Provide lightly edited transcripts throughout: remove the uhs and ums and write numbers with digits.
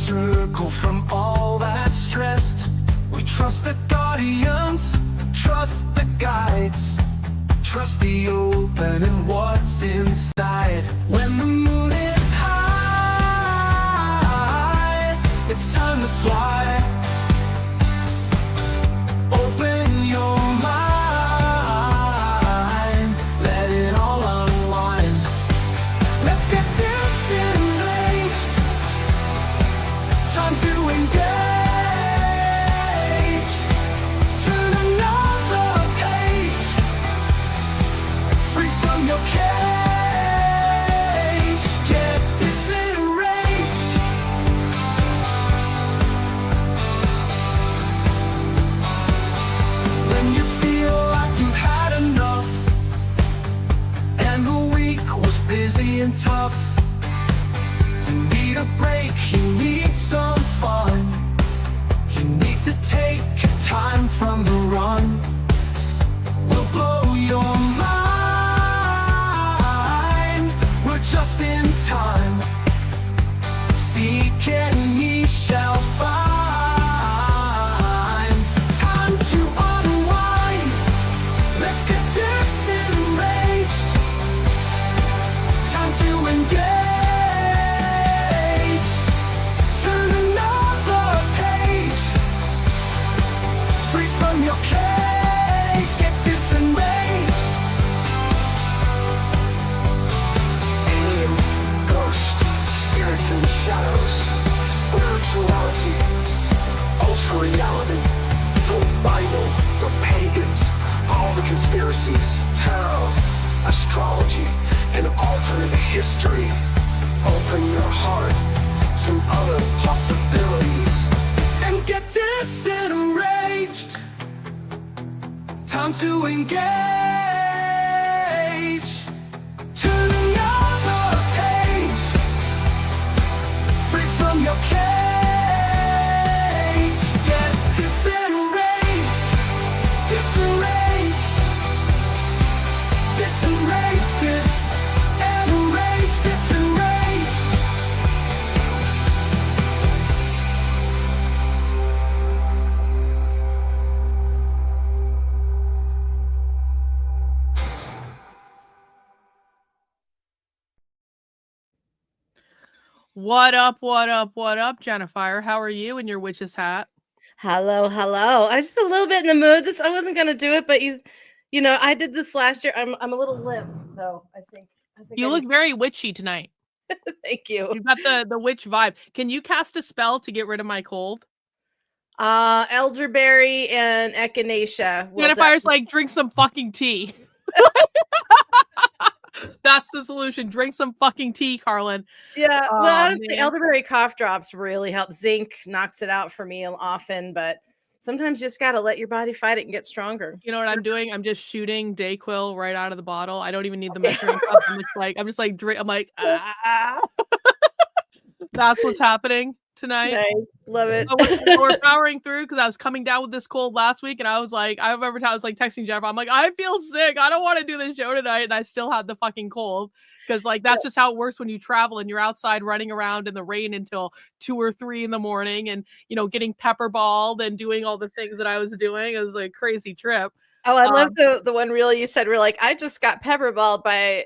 circle from all that's stressed. We trust the guardians, trust the guides, trust the open and what's inside. When the moon is high, it's time to fly. Open your mind, let it all unwind. Let's get disengaged, time to engage. Turn another page, free from your cage. Get disenraged. When you feel like you've had enough and the week was busy and tough, you need a break, you need some fun, you need to take time from the run. We'll blow your mind, we're just in time. Seek and ye shall find. Time to unwind, let's get disenraged. Time to engage. Turn another page, free from your cage. Get disenraged. Aliens, ghosts, spirits in the shadows, spirituality, ultra reality, the Bible, the pagans, all the conspiracies, tarot, astrology, and alternate history. Open your heart to other possibilities and get disenraged. Time to engage. Turn another page, free from your cage. Get disenraged, disenraged, disenraged, disenraged, disenraged. What up, what up, what up, Jennifer? How are you in your witch's hat? Hello, hello. I was just a little bit in the mood. I wasn't gonna do it, but you know, I did this last year. I'm a little limp, though. I think You look very witchy tonight. Thank you. You've got the witch vibe. Can you cast a spell to get rid of my cold? Elderberry and echinacea. Jennifer's like, drink some fucking tea. That's the solution. Drink some fucking tea, Karlyn. Yeah, Oh, well, honestly, man. elderberry cough drops really help. Zinc knocks it out for me often, but sometimes you just gotta let your body fight it and get stronger. You know what I'm doing? I'm just shooting Dayquil right out of the bottle. I don't even need the measuring cup. I'm just like drink. I'm like, ah. That's what's happening tonight. Nice. Love it. We're powering through because I was coming down with this cold last week, and I was like, I remember I was like texting Jennifer. I'm like, I feel sick. I don't want to do this show tonight, and I still had the fucking cold because like that's just how it works when you travel and you're outside running around in the rain until 2 or 3 in the morning, and you know, getting pepper balled and doing all the things that I was doing. It was like a crazy trip. Oh, I love the one reel you said. We're like, I just got pepper balled by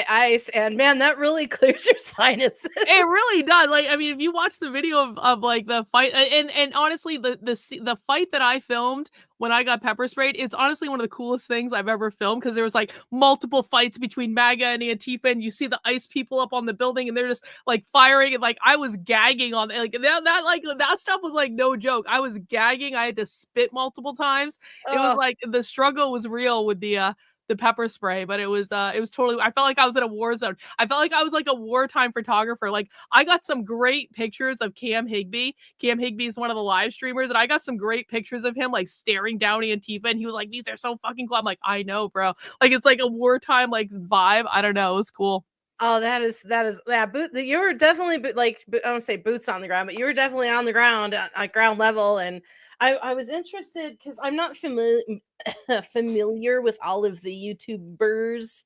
ice, and man, that really clears your sinuses. It really does. Like, I mean, if you watch the video of like the fight, and honestly, the fight that I filmed when I got pepper sprayed, it's honestly one of the coolest things I've ever filmed because there was like multiple fights between MAGA and Antifa, and you see the ICE people up on the building, and they're just like firing, and like I was gagging on like that stuff was like no joke. I was gagging. I had to spit multiple times. It was like the struggle was real with the pepper spray, but it was totally, I felt like I was in a war zone. I felt like I was like a wartime photographer. Like I got some great pictures of Cam Higbee. Cam Higbee is one of the live streamers, and I got some great pictures of him like staring down Antifa, and he was like, these are so fucking cool. I'm like, I know, bro. Like it's like a wartime like vibe. I don't know. It was cool. Oh, that is you were definitely like, I don't say boots on the ground, but you were definitely on the ground at ground level. And I was interested because I'm not familiar with all of the YouTubers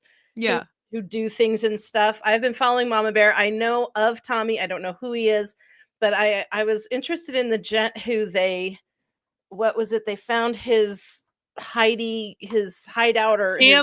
who do things and stuff. I've been following Mama Bear. I know of Tommy. I don't know who he is, but I was interested in the gent who what was it? They found his hideout or his yeah,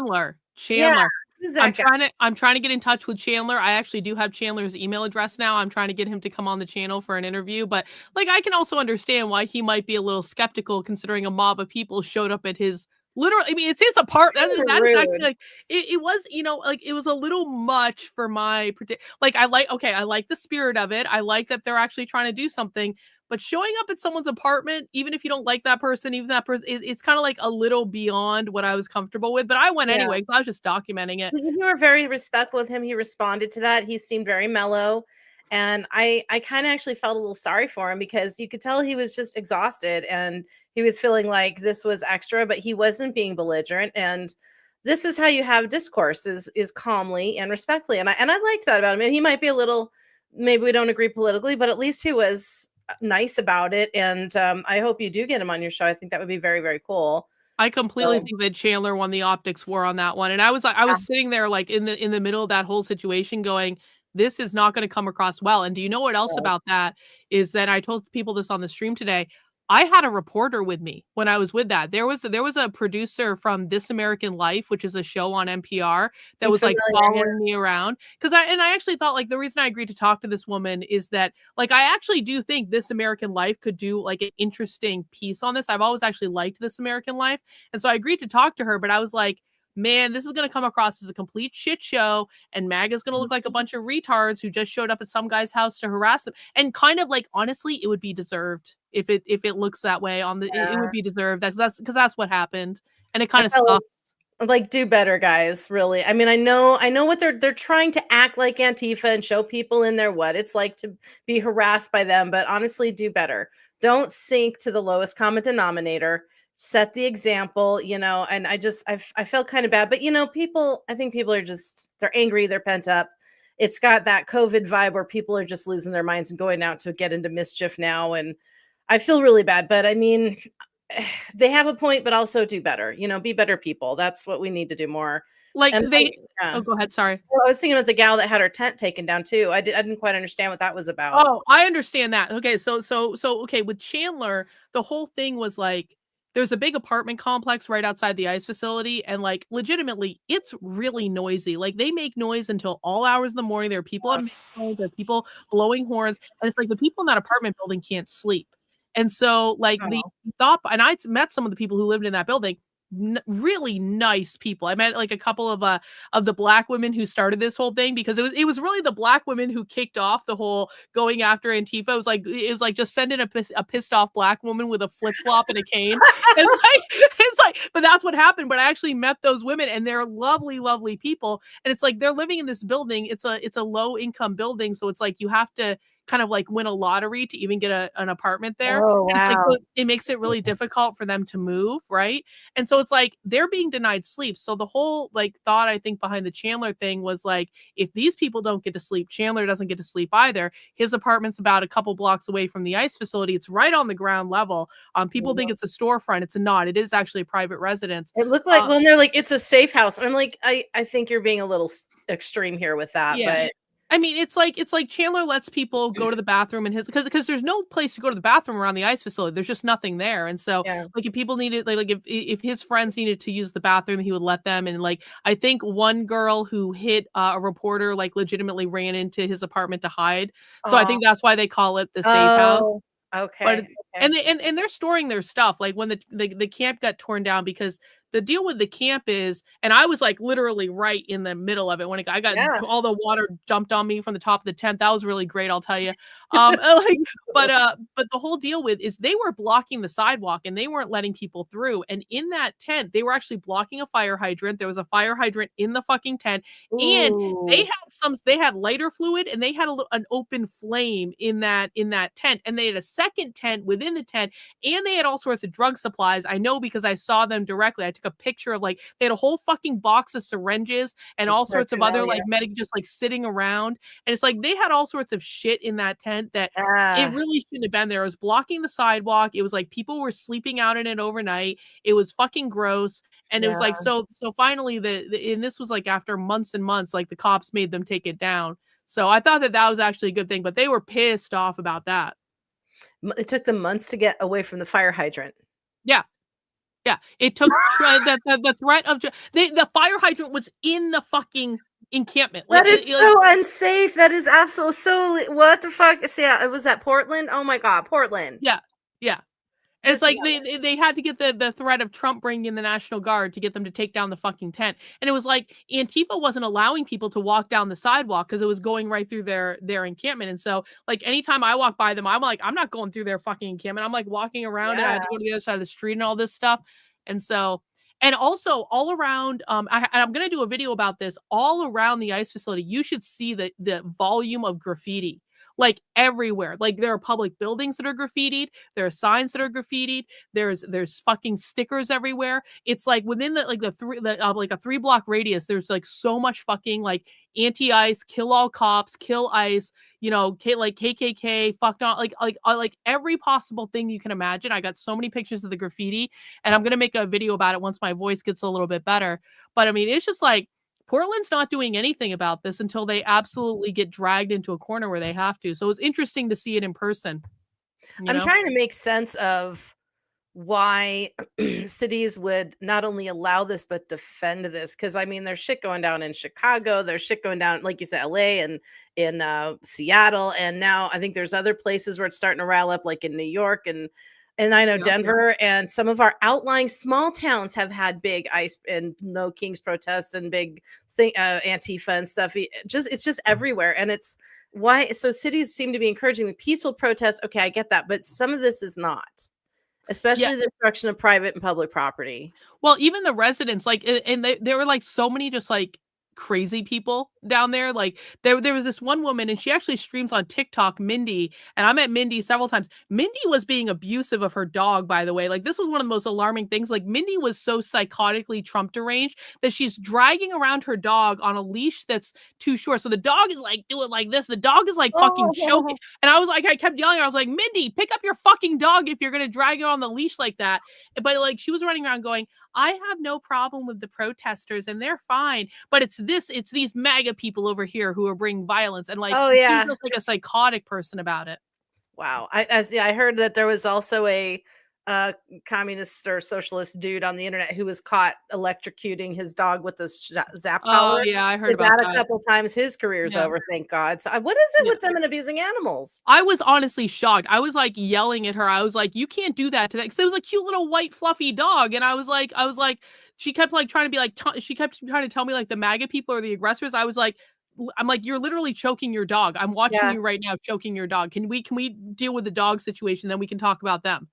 Chandler. who's I'm that guy? trying to get in touch with Chandler. I actually do have Chandler's email address now. I'm trying to get him to come on the channel for an interview, but like I can also understand why he might be a little skeptical considering a mob of people showed up at his literal I mean it's his apartment. Kinda That is actually rude. like it was, like it was a little much for my like I like the spirit of it. I like that they're actually trying to do something, but showing up at someone's apartment, even if you don't like that person, even that person, it's kind of like a little beyond what I was comfortable with. But I went Yeah. anyway because I was just documenting it. You were very respectful with him. He responded to that. He seemed very mellow. And I kind of actually felt a little sorry for him because you could tell he was just exhausted and he was feeling like this was extra, but he wasn't being belligerent. And this is how you have discourse is calmly and respectfully. And I liked that about him. And he might be a little, maybe we don't agree politically, but at least he was nice about it. And I hope you do get him on your show. I think that would be very, very cool. I completely think that Chandler won the optics war on that one. And I was like, I was sitting there like in the middle of that whole situation going, this is not going to come across well. And do you know what else about that is that I told people this on the stream today. I had a reporter with me when I was with that. There was a producer from This American Life, which is a show on NPR that I'm was like familiar, yeah. following me around. I actually thought like the reason I agreed to talk to this woman is that like I actually do think This American Life could do like an interesting piece on this. I've always actually liked This American Life. And so I agreed to talk to her, but I was like, man, this is going to come across as a complete shit show. And MAGA's going to look like a bunch of retards who just showed up at some guy's house to harass them. And kind of like, honestly, it would be deserved if it looks that way on the, it would be deserved. Because that's what happened. And it kind of sucks. Like, do better, guys, really. I mean, I know what they're trying to act like Antifa and show people in there what it's like to be harassed by them, but honestly, do better. Don't sink to the lowest common denominator. Set the example, and I felt kind of bad, but I think people are just they're angry, they're pent up. It's got that COVID vibe where people are just losing their minds and going out to get into mischief now, and I feel really bad, but I mean, they have a point, but also do better. Be better people. That's what we need to do more. Like And oh, go ahead. Sorry. I was thinking about the gal that had her tent taken down too. I didn't quite understand what that was about. Oh, I understand that. Okay, so okay, with Chandler, the whole thing was like there's a big apartment complex right outside the ICE facility, and like legitimately, it's really noisy. Like they make noise until all hours of the morning. There are people on phones, there are people blowing horns, and it's like the people in that apartment building can't sleep. And so like the thought, and I met some of the people who lived in that building. Really nice people. I met like a couple of the black women who started this whole thing because it was really the black women who kicked off the whole going after Antifa. It was like just send in a pissed off black woman with a flip flop and a cane. It's like, but that's what happened. But I actually met those women and they're lovely, lovely people. And it's like they're living in this building. It's a low income building, so it's like you have to kind of like win a lottery to even get an apartment there. Oh, And it's like, wow. so it makes it really difficult for them to move, right? And so it's like they're being denied sleep. So the whole like thought I think behind the Chandler thing was like, if these people don't get to sleep, Chandler doesn't get to sleep either. His apartment's about a couple blocks away from the ICE facility. It's right on the ground level. People think it's a storefront. It's not. It is actually a private residence. It looked like when they're like, it's a safe house. I'm like, I think you're being a little extreme here with that, yeah. but I mean, it's like Chandler lets people go to the bathroom in his because there's no place to go to the bathroom around the ICE facility. There's just nothing there. And so like if people needed like if his friends needed to use the bathroom, he would let them. And like I think one girl who hit a reporter like legitimately ran into his apartment to hide. So I think that's why they call it the safe house. Okay. But and they're storing their stuff like when the camp got torn down because the deal with the camp is, and I was like literally right in the middle of it when I got all the water dumped on me from the top of the tent. That was really great, I'll tell you. But the whole deal with is they were blocking the sidewalk and they weren't letting people through. And in that tent, they were actually blocking a fire hydrant. There was a fire hydrant in the fucking tent, and they had lighter fluid and they had an open flame in that tent, and they had a second tent within the tent, and they had all sorts of drug supplies. I know because I saw them directly. I took a picture of like they had a whole fucking box of syringes and all sorts of other like medic just like sitting around, and it's like they had all sorts of shit in that tent that it really shouldn't have been there. It was blocking the sidewalk. It was like people were sleeping out in it overnight. It was fucking gross. And it was like so finally and this was like after months and months, like the cops made them take it down. So I thought that was actually a good thing, but they were pissed off about that. It took them months to get away from the fire hydrant. Yeah. Yeah, it took the threat of the fire hydrant was in the fucking encampment. That is so unsafe. That is absolutely so. What the fuck? So yeah, it was at Portland. Oh my god, Portland. Yeah, yeah. And it's like they had to get the threat of Trump bringing in the National Guard to get them to take down the fucking tent. And it was like Antifa wasn't allowing people to walk down the sidewalk because it was going right through their encampment. And so like anytime I walk by them, I'm like, I'm not going through their fucking encampment. I'm like walking around and I had to go to the other side of the street and all this stuff. And so, and also all around, I'm going to do a video about this. All around the ICE facility, you should see the volume of graffiti. Like everywhere. Like there are public buildings that are graffitied. There are signs that are graffitied. There's fucking stickers everywhere. It's like within like a 3-block radius, there's like so much fucking like anti-ICE, kill all cops, kill ICE, you know, like KKK, fucked on, like every possible thing you can imagine. I got so many pictures of the graffiti, and I'm gonna make a video about it once my voice gets a little bit better. But I mean, it's just like Portland's not doing anything about this until they absolutely get dragged into a corner where they have to. So it's interesting to see it in person. I'm trying to make sense of why cities would not only allow this but defend this, because I mean there's shit going down in Chicago, there's shit going down like you said LA and in Seattle, and now I think there's other places where it's starting to rile up like in New York and I know Denver and some of our outlying small towns have had big ICE and No Kings protests and big Antifa and stuff. It's just everywhere, and it's why so cities seem to be encouraging the peaceful protests. Okay, I get that, but some of this is not. Especially the destruction of private and public property. Well, even the residents, like, and there were like so many just like crazy people down there. Like there was this one woman, and she actually streams on TikTok, Mindy, and I met Mindy several times. Mindy was being abusive of her dog, by the way. Like this was one of the most alarming things. Like Mindy was so psychotically Trump deranged that she's dragging around her dog on a leash that's too short. So the dog is like doing like this. The dog is like fucking choking. And I was like, I kept yelling. I was like, Mindy, pick up your fucking dog if you're gonna drag it on the leash like that. But like she was running around going, I have no problem with the protesters and they're fine, but it's these MAGA people over here who are bringing violence, and like she's just like a psychotic person about it. Wow. I heard that there was also a communist or socialist dude on the internet who was caught electrocuting his dog with this zap collar. Oh yeah, I heard about that a couple times. His career's over, thank God. So what is it with them and abusing animals? I was honestly shocked. I was like yelling at her. I was like, you can't do that to that, because it was a cute little white fluffy dog, and I was like she kept like trying to be like she kept trying to tell me like the MAGA people are the aggressors. I'm like, you're literally choking your dog. I'm watching you right now choking your dog. Can we deal with the dog situation, then we can talk about them?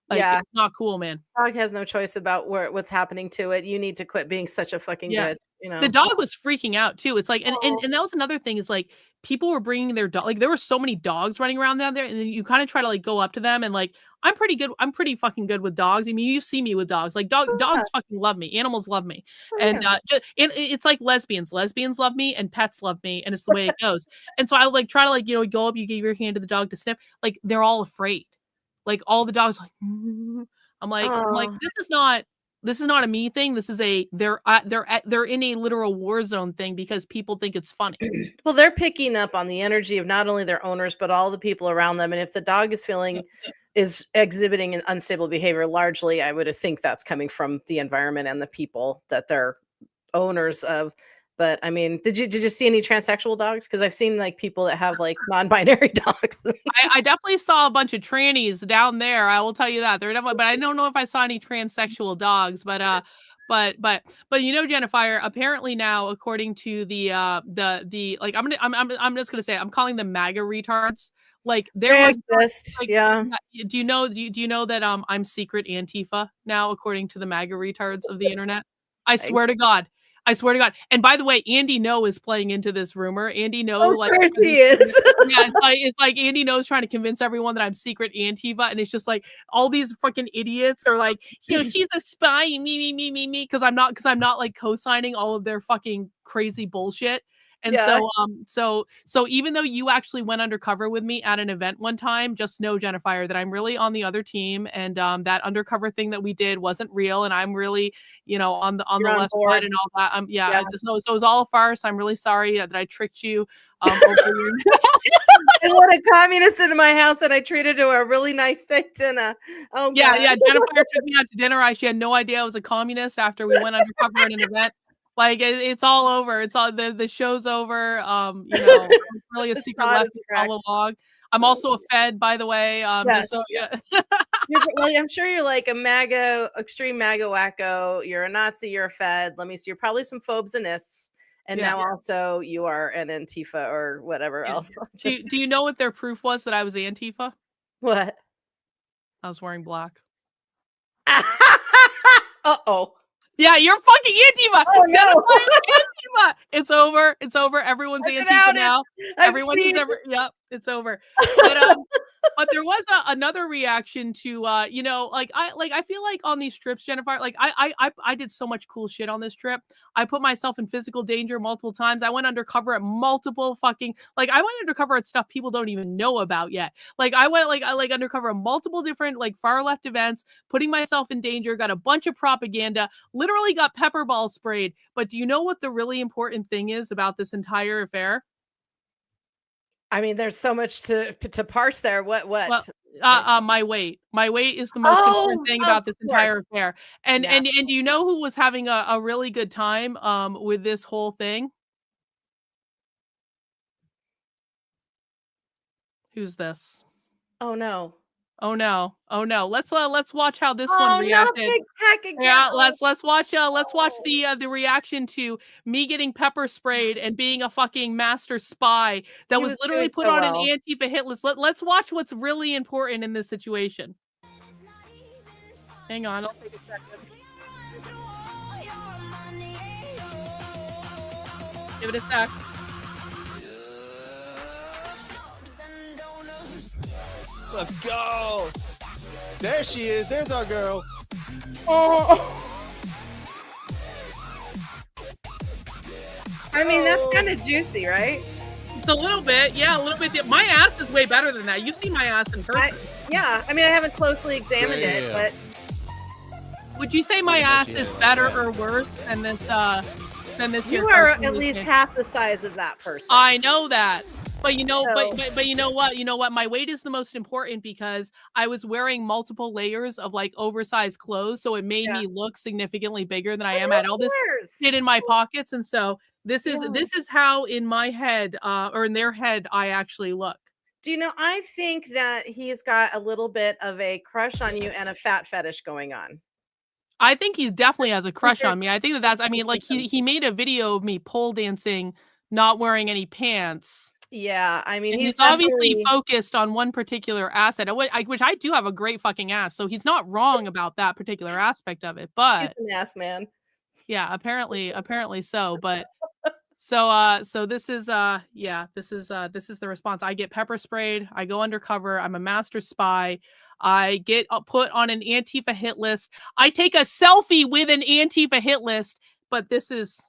Like, it's not cool, man. Dog has no choice about what's happening to it. You need to quit being such a fucking good, you know. The dog was freaking out too. It's like, and that was another thing, is like people were bringing their dog. Like there were so many dogs running around down there, and then you kind of try to like go up to them, and like I'm pretty fucking good with dogs. I mean, you see me with dogs. Like dogs fucking love me. Animals love me, and it's like lesbians. Lesbians love me, and pets love me, and it's the way it goes. And so I like try to like go up. You give your hand to the dog to sniff. Like they're all afraid. Like all the dogs, like I'm like this is not a me thing. This is they're in a literal war zone thing because people think it's funny. Well, they're picking up on the energy of not only their owners but all the people around them. And if the dog is exhibiting an unstable behavior, largely, I would think that's coming from the environment and the people that they're owners of. But I mean, did you see any transsexual dogs? Because I've seen like people that have like non-binary dogs. I definitely saw a bunch of trannies down there. I will tell you that. They're definitely, but I don't know if I saw any transsexual dogs. But you know, Jennifer, apparently now, according to the like, I'm just gonna say, I'm calling them MAGA retards. Like they exist. Like, do you know that I'm secret Antifa now, according to the MAGA retards of the internet? I swear to God. And by the way, Andy No is playing into this rumor. Andy No, of course he is. It's like Andy No is trying to convince everyone that I'm secret Antifa, and it's just like all these fucking idiots are like, you know, she's a spy, me, because I'm not like co-signing all of their fucking crazy bullshit. And Yeah. so even though you actually went undercover with me at an event one time, just know, Jennifer, that I'm really on the other team, and that undercover thing that we did wasn't real, and I'm really, on the You're on left board. side and all that. Yeah. So it was all a farce. I'm really sorry that I tricked you over your I let a communist into my house and I treated her to a really nice steak dinner. Oh Yeah, God. yeah. Jennifer took me out to dinner. She had no idea I was a communist after we went undercover at an event. Like it's all over. It's all the show's over. I was really a The secret sod is leftist cracked. all along. I'm also a Fed, by the way. Yes. Just so yeah. Well, I'm sure you're like a MAGA, extreme MAGA wacko. You're a Nazi. You're a Fed. Let me see. You're probably some phobes and ists. And Yeah. now also you are an Antifa or whatever Yeah. else. Do you know what their proof was that I was Antifa? What? I was wearing black. Uh-oh. Yeah, you're fucking Antifa. Oh, no. Antifa. It's over. It's over. Everyone's I've been Antifa outed. now. I've Everyone who's seen. ever, yep, it's over. But there was another reaction to I feel like on these trips, Jennifer, like I did so much cool shit on this trip. I put myself in physical danger multiple times. I went undercover at multiple fucking, like, I went undercover at stuff people don't even know about yet. Like I went undercover at multiple different like far left events, putting myself in danger, got a bunch of propaganda, literally got pepper ball sprayed. But do you know what the really important thing is about this entire affair? I mean, there's so much to parse there. What? Well, my weight. My weight is the most important thing about this entire affair. And Yeah. and do you know who was having a really good time with this whole thing? Who's this? Oh no. Oh no. Oh no. Let's watch how this one Oh no, reacted. big heck again. Yeah, let's watch the reaction to me getting pepper sprayed and being a fucking master spy that He was was literally doing put so on well. an Antifa hit list. Let's watch what's really important in this situation. Hang on, I'll take a second. Give it a sec. Let's go. There she is. There's our girl. Oh. I mean, that's kind of juicy, right? It's a little bit, yeah, a little bit. My ass is way better than that. You've seen my ass in person. Yeah, I mean, I haven't closely examined it, but would you say my ass is better or worse than this? You are at least half the size of that person. I know that. But you know, but you know what? You know what? My weight is the most important because I was wearing multiple layers of like oversized clothes, so it made me look significantly bigger than I am. I had all this shit in my pockets, and so this is how in my head, or in their head, I actually look. Do you know? I think that he's got a little bit of a crush on you and a fat fetish going on. I think he definitely has a crush on me. I think that's. I mean, like he made a video of me pole dancing, not wearing any pants. Yeah, I mean, and he's obviously focused on one particular asset, which I do have a great fucking ass, so he's not wrong about that particular aspect of it. But he's an ass man. Yeah, apparently so. But so this is this is the response. I get pepper sprayed. I go undercover. I'm a master spy. I get put on an Antifa hit list. I take a selfie with an Antifa hit list. But this is.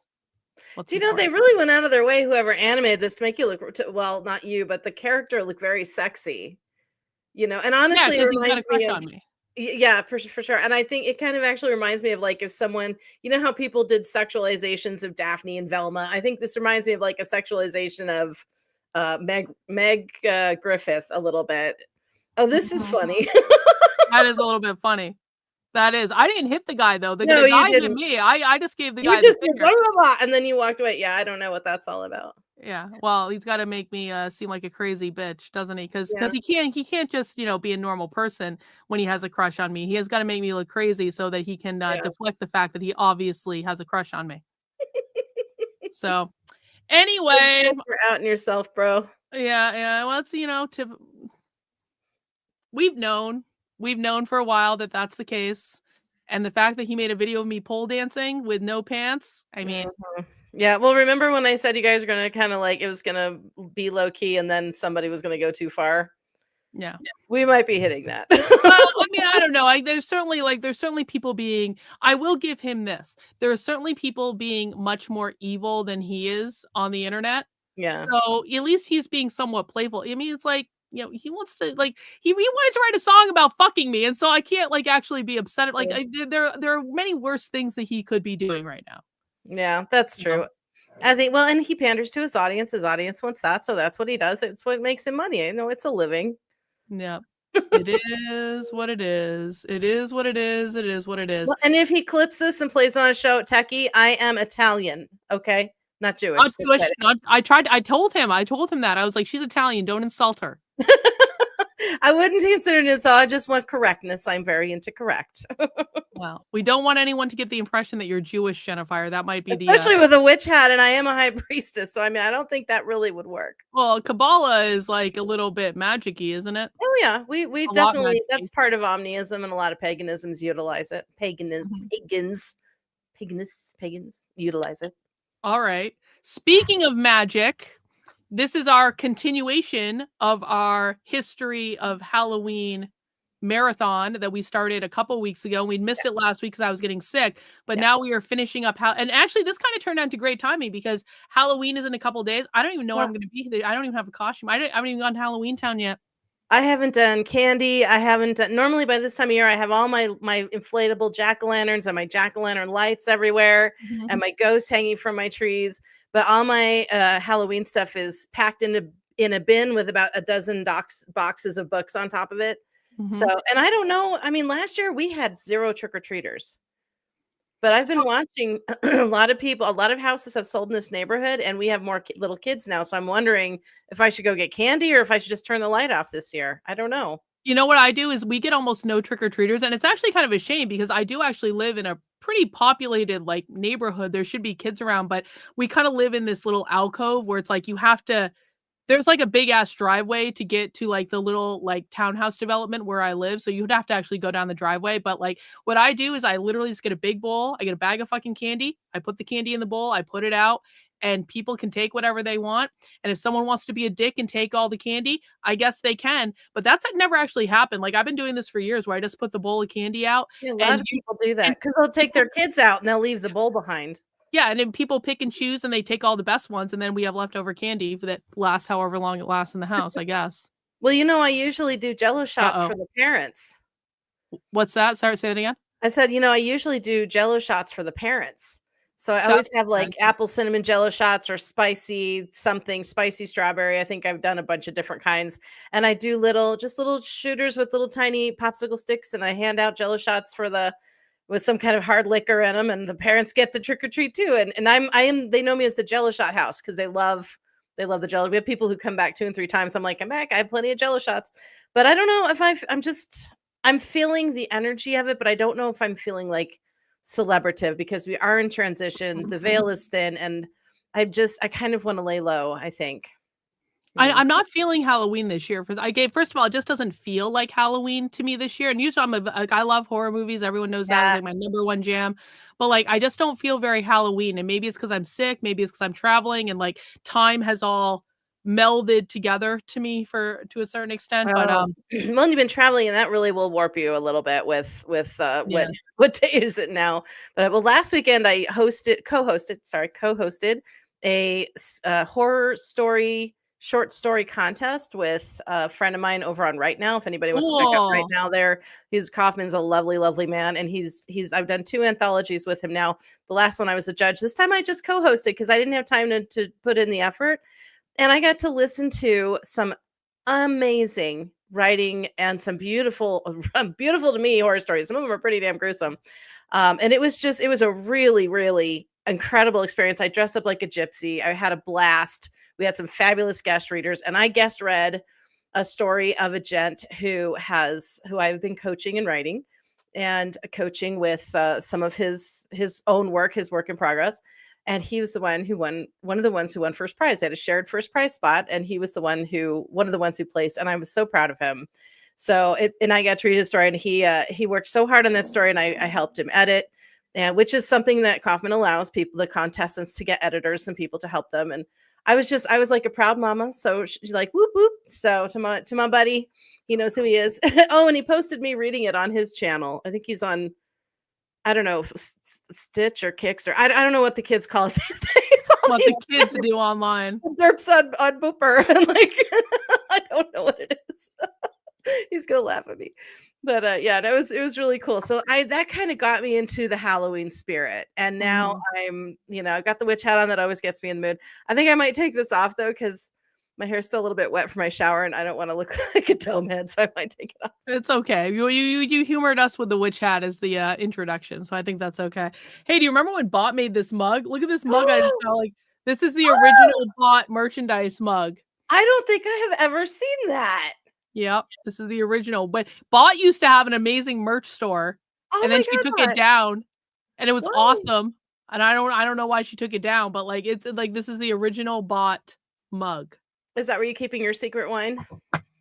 Do you know they really went out of their way, whoever animated this, to make you look, well, not you, but the character look very sexy, and honestly, it reminds me of, yeah, for sure. And I think it kind of actually reminds me of like if someone, how people did sexualizations of Daphne and Velma. I think this reminds me of like a sexualization of Meg Griffith a little bit. Oh, this is funny. That is a little bit funny. That is. I didn't hit the guy though. The No, guy hit me. I just gave the guy just the blah, blah, blah, and then you walked away. Yeah, I don't know what that's all about. Yeah. Well, he's got to make me seem like a crazy bitch, doesn't he? Because he can't just be a normal person when he has a crush on me. He has got to make me look crazy so that he can deflect the fact that he obviously has a crush on me. So, anyway, you're outing yourself, bro. Yeah. Well, it's We've known for a while that that's the case. And the fact that he made a video of me pole dancing with no pants, I mean. Yeah, well, remember when I said you guys are going to kind of like, it was going to be low key and then somebody was going to go too far? Yeah. We might be hitting that. Well, I mean, I don't know. There's certainly people being. I will give him this. There are certainly people being much more evil than he is on the internet. Yeah. So at least he's being somewhat playful. I mean, it's like, you know, he wants to like he wanted to write a song about fucking me, and so I can't like actually be upset. Like there are many worse things that he could be doing right now. Yeah, that's true. I think, well, and he panders to his audience. His audience wants that, so that's what he does. It's what makes him money. You know, it's a living. Yeah. It is what it is. It is what it is. It is what it is. Well, and if he clips this and plays on a show, Techie, I am Italian. Okay, not Jewish. Not Jewish. I told him that. I was like, she's Italian. Don't insult her. I wouldn't consider it an insult. I just want correctness. I'm very into correct. Well, we don't want anyone to get the impression that you're Jewish, Jennifer. That might be especially with a witch hat, and I am a high priestess. So I mean, I don't think that really would work. Well, Kabbalah is like a little bit magic-y, isn't it? Oh yeah, we definitely, that's part of omniism, and a lot of paganisms utilize it. Pagans utilize it. All right. Speaking of magic, this is our continuation of our history of Halloween marathon that we started a couple weeks ago. We missed it last week because I was getting sick, but now we are finishing up. And actually, this kind of turned out to great timing because Halloween is in a couple days. I don't even know I'm going to be there. I don't even have a costume. I haven't even gone to Halloween Town yet. I haven't done candy. I haven't done. Normally, by this time of year, I have all my inflatable jack-o'-lanterns and my jack-o'-lantern lights everywhere, and my ghosts hanging from my trees. But all my Halloween stuff is packed in a bin with about a dozen boxes of books on top of it. So, and I don't know. I mean, last year we had 0 trick-or-treaters. But I've been watching a lot of people, a lot of houses have sold in this neighborhood, and we have more little kids now. So I'm wondering if I should go get candy or if I should just turn the light off this year. I don't know. You know what I do is we get almost no trick-or-treaters, and it's actually kind of a shame because I do actually live in a pretty populated like neighborhood. There should be kids around, but we kind of live in this little alcove where it's like you have to there's like a big ass driveway to get to like the little like townhouse development where I live. So you'd have to actually go down the driveway. But like what I do is I literally just get a big bowl. I get a bag of fucking candy. I put the candy in the bowl. I put it out and people can take whatever they want. And if someone wants to be a dick and take all the candy, I guess they can. But that's never actually happened. Like I've been doing this for years where I just put the bowl of candy out. Yeah, a lot of people do that because they'll take their kids out and they'll leave the bowl behind. Yeah, and then people pick and choose and they take all the best ones and then we have leftover candy that lasts however long it lasts in the house, I guess. Well, you know, I usually do Jell-O shots for the parents. What's that? Sorry, say that again. I said, you know, I usually do Jell-O shots for the parents. So I always have like apple cinnamon Jell-O shots or spicy something, spicy strawberry. I think I've done a bunch of different kinds. And I do little shooters with little tiny popsicle sticks and I hand out Jell-O shots with some kind of hard liquor in them, and the parents get to trick or treat too. And they know me as the Jell-O shot house because they love the Jell-O. We have people who come back 2 and 3 times. I'm like, I'm back. I have plenty of Jell-O shots, but I don't know if I'm feeling the energy of it, but I don't know if I'm feeling like celebrative because we are in transition. The veil is thin, and I kind of want to lay low. I think. I'm not feeling Halloween this year. First of all, it just doesn't feel like Halloween to me this year. And usually I love horror movies. Everyone knows that is like my number one jam. But like, I just don't feel very Halloween. And maybe it's because I'm sick. Maybe it's because I'm traveling and like time has all melded together to me to a certain extent. But well, you've been traveling and that really will warp you a little bit with what day is it now? But last weekend I co-hosted a horror short story contest with a friend of mine over on Right Now. If anybody wants to check out Right Now there, Kaufman's a lovely, lovely man. And I've done 2 anthologies with him now. The last one I was a judge. This time I just co-hosted because I didn't have time to put in the effort. And I got to listen to some amazing writing and some beautiful to me horror stories. Some of them are pretty damn gruesome. And it was a really, really incredible experience. I dressed up like a gypsy. I had a blast. We had some fabulous guest readers, and I guest read a story of a gent who I've been coaching and writing and coaching with some of his own work, his work in progress. And he was one of the ones who won first prize. They had a shared first prize spot, and he was one of the ones who placed. And I was so proud of him. So and I got to read his story, and he worked so hard on that story, and I helped him edit, and which is something that Kaufman allows the contestants to get editors and people to help them. And I was like a proud mama. So she's like, whoop, whoop. So to my buddy, he knows who he is. Oh, and he posted me reading it on his channel. I think he's on, I don't know, Stitch or Kicks, or I don't know what the kids call it these days. What the kids do online. Derps on Booper. Like, I don't know what it is. He's gonna laugh at me. But yeah, it was really cool. So that kind of got me into the Halloween spirit. And now I'm, I've got the witch hat on that always gets me in the mood. I think I might take this off though, because my hair's still a little bit wet from my shower and I don't want to look like a dome head, so I might take it off. It's okay. You humored us with the witch hat as the introduction, so I think that's okay. Hey, do you remember when Bot made this mug? Look at this mug. I just felt like this is the original Bot merchandise mug. I don't think I have ever seen that. Yep, this is the original. But Bot used to have an amazing merch store, and then she took it down, and it was awesome. And I don't know why she took it down, but like it's like this is the original Bot mug. Is that where you're keeping your secret wine?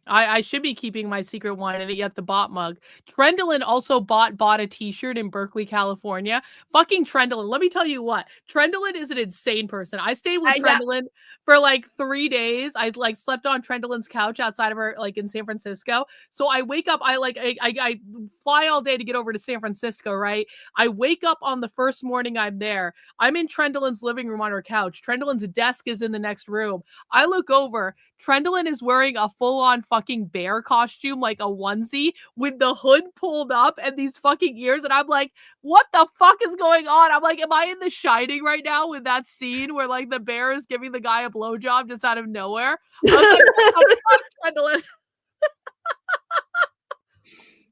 I should be keeping my secret wine and yet the Bot mug. Trendlin also bought a t-shirt in Berkeley, California. Fucking Trendlin. Let me tell you what. Trendlin is an insane person. I stayed with Trendlin for like 3 days. I like slept on Trendlin's couch outside of her, like in San Francisco. So I wake up, I fly all day to get over to San Francisco, right? I wake up on the first morning I'm there. I'm in Trendlin's living room on her couch. Trendlin's desk is in the next room. I look over. Trendlin is wearing a full-on fucking bear costume, like a onesie, with the hood pulled up and these fucking ears. And I'm like, what the fuck is going on? I'm like, am I in The Shining right now with that scene where like the bear is giving the guy a blowjob just out of nowhere? I was like, Trendlin.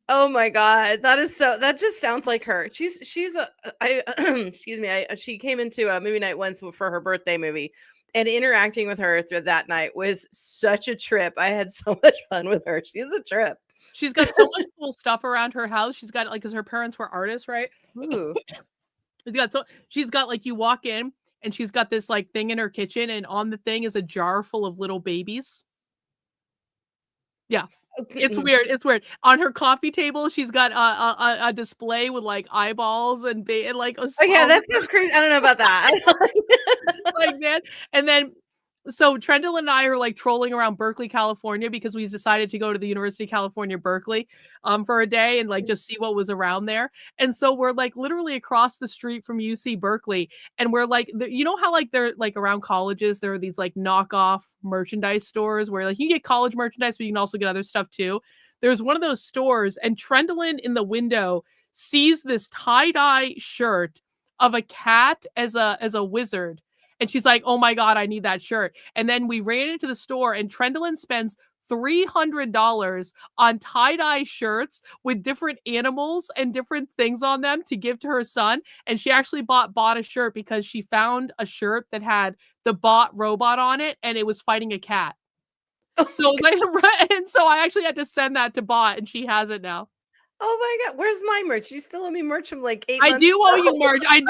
Oh my god, that just sounds like her. She's excuse me, she came into a movie night once for her birthday movie. And interacting with her through that night was such a trip. I had so much fun with her. She's a trip. She's got so much cool stuff around her house. She's got like, because her parents were artists, right? Ooh. She's got like, you walk in and she's got this like thing in her kitchen, and on the thing is a jar full of little babies. Yeah. It's weird. It's weird. On her coffee table, she's got a display with like eyeballs and like. Oh yeah, that sounds crazy. I don't know about that. Like, man. And then, so Trendle and I are like trolling around Berkeley, California, because we decided to go to the University of California, Berkeley, for a day and like just see what was around there. And so we're like literally across the street from UC Berkeley, and we're like, you know how like they're like around colleges, there are these like knockoff merchandise stores where like you get college merchandise, but you can also get other stuff too. There's one of those stores, and Trendlin in the window sees this tie-dye shirt of a cat as a wizard. And she's like, oh my God, I need that shirt. And then we ran into the store, and Trendlin spends $300 on tie-dye shirts with different animals and different things on them to give to her son. And she actually bought a shirt because she found a shirt that had the Bot robot on it, and it was fighting a cat. So it was like, and so I actually had to send that to Bot, and she has it now. Oh my God, where's my merch? You still owe me merch from like 8 months I do owe you merch. I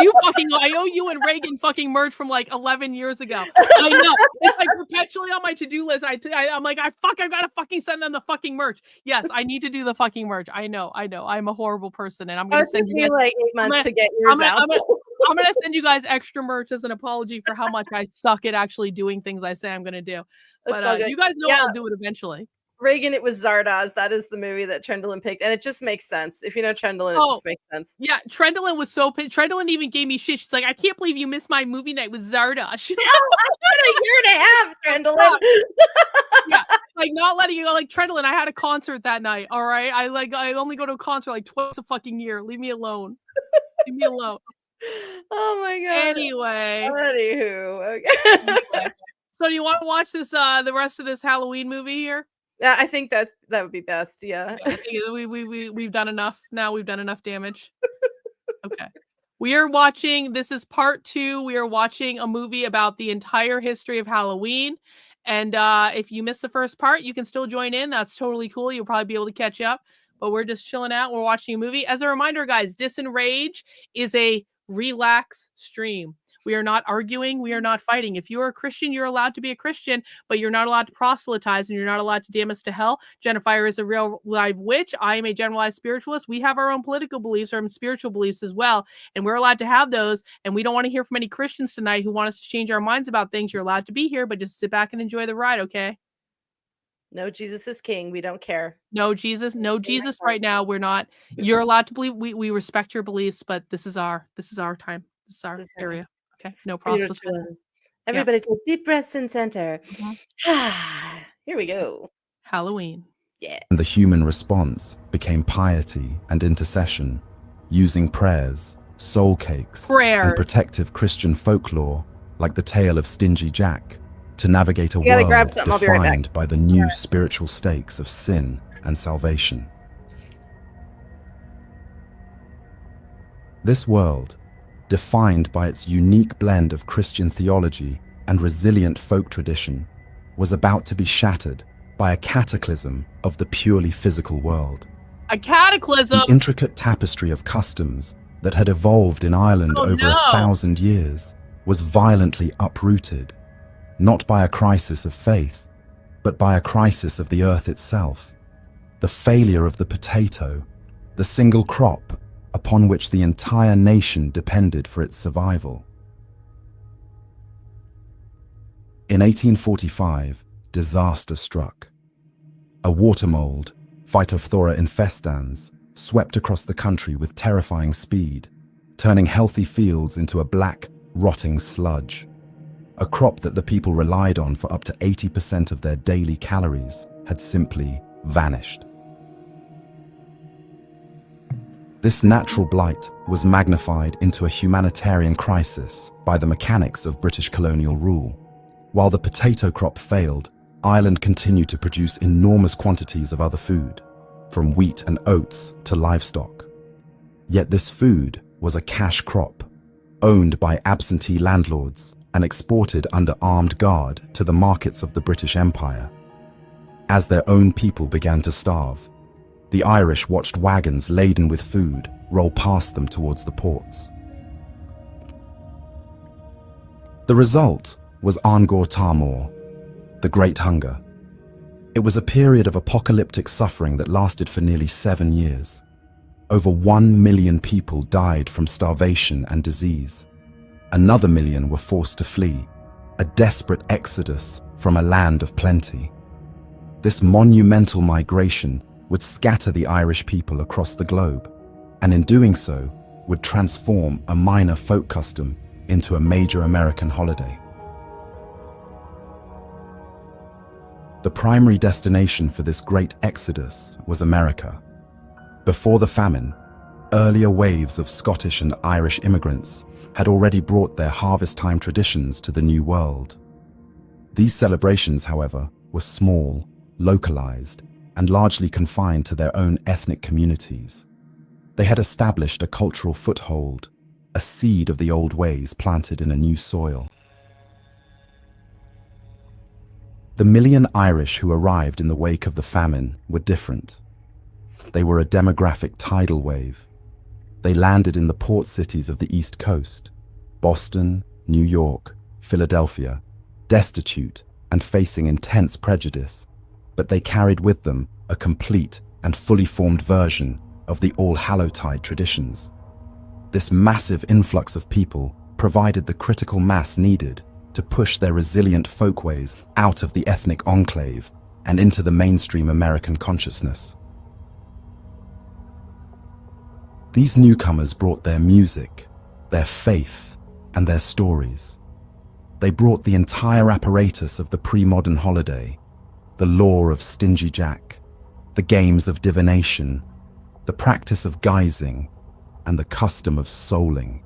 owe you and Reagan fucking merch from like 11 years ago. I know. It's like perpetually on my to-do list. I'm like, I gotta fucking send them the fucking merch. Yes, I need to do the fucking merch. I know. I'm a horrible person, and I'm gonna send you guys, like 8 months to get yours out. I'm gonna send you guys extra merch as an apology for how much I suck at actually doing things I say I'm gonna do. But you guys know I'll do it eventually. Reagan, it was Zardoz. That is the movie that Trendlin picked, and it just makes sense. If you know Trendlin, it just makes sense. Yeah, Trendlin was so pissed. Trendlin even gave me shit. She's like, I can't believe you missed my movie night with Zardoz. She's like, I spent a year and a half, Trendlin. Yeah, like not letting you go. Like, Trendlin, I had a concert that night. All right, I only go to a concert like twice a fucking year. Leave me alone. Leave me alone. Oh my God. Anyway. Anywho. Okay. So do you want to watch this the rest of this Halloween movie here? Yeah, I think that would be best. Yeah. I think we've done enough. Now we've done enough damage. Okay. We are watching, this is part 2. We are watching a movie about the entire history of Halloween. And if you missed the first part, you can still join in. That's totally cool. You'll probably be able to catch up. But we're just chilling out. We're watching a movie. As a reminder, guys, DISENRAGE is a relax stream. We are not arguing. We are not fighting. If you're a Christian, you're allowed to be a Christian, but you're not allowed to proselytize and you're not allowed to damn us to hell. Jennifer is a real live witch. I am a generalized spiritualist. We have our own political beliefs, our own spiritual beliefs as well, and we're allowed to have those. And we don't want to hear from any Christians tonight who want us to change our minds about things. You're allowed to be here, but just sit back and enjoy the ride, okay? No, Jesus is king. We don't care. No Jesus right now. We're not. You're allowed to believe. We respect your beliefs, but this is our time. This is our This is our area. Okay. No Spiritual. proselytizing. Everybody take deep breaths and center. Mhm. Here we go. Halloween. Yeah. And the human response became piety and intercession, using prayers, soul cakes, Prayers. and protective Christian folklore, like the tale of Stingy Jack, to navigate a You gotta grab world something, I'll be right back. defined by the new spiritual stakes of sin and salvation. This world, defined by its unique blend of Christian theology and resilient folk tradition, was about to be shattered by a cataclysm of the purely physical world. A cataclysm. The intricate tapestry of customs that had evolved in Ireland over 1,000 years was violently uprooted, not by a crisis of faith, but by a crisis of the earth itself. The failure of the potato, the single crop upon which the entire nation depended for its survival. In 1845, disaster struck. A water mold, Phytophthora infestans, swept across the country with terrifying speed, turning healthy fields into a black, rotting sludge. A crop that the people relied on for up to 80% of their daily calories had simply vanished. This natural blight was magnified into a humanitarian crisis by the mechanics of British colonial rule. While the potato crop failed, Ireland continued to produce enormous quantities of other food, from wheat and oats to livestock. Yet this food was a cash crop, owned by absentee landlords and exported under armed guard to the markets of the British Empire. As their own people began to starve, the Irish watched wagons laden with food roll past them towards the ports. The result was Angkor Tamor, the Great Hunger. It was a period of apocalyptic suffering that lasted for nearly 7 years. Over 1 million people died from starvation and disease. Another million were forced to flee, a desperate exodus from a land of plenty. This monumental migration would scatter the Irish people across the globe, and in doing so, would transform a minor folk custom into a major American holiday. The primary destination for this great exodus was America. Before the famine, earlier waves of Scottish and Irish immigrants had already brought their harvest time traditions to the New World. These celebrations, however, were small, localized, and largely confined to their own ethnic communities. They had established a cultural foothold, a seed of the old ways planted in a new soil. The million Irish who arrived in the wake of the famine were different. They were a demographic tidal wave. They landed in the port cities of the East Coast, Boston, New York, Philadelphia, destitute and facing intense prejudice, but they carried with them a complete and fully formed version of the All-Hallowtide traditions. This massive influx of people provided the critical mass needed to push their resilient folkways out of the ethnic enclave and into the mainstream American consciousness. These newcomers brought their music, their faith, and their stories. They brought the entire apparatus of the pre-modern holiday, the lore of Stingy Jack, the games of divination, the practice of guising, and the custom of souling.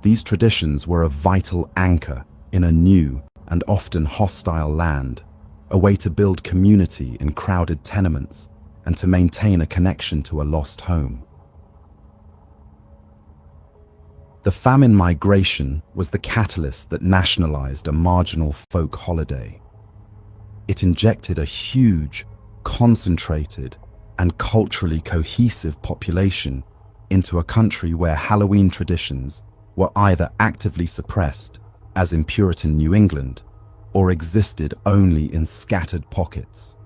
These traditions were a vital anchor in a new and often hostile land, a way to build community in crowded tenements and to maintain a connection to a lost home. The famine migration was the catalyst that nationalized a marginal folk holiday. It injected a huge, concentrated, and culturally cohesive population into a country where Halloween traditions were either actively suppressed, as in Puritan New England, or existed only in scattered pockets.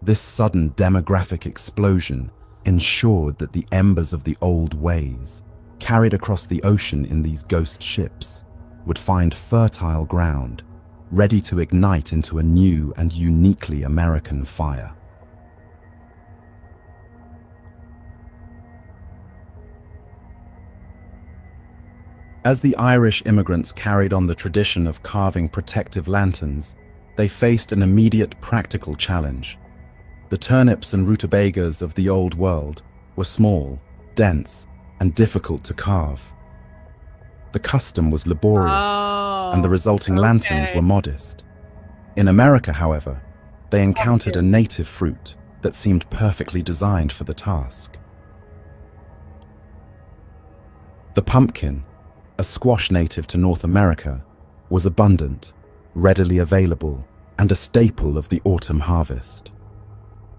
This sudden demographic explosion ensured that the embers of the old ways, carried across the ocean in these ghost ships, would find fertile ground, ready to ignite into a new and uniquely American fire. As the Irish immigrants carried on the tradition of carving protective lanterns, they faced an immediate practical challenge. The turnips and rutabagas of the Old World were small, dense, and difficult to carve. The custom was laborious, and the resulting lanterns were modest. In America, however, they encountered a native fruit that seemed perfectly designed for the task. The pumpkin, a squash native to North America, was abundant, readily available, and a staple of the autumn harvest.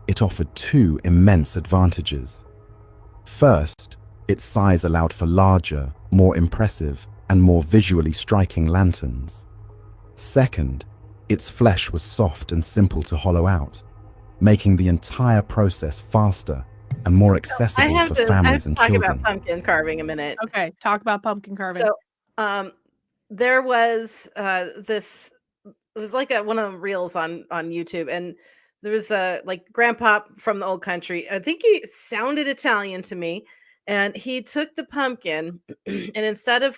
It offered two immense advantages. First, its size allowed for larger, more impressive, and more visually striking lanterns. Second, its flesh was soft and simple to hollow out, making the entire process faster and more accessible for families and children. I have to talk about pumpkin carving a minute. Okay, talk about pumpkin carving. So, there was this. It was like one of the reels on YouTube, and there was a grandpa from the old country. I think he sounded Italian to me, and he took the pumpkin, and instead of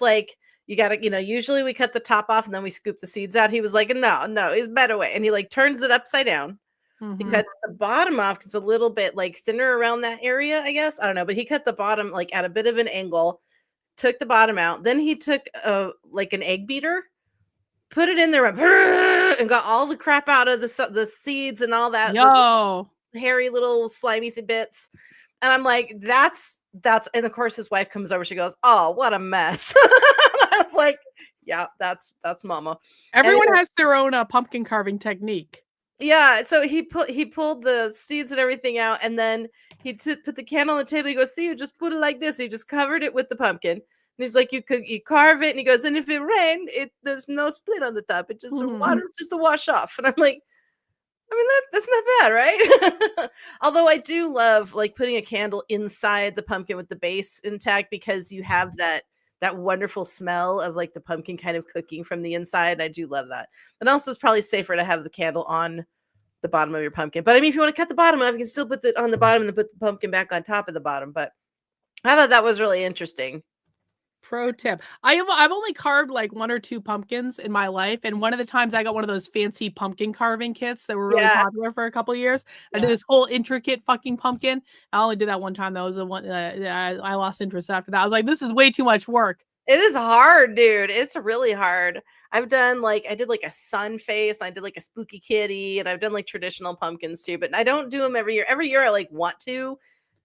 you got to, usually we cut the top off and then we scoop the seeds out. He was like, no, it's a better way, and he turns it upside down. He cuts the bottom off because it's a little bit thinner around that area, I guess. I don't know, but he cut the bottom at a bit of an angle, took the bottom out. Then he took an egg beater, put it in there, and got all the crap out of the seeds and all that. Yo, hairy little slimy bits. And I'm like, that's, and of course his wife comes over. She goes, "Oh, what a mess." I was like, yeah, that's mama. Everyone has their own pumpkin carving technique. Yeah, so he pulled the seeds and everything out, and then he put the candle on the table. He goes, "See, you just put it like this." He just covered it with the pumpkin, and he's like, "You carve it," and he goes, "And if it rained, there's no split on the top. It just water just to wash off." And I'm like, I mean, that's not bad, right? Although I do love putting a candle inside the pumpkin with the base intact, because you have that wonderful smell of the pumpkin kind of cooking from the inside. I do love that. And also it's probably safer to have the candle on the bottom of your pumpkin. But I mean, if you want to cut the bottom off, you can still put it on the bottom and then put the pumpkin back on top of the bottom. But I thought that was really interesting. Pro tip. I've only carved one or two pumpkins in my life, and one of the times I got one of those fancy pumpkin carving kits that were really popular for a couple of years. I did this whole intricate fucking pumpkin. I only did that one time. That was the one I lost interest after that. I was like, this is way too much work. It is hard, dude. It's really hard. I've done I did a sun face, I did a spooky kitty, and I've done traditional pumpkins too, but I don't do them every year. Every year I want to,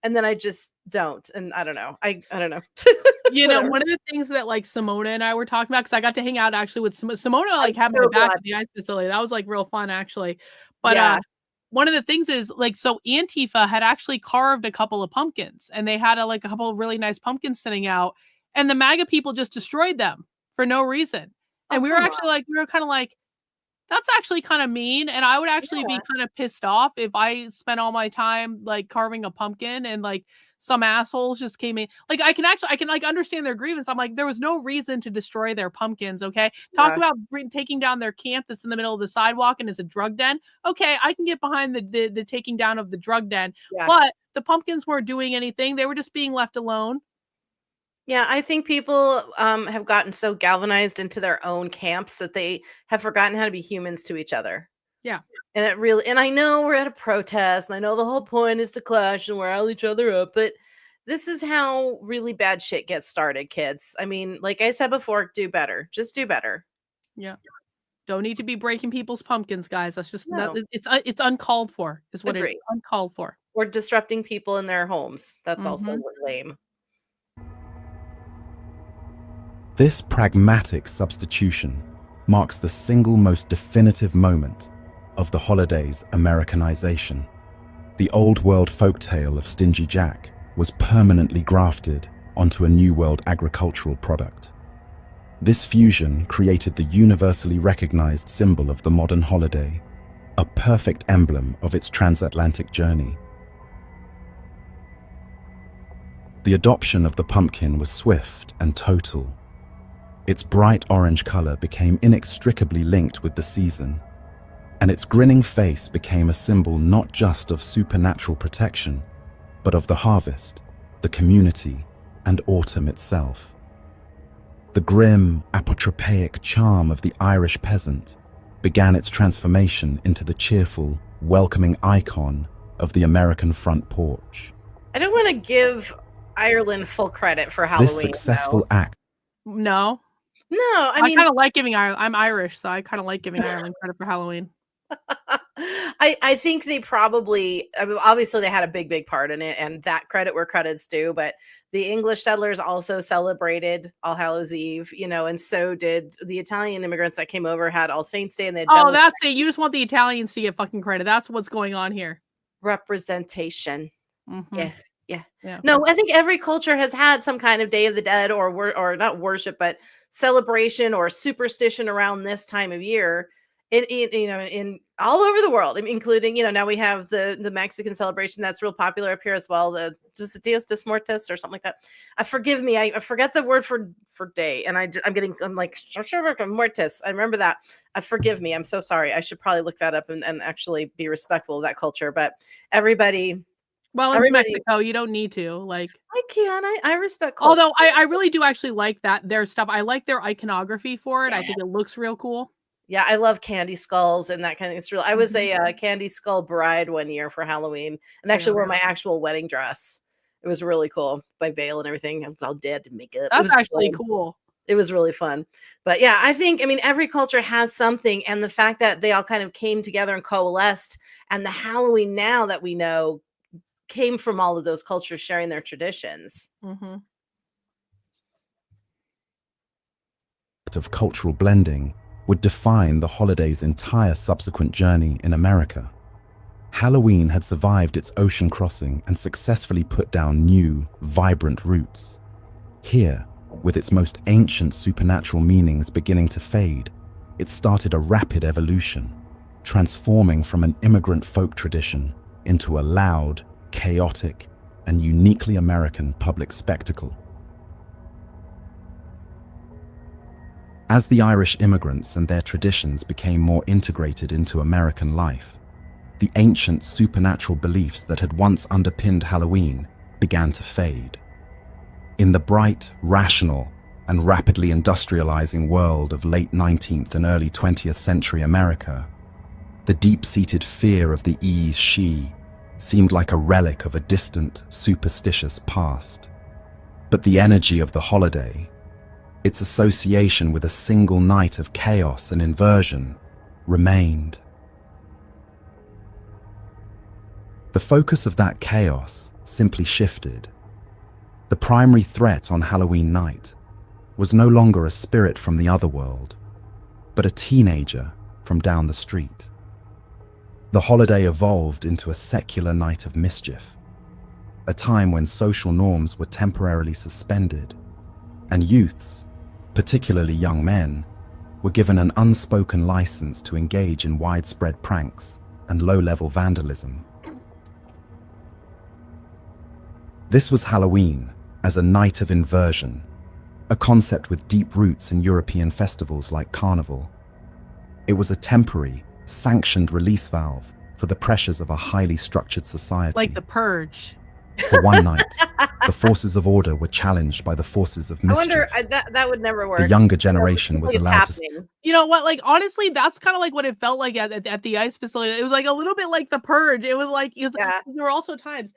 and then I just don't. And I don't know. I don't know. One of the things that Simona and I were talking about, because I got to hang out actually with Simona, had my back at the ice facility. That was real fun actually. But one of the things is so Antifa had actually carved a couple of pumpkins, and they had a couple of really nice pumpkins sitting out, and the MAGA people just destroyed them for no reason. And we were actually we were kind of that's actually kind of mean. And I would actually be kind of pissed off if I spent all my time carving a pumpkin and some assholes just came in. I can understand their grievance. I'm like, there was no reason to destroy their pumpkins. Okay. Talk about taking down their camp that's in the middle of the sidewalk and is a drug den. Okay. I can get behind the taking down of the drug den, but the pumpkins weren't doing anything. They were just being left alone. Yeah, I think people have gotten so galvanized into their own camps that they have forgotten how to be humans to each other. Yeah. And I know we're at a protest, and I know the whole point is to clash and rile each other up, but this is how really bad shit gets started, kids. I mean, like I said before, do better. Just do better. Yeah. Don't need to be breaking people's pumpkins, guys. That's just it's uncalled for. Is what it's uncalled for. Or disrupting people in their homes. That's also lame. This pragmatic substitution marks the single most definitive moment of the holiday's Americanization. The old world folktale of Stingy Jack was permanently grafted onto a new world agricultural product. This fusion created the universally recognized symbol of the modern holiday, a perfect emblem of its transatlantic journey. The adoption of the pumpkin was swift and total. Its bright orange color became inextricably linked with the season, and its grinning face became a symbol not just of supernatural protection, but of the harvest, the community, and autumn itself. The grim, apotropaic charm of the Irish peasant began its transformation into the cheerful, welcoming icon of the American front porch. I don't want to give Ireland full credit for Halloween. This successful act No. No, I I mean, kind of like giving Ireland. I'm Irish, so I kind of like giving Ireland credit for Halloween. I think they probably, I mean, obviously they had a big part in it, and that credit where credit's due, but the English settlers also celebrated All Hallows Eve, you know, and so did the Italian immigrants that came over, had All Saints Day, and they had Oh, double that's it. You just want the Italians to get fucking credit. That's what's going on here. representation. Mhm. Yeah. Yeah. No, I think every culture has had some kind of Day of the Dead or not worship, but celebration or superstition around this time of year. In all over the world, including, you know, now we have the Mexican celebration that's real popular up here as well. The Dias de Muertos or something like that. Forgive me, I forget the word for day, and I'm like Muertos. I remember that. Forgive me, I'm so sorry. I should probably look that up and actually be respectful of that culture. But everybody. Well, it's Everybody- Mexico. You don't need to. Like, I can. I respect culture. although I really do actually like their stuff. I like their iconography for it. I think it looks real cool. Yeah, I love candy skulls and that kind of thing. It's real. I was a candy skull bride one year for Halloween, and actually wore my actual wedding dress. It was really cool, my veil and everything. I was all dead and makeup. It That's was actually cool. It was really fun. But yeah, I mean, every culture has something, and the fact that they all kind of came together and coalesced, and the Halloween now that we know came from all of those cultures sharing their traditions. Mm-hmm. of cultural blending would define the holiday's entire subsequent journey in America. Halloween had survived its ocean crossing and successfully put down new, vibrant roots. Here, with its most ancient supernatural meanings beginning to fade, it started a rapid evolution, transforming from an immigrant folk tradition into a loud, chaotic, and uniquely American public spectacle. As the Irish immigrants and their traditions became more integrated into American life, the ancient supernatural beliefs that had once underpinned Halloween began to fade. In the bright, rational, and rapidly industrializing world of late 19th and early 20th century America, the deep-seated fear of the she seemed like a relic of a distant, superstitious past. But the energy of the holiday, its association with a single night of chaos and inversion, remained. The focus of that chaos simply shifted. The primary threat on Halloween night was no longer a spirit from the other world, but a teenager from down the street. The holiday evolved into a secular night of mischief, a time when social norms were temporarily suspended, and youths, particularly young men, were given an unspoken license to engage in widespread pranks and low-level vandalism. This was Halloween as a night of inversion, a concept with deep roots in European festivals like Carnival. It was a temporary, sanctioned release valve for the pressures of a highly structured society. Like the Purge. For one night, the forces of order were challenged by the forces of I mischief. wonder, that would never work. The younger generation was It's allowed to... happening. You know what? Like, honestly, that's kind of like what it felt like at the ice facility. It was like a little bit like the Purge. It was like, Yeah. there were also times.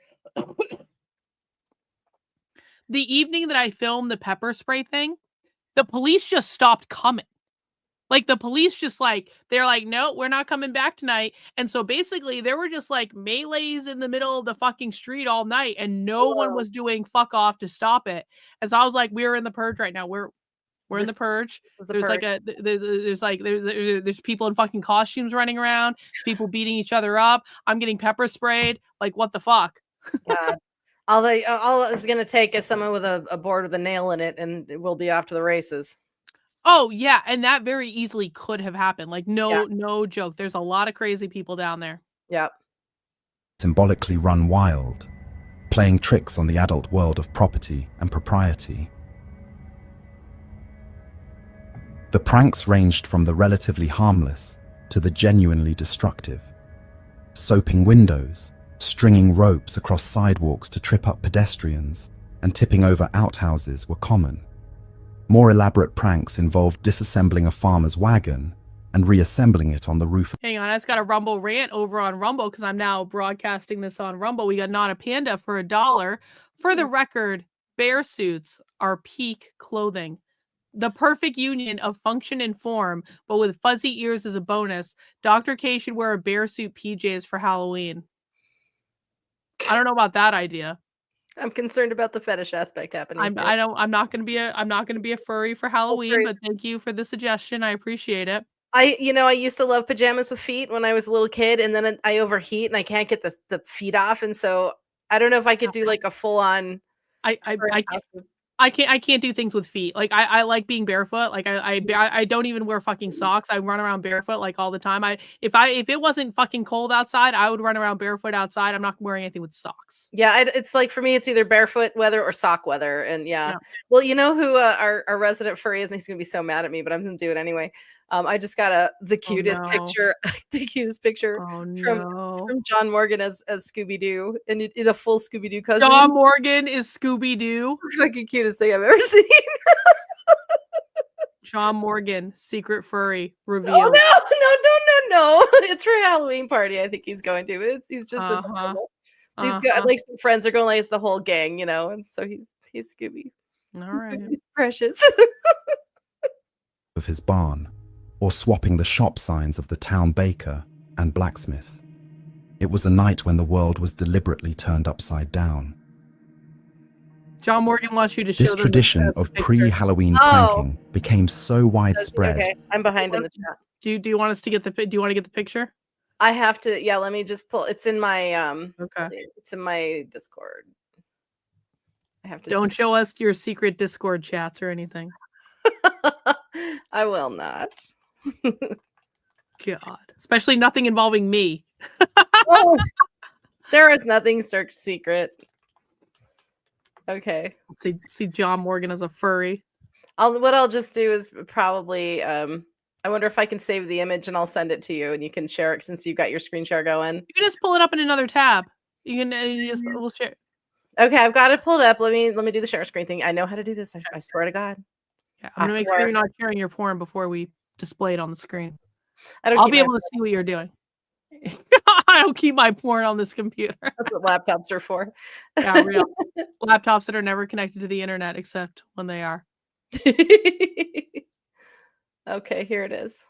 The evening that I filmed the pepper spray thing, the police just stopped coming. Like, the police just like, they're like, no, we're not coming back tonight. And so basically there were just like melees in the middle of the fucking street all night, and no one was doing fuck off to stop it. And so I was like, we're in the Purge right now. We're in the Purge. There's like there's people in fucking costumes running around. There's people beating each other up. I'm getting pepper sprayed. Like, what the fuck? God. All it's going to take is someone with a board with a nail in it, and we'll be off to the races. Oh yeah, and that very easily could have happened. Like no joke. There's a lot of crazy people down there. Yep. Symbolically run wild, playing tricks on the adult world of property and propriety. The pranks ranged from the relatively harmless to the genuinely destructive. Soaping windows, stringing ropes across sidewalks to trip up pedestrians, and tipping over outhouses were common. More elaborate pranks involved disassembling a farmer's wagon and reassembling it on the roof. Hang on, I just got a Rumble rant over on Rumble because I'm now broadcasting this on Rumble. We got Not a Panda for $1. For the record, bear suits are peak clothing. The perfect union of function and form, but with fuzzy ears as a bonus. Dr. K should wear a bear suit PJs for Halloween. I don't know about that idea. I'm concerned about the fetish aspect happening. I'm not gonna be a furry for Halloween, but thank you for the suggestion. I appreciate it. I used to love pajamas with feet when I was a little kid, and then I overheat and I can't get the feet off, and so I don't know if I could do like a full on. I can't do things with feet. Like I like being barefoot. Like I don't even wear fucking socks. I run around barefoot like all the time. If it wasn't fucking cold outside, I would run around barefoot outside. I'm not wearing anything with socks. Yeah, it's like for me, it's either barefoot weather or sock weather. And yeah. Well, you know who our resident furry is, and he's gonna be so mad at me, but I'm gonna do it anyway. I just got the cutest picture, from John Morgan as Scooby-Doo, and it a full Scooby-Doo cousin. John Morgan is Scooby-Doo. Fucking cutest thing I've ever seen. John Morgan, secret furry reveal. Oh no! It's for a Halloween party. I think he's going to. But he's just adorable. He's got like some friends are going. Like it's the whole gang, and so he's Scooby. All right, precious. Of his barn, or swapping the shop signs of the town baker and blacksmith. It was a night when the world was deliberately turned upside down. John Morgan wants you to show this tradition of pre-Halloween pranking became so widespread. Okay, I'm behind in the chat. Do you want us to get do you want to get the picture? I have to. Yeah, let me just pull. It's in my Okay. It's in my Discord. I have to. Don't show us your secret Discord chats or anything. I will not. God, especially nothing involving me. Oh, there is nothing secret. Okay. See John Morgan as a furry. What I'll just do is probably I wonder if I can save the image and I'll send it to you and you can share it since you've got your screen share going. You can just pull it up in another tab. We'll share. Okay, I've got it pulled up. Let me do the share screen thing. I know how to do this. I swear to God. Yeah, I'm gonna make sure you're not sharing your porn before we display it on the screen. I'll be able to see what you're doing. I don't keep my porn on this computer. That's what laptops are for. Yeah, real. Laptops that are never connected to the internet except when they are. Okay, here it is.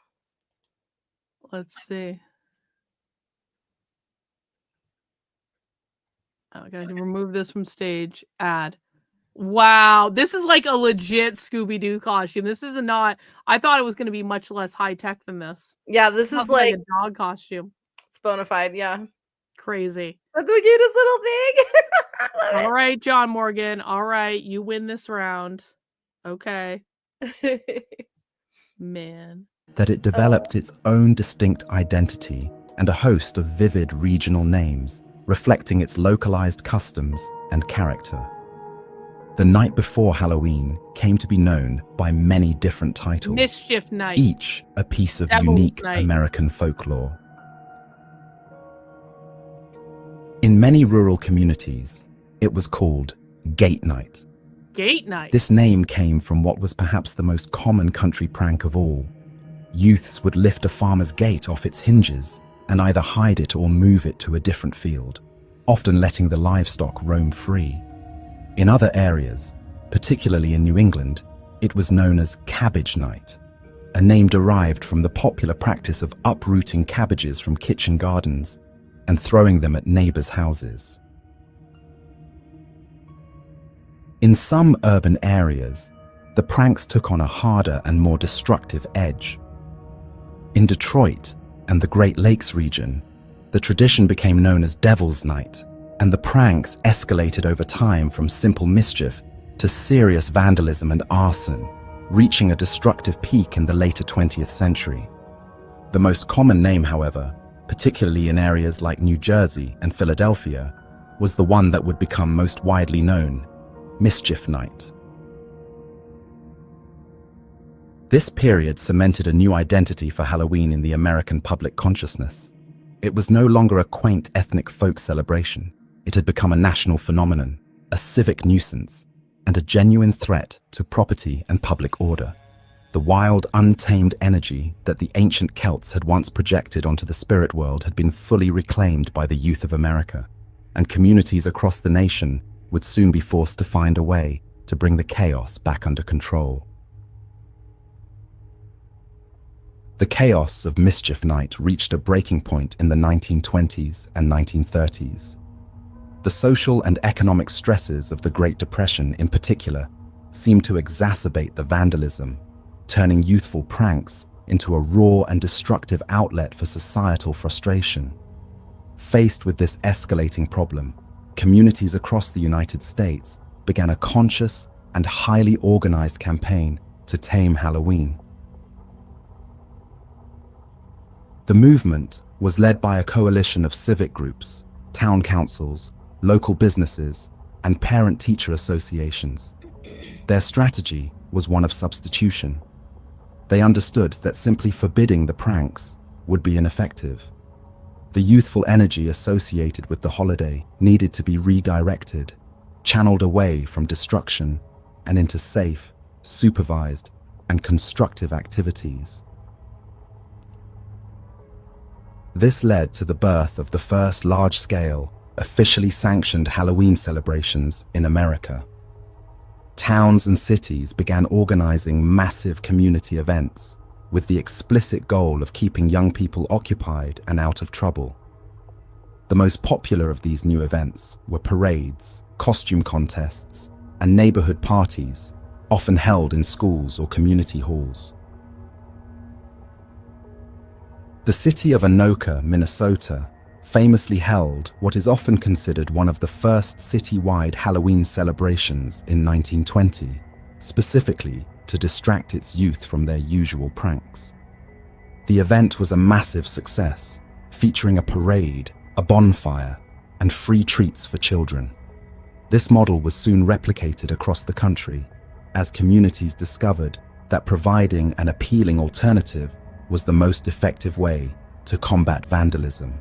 Let's see. I gotta remove this from stage. Add. Wow, this is like a legit Scooby-Doo costume. This is not. I thought it was going to be much less high tech than this. Yeah, this is like a dog costume. It's bona fide. Yeah, crazy. That's the cutest little thing. All right, John Morgan. All right, you win this round. Okay. Man. That it developed its own distinct identity and a host of vivid regional names, reflecting its localized customs and character. The night before Halloween came to be known by many different titles, Mischief Night, each a piece of Devil's unique Night. American folklore. In many rural communities, it was called Gate Night. Gate Night. This name came from what was perhaps the most common country prank of all. Youths would lift a farmer's gate off its hinges and either hide it or move it to a different field, often letting the livestock roam free. In other areas, particularly in New England, it was known as Cabbage Night, a name derived from the popular practice of uprooting cabbages from kitchen gardens and throwing them at neighbors' houses. In some urban areas, the pranks took on a harder and more destructive edge. In Detroit and the Great Lakes region, the tradition became known as Devil's Night, and the pranks escalated over time from simple mischief to serious vandalism and arson, reaching a destructive peak in the later 20th century. The most common name, however, particularly in areas like New Jersey and Philadelphia, was the one that would become most widely known: Mischief Night. This period cemented a new identity for Halloween in the American public consciousness. It was no longer a quaint ethnic folk celebration. It had become a national phenomenon, a civic nuisance, and a genuine threat to property and public order. The wild, untamed energy that the ancient Celts had once projected onto the spirit world had been fully reclaimed by the youth of America, and communities across the nation would soon be forced to find a way to bring the chaos back under control. The chaos of Mischief Night reached a breaking point in the 1920s and 1930s. The social and economic stresses of the Great Depression in particular seemed to exacerbate the vandalism, turning youthful pranks into a raw and destructive outlet for societal frustration. Faced with this escalating problem, communities across the United States began a conscious and highly organized campaign to tame Halloween. The movement was led by a coalition of civic groups, town councils, local businesses, and parent-teacher associations. Their strategy was one of substitution. They understood that simply forbidding the pranks would be ineffective. The youthful energy associated with the holiday needed to be redirected, channeled away from destruction and into safe, supervised, and constructive activities. This led to the birth of the first large-scale, officially sanctioned Halloween celebrations in America. Towns and cities began organizing massive community events with the explicit goal of keeping young people occupied and out of trouble. The most popular of these new events were parades, costume contests, and neighborhood parties, often held in schools or community halls. The city of Anoka, Minnesota, famously held what is often considered one of the first citywide Halloween celebrations in 1920, specifically to distract its youth from their usual pranks. The event was a massive success, featuring a parade, a bonfire, and free treats for children. This model was soon replicated across the country as communities discovered that providing an appealing alternative was the most effective way to combat vandalism.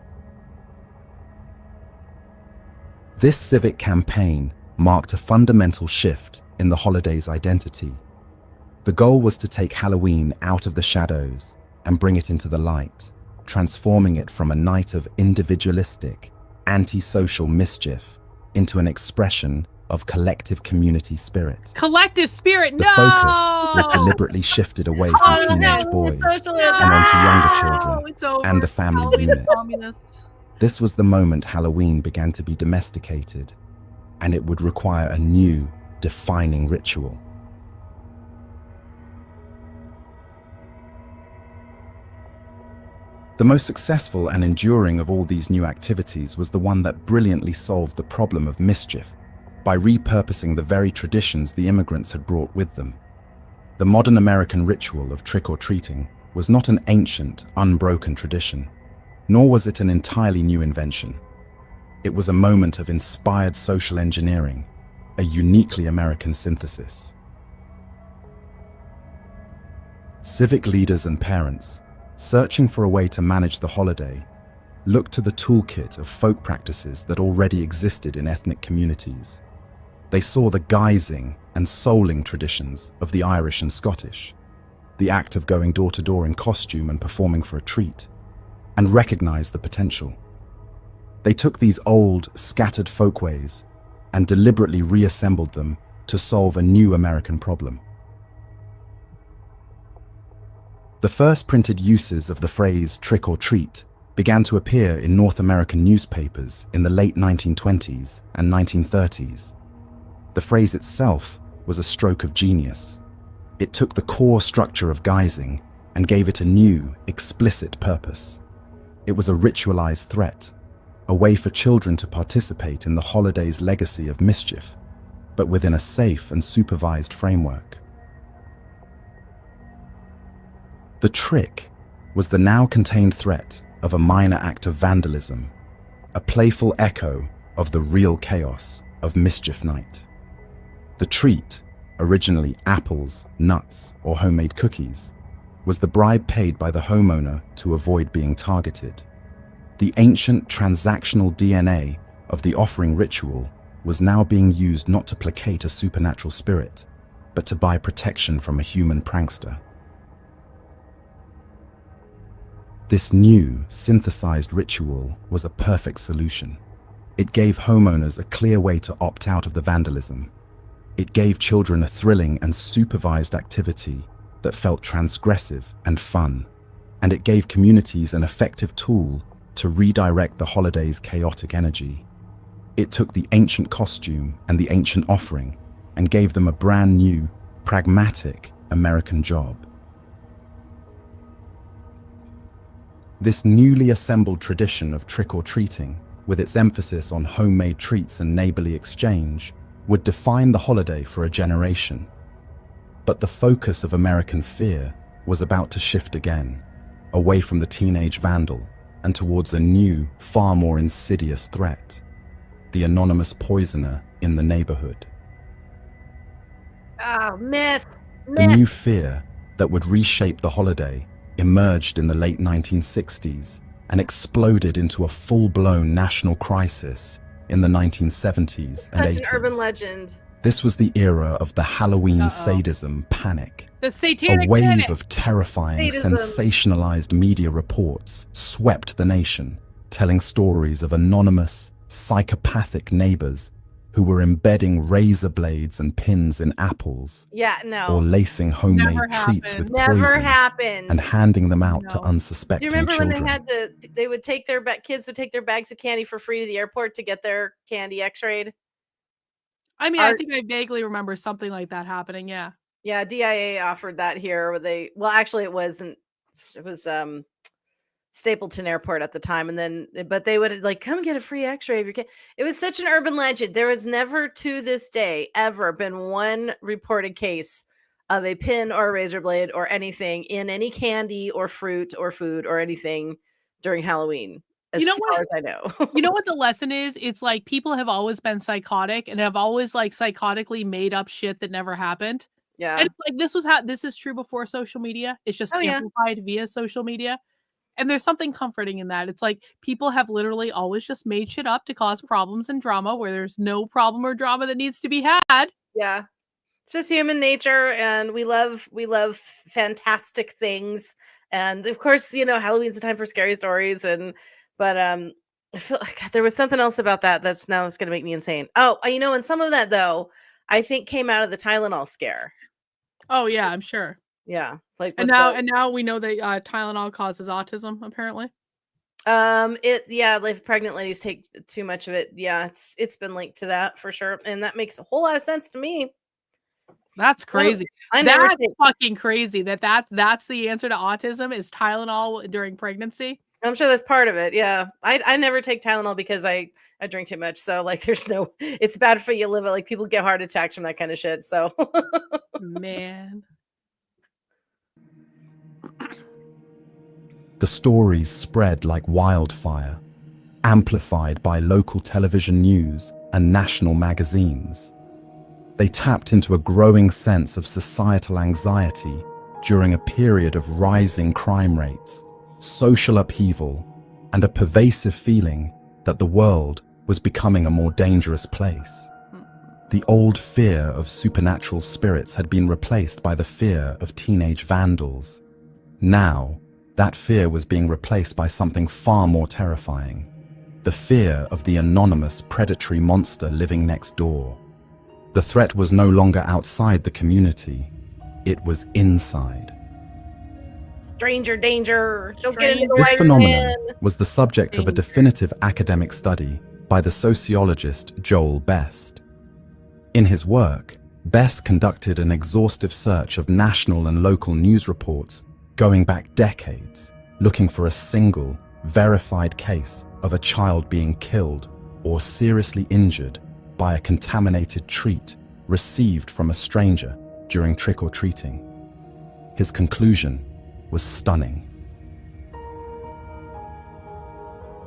This civic campaign marked a fundamental shift in the holiday's identity. The goal was to take Halloween out of the shadows and bring it into the light, transforming it from a night of individualistic, antisocial mischief into an expression of collective community spirit. Collective spirit, The no! focus was deliberately shifted away from Oh, teenage no, boys socialism. and onto younger No, children it's over. and the family Halloween is unit. communist. This was the moment Halloween began to be domesticated, and it would require a new, defining ritual. The most successful and enduring of all these new activities was the one that brilliantly solved the problem of mischief by repurposing the very traditions the immigrants had brought with them. The modern American ritual of trick-or-treating was not an ancient, unbroken tradition, nor was it an entirely new invention. It was a moment of inspired social engineering, a uniquely American synthesis. Civic leaders and parents, searching for a way to manage the holiday, looked to the toolkit of folk practices that already existed in ethnic communities. They saw the guising and souling traditions of the Irish and Scottish, the act of going door to door in costume and performing for a treat, and recognized the potential. They took these old, scattered folkways and deliberately reassembled them to solve a new American problem. The first printed uses of the phrase trick or treat began to appear in North American newspapers in the late 1920s and 1930s. The phrase itself was a stroke of genius. It took the core structure of guising and gave it a new, explicit purpose. It was a ritualized threat, a way for children to participate in the holiday's legacy of mischief, but within a safe and supervised framework. The trick was the now contained threat of a minor act of vandalism, a playful echo of the real chaos of Mischief Night. The treat, originally apples, nuts, or homemade cookies, was the bribe paid by the homeowner to avoid being targeted. The ancient transactional DNA of the offering ritual was now being used not to placate a supernatural spirit, but to buy protection from a human prankster. This new, synthesized ritual was a perfect solution. It gave homeowners a clear way to opt out of the vandalism. It gave children a thrilling and supervised activity that felt transgressive and fun. And it gave communities an effective tool to redirect the holiday's chaotic energy. It took the ancient costume and the ancient offering and gave them a brand new, pragmatic American job. This newly assembled tradition of trick-or-treating, with its emphasis on homemade treats and neighborly exchange, would define the holiday for a generation. But the focus of American fear was about to shift again, away from the teenage vandal and towards a new, far more insidious threat: the anonymous poisoner in the neighborhood. Oh, myth. The new fear that would reshape the holiday emerged in the late 1960s and exploded into a full-blown national crisis in the 1970s and 80s. Such an urban legend. This was the era of the Halloween sadism panic. The satanic A wave panic. of terrifying, Sadism. sensationalized media reports swept the nation, telling stories of anonymous, psychopathic neighbors who were embedding razor blades and pins in apples, Yeah, no. or lacing homemade Never treats happened. with Never poison happened. and handing them out to No. Do unsuspecting you remember children. when they would take their kids would take their bags of candy for free to the airport to get their candy x-rayed? I mean, I Our- think I vaguely remember something like that happening. Yeah. Yeah, DIA offered that here where actually it wasn't, it was Stapleton Airport at the time, and then but they would like come get a free x-ray of your kid. It was such an urban legend. There has never to this day ever been one reported case of a pin or a razor blade or anything in any candy or fruit or food or anything during Halloween, as You know far what- as I know. You know what the lesson is? It's like people have always been psychotic and have always like psychotically made up shit that never happened. Yeah. And it's like this is true before social media. It's just Oh, yeah. amplified via social media. And there's something comforting in that. It's like people have literally always just made shit up to cause problems and drama where there's no problem or drama that needs to be had. Yeah. It's just human nature, and we love fantastic things. And of course, Halloween's a time for scary stories, but I feel like there was something else about that's going to make me insane. Oh, and some of that though, I think came out of the Tylenol scare. Oh yeah, I'm sure. Yeah. Like And with now we know that Tylenol causes autism, apparently. if pregnant ladies take too much of it, yeah, it's been linked to that for sure. And that makes a whole lot of sense to me. That's crazy. I never That's take, fucking crazy. That's the answer to autism is Tylenol during pregnancy. I'm sure that's part of it. Yeah. I never take Tylenol because I drink too much. So like it's bad for you liver. Like people get heart attacks from that kind of shit. So Man. The stories spread like wildfire, amplified by local television news and national magazines. They tapped into a growing sense of societal anxiety during a period of rising crime rates, social upheaval, and a pervasive feeling that the world was becoming a more dangerous place. The old fear of supernatural spirits had been replaced by the fear of teenage vandals. Now, that fear was being replaced by something far more terrifying: the fear of the anonymous predatory monster living next door. The threat was no longer outside the community, it was inside. stranger danger. Don't get into the This white phenomenon man. was the subject of a definitive academic study by the sociologist Joel Best. In his work, Best conducted an exhaustive search of national and local news reports going back decades, looking for a single, verified case of a child being killed or seriously injured by a contaminated treat received from a stranger during trick-or-treating. His conclusion: was stunning.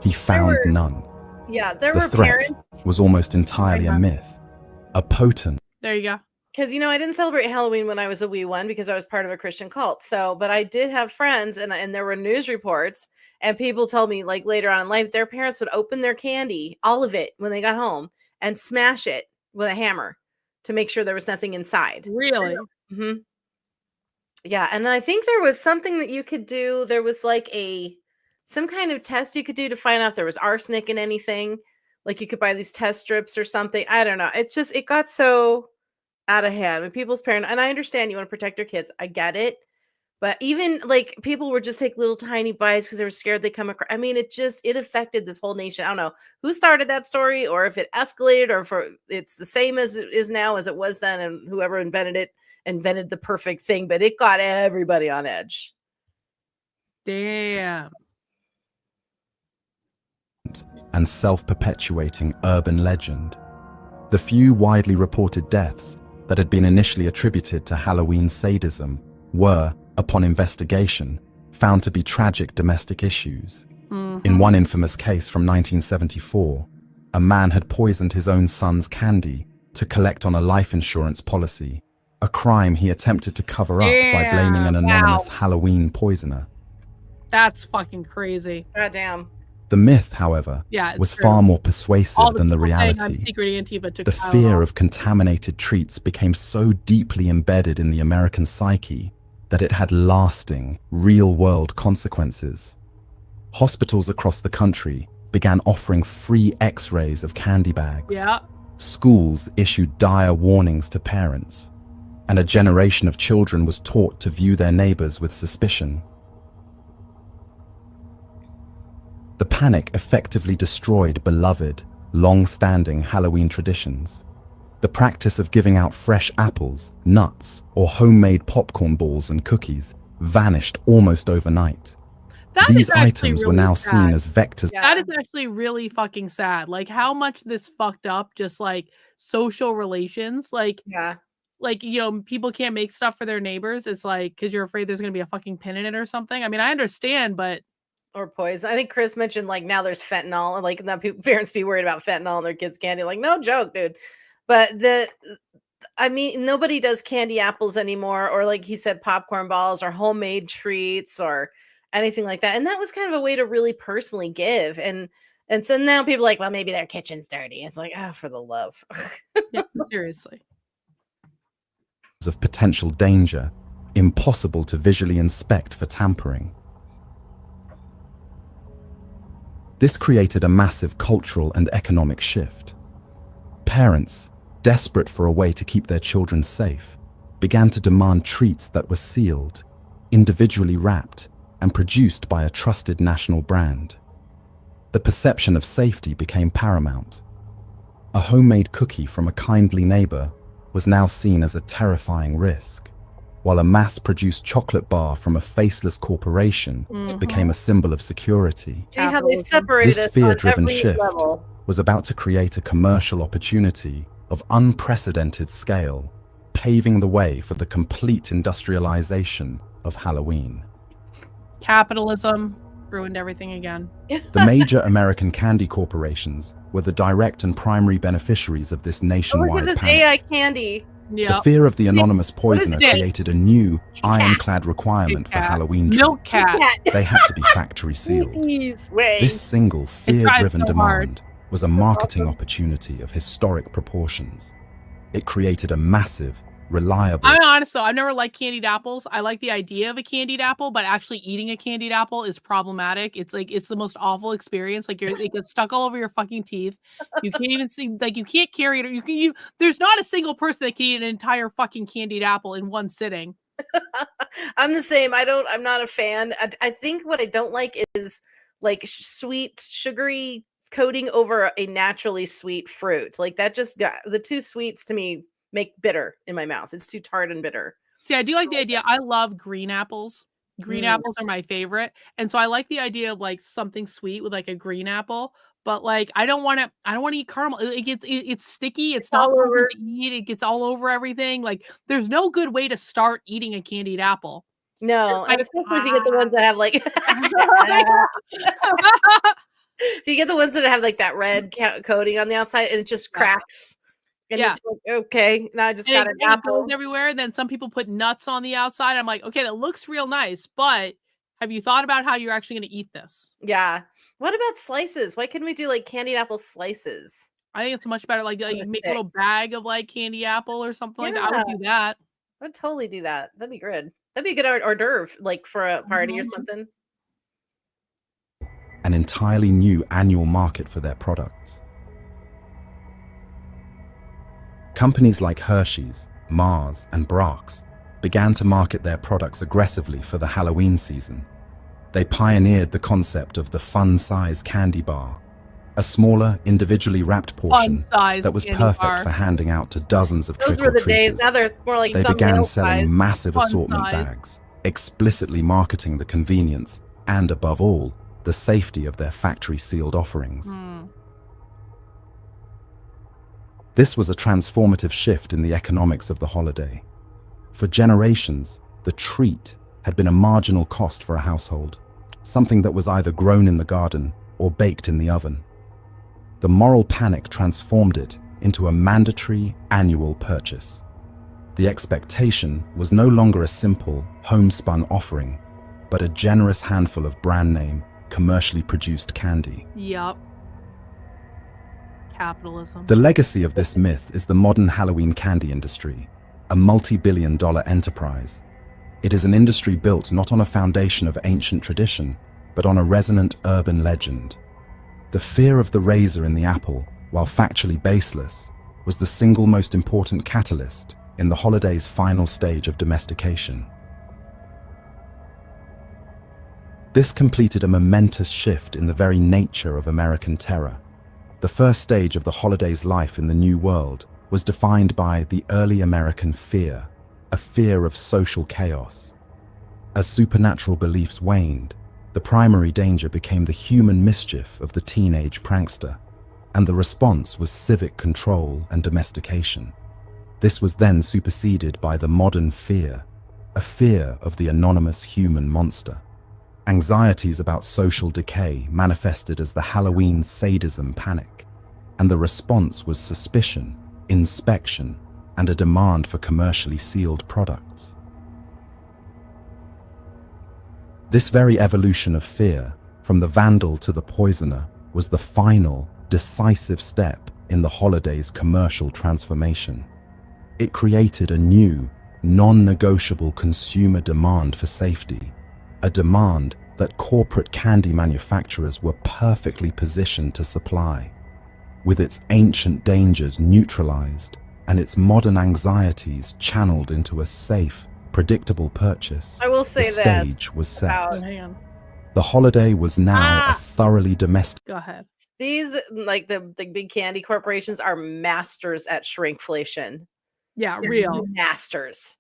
He found none. Yeah, there The were threat parents. was almost entirely a myth, a potent. There you go. Because, you know, I didn't celebrate Halloween when I was a wee one because I was part of a Christian cult. So, but I did have friends and there were news reports and people told me like later on in life, their parents would open their candy, all of it when they got home and smash it with a hammer to make sure there was nothing inside. Really? Mm-hmm. Yeah. And then I think there was something that you could do. There was like some kind of test you could do to find out if there was arsenic in anything. Like you could buy these test strips or something. I don't know. It got so out of hand when people's parents, and I understand you want to protect your kids. I get it. But even like people would just take little tiny bites because they were scared they come across. I mean, it affected this whole nation. I don't know who started that story or if it escalated or if it's the same as it is now as it was then. And whoever invented it invented the perfect thing, but it got everybody on edge. Damn. And self-perpetuating urban legend. The few widely reported deaths that had been initially attributed to Halloween sadism were, upon investigation, found to be tragic domestic issues. In one infamous case from 1974, a man had poisoned his own son's candy to collect on a life insurance policy, a crime he attempted to cover up by blaming an anonymous Halloween poisoner. That's fucking crazy. Goddamn. The myth, however, was far more persuasive than the reality. The fear of contaminated treats became so deeply embedded in the American psyche that it had lasting, real-world consequences. Hospitals across the country began offering free X-rays of candy bags. Yeah. Schools issued dire warnings to parents, and a generation of children was taught to view their neighbors with suspicion. The panic effectively destroyed beloved, long-standing Halloween traditions. The practice of giving out fresh apples, nuts, or homemade popcorn balls and cookies vanished almost overnight. These items were now seen as vectors. That is actually really fucking sad. Like how much this fucked up just like social relations. Like, you know, people can't make stuff for their neighbors. It's like, because you're afraid there's going to be a fucking pin in it or something. I mean, I understand, but or poison. I think Chris mentioned like now there's fentanyl and like now parents be worried about fentanyl in their kids' candy. Like, no joke, dude. But I mean, nobody does candy apples anymore, or like he said, popcorn balls or homemade treats or anything like that. And that was kind of a way to really personally give. And so now people are like, well, maybe their kitchen's dirty. It's like, oh, for the love. Yeah, seriously. Of potential danger, impossible to visually inspect for tampering. This created a massive cultural and economic shift. Parents, desperate for a way to keep their children safe, began to demand treats that were sealed, individually wrapped, and produced by a trusted national brand. The perception of safety became paramount. A homemade cookie from a kindly neighbor was now seen as a terrifying risk, while a mass-produced chocolate bar from a faceless corporation became a symbol of security. See how they separated this fear-driven shift was about to create a commercial opportunity of unprecedented scale, paving the way for the complete industrialization of Halloween. Capitalism ruined everything again. The major American candy corporations were the direct and primary beneficiaries of this nationwide look at this panic. AI candy. The fear of the anonymous poisoner created a new, ironclad requirement for Halloween treats. They had to be factory sealed. This single, fear-driven demand was a marketing opportunity of historic proportions. It created a massive, reliable... I'm honest though, I've never liked candied apples. I like the idea of a candied apple, but actually eating a candied apple is problematic. It's like, it's the most awful experience. Like it gets stuck all over your fucking teeth. You can't even see, like you can't carry it. There's not a single person that can eat an entire fucking candied apple in one sitting. I'm the same. I'm not a fan. I think what I don't like is like sweet, sugary coating over a naturally sweet fruit. Like that just got the two sweets to me make bitter in my mouth. It's too tart and bitter. See, I do like the idea. I love green apples. Green apples are my favorite. And so I like the idea of like something sweet with like a green apple, but like I don't want to eat caramel. It's sticky. It's not pleasant to eat. It gets all over everything. Like there's no good way to start eating a candied apple. No, Like, and especially if you get the ones that have like if you get the ones that have like that red coating on the outside and it just Yeah. cracks. And Yeah. it's like, okay, now I just And got it, an and it apple. goes everywhere. And then some people put nuts on the outside. I'm like, okay, that looks real nice, but have you thought about how you're actually going to eat this? Yeah. What about slices? Why couldn't we do like candied apple slices? I think it's much better. Like On a you make a stick. little bag of like candy apple or something like that. I Yeah. would do that. I would totally do that. That'd be good. That'd be a good hors d'oeuvre, like for a party or Mhm. something. An entirely new annual market for their products. Companies like Hershey's, Mars, and Brach's began to market their products aggressively for the Halloween season. They pioneered the concept of the fun-size candy bar, a smaller, individually wrapped portion Fun-size that was candy perfect bar. for handing out to dozens of Those were the days. Now trick-or-treaters. they're more like They began thumbnail selling size. massive Fun assortment size. bags, explicitly marketing the convenience and, above all, the safety of their factory-sealed offerings. Mm. This was a transformative shift in the economics of the holiday. For generations, the treat had been a marginal cost for a household, something that was either grown in the garden or baked in the oven. The moral panic transformed it into a mandatory annual purchase. The expectation was no longer a simple, homespun offering, but a generous handful of brand-name, commercially produced candy. Yup. Capitalism. The legacy of this myth is the modern Halloween candy industry, a multi-billion-dollar enterprise. It is an industry built not on a foundation of ancient tradition, but on a resonant urban legend. The fear of the razor in the apple, while factually baseless, was the single most important catalyst in the holiday's final stage of domestication. This completed a momentous shift in the very nature of American terror. The first stage of the holiday's life in the New World was defined by the early American fear, a fear of social chaos. As supernatural beliefs waned, the primary danger became the human mischief of the teenage prankster, and the response was civic control and domestication. This was then superseded by the modern fear, a fear of the anonymous human monster. Anxieties about social decay manifested as the Halloween sadism panic, and the response was suspicion, inspection, and a demand for commercially sealed products. This very evolution of fear, from the vandal to the poisoner, was the final, decisive step in the holiday's commercial transformation. It created a new, non-negotiable consumer demand for safety, a demand that corporate candy manufacturers were perfectly positioned to supply. With its ancient dangers neutralized and its modern anxieties channeled into a safe, predictable purchase, I will say the that stage was set. about- Hang on. The holiday was now a thoroughly domestic. Go ahead. These, like the big candy corporations, are masters at shrinkflation. Yeah, They're real. masters.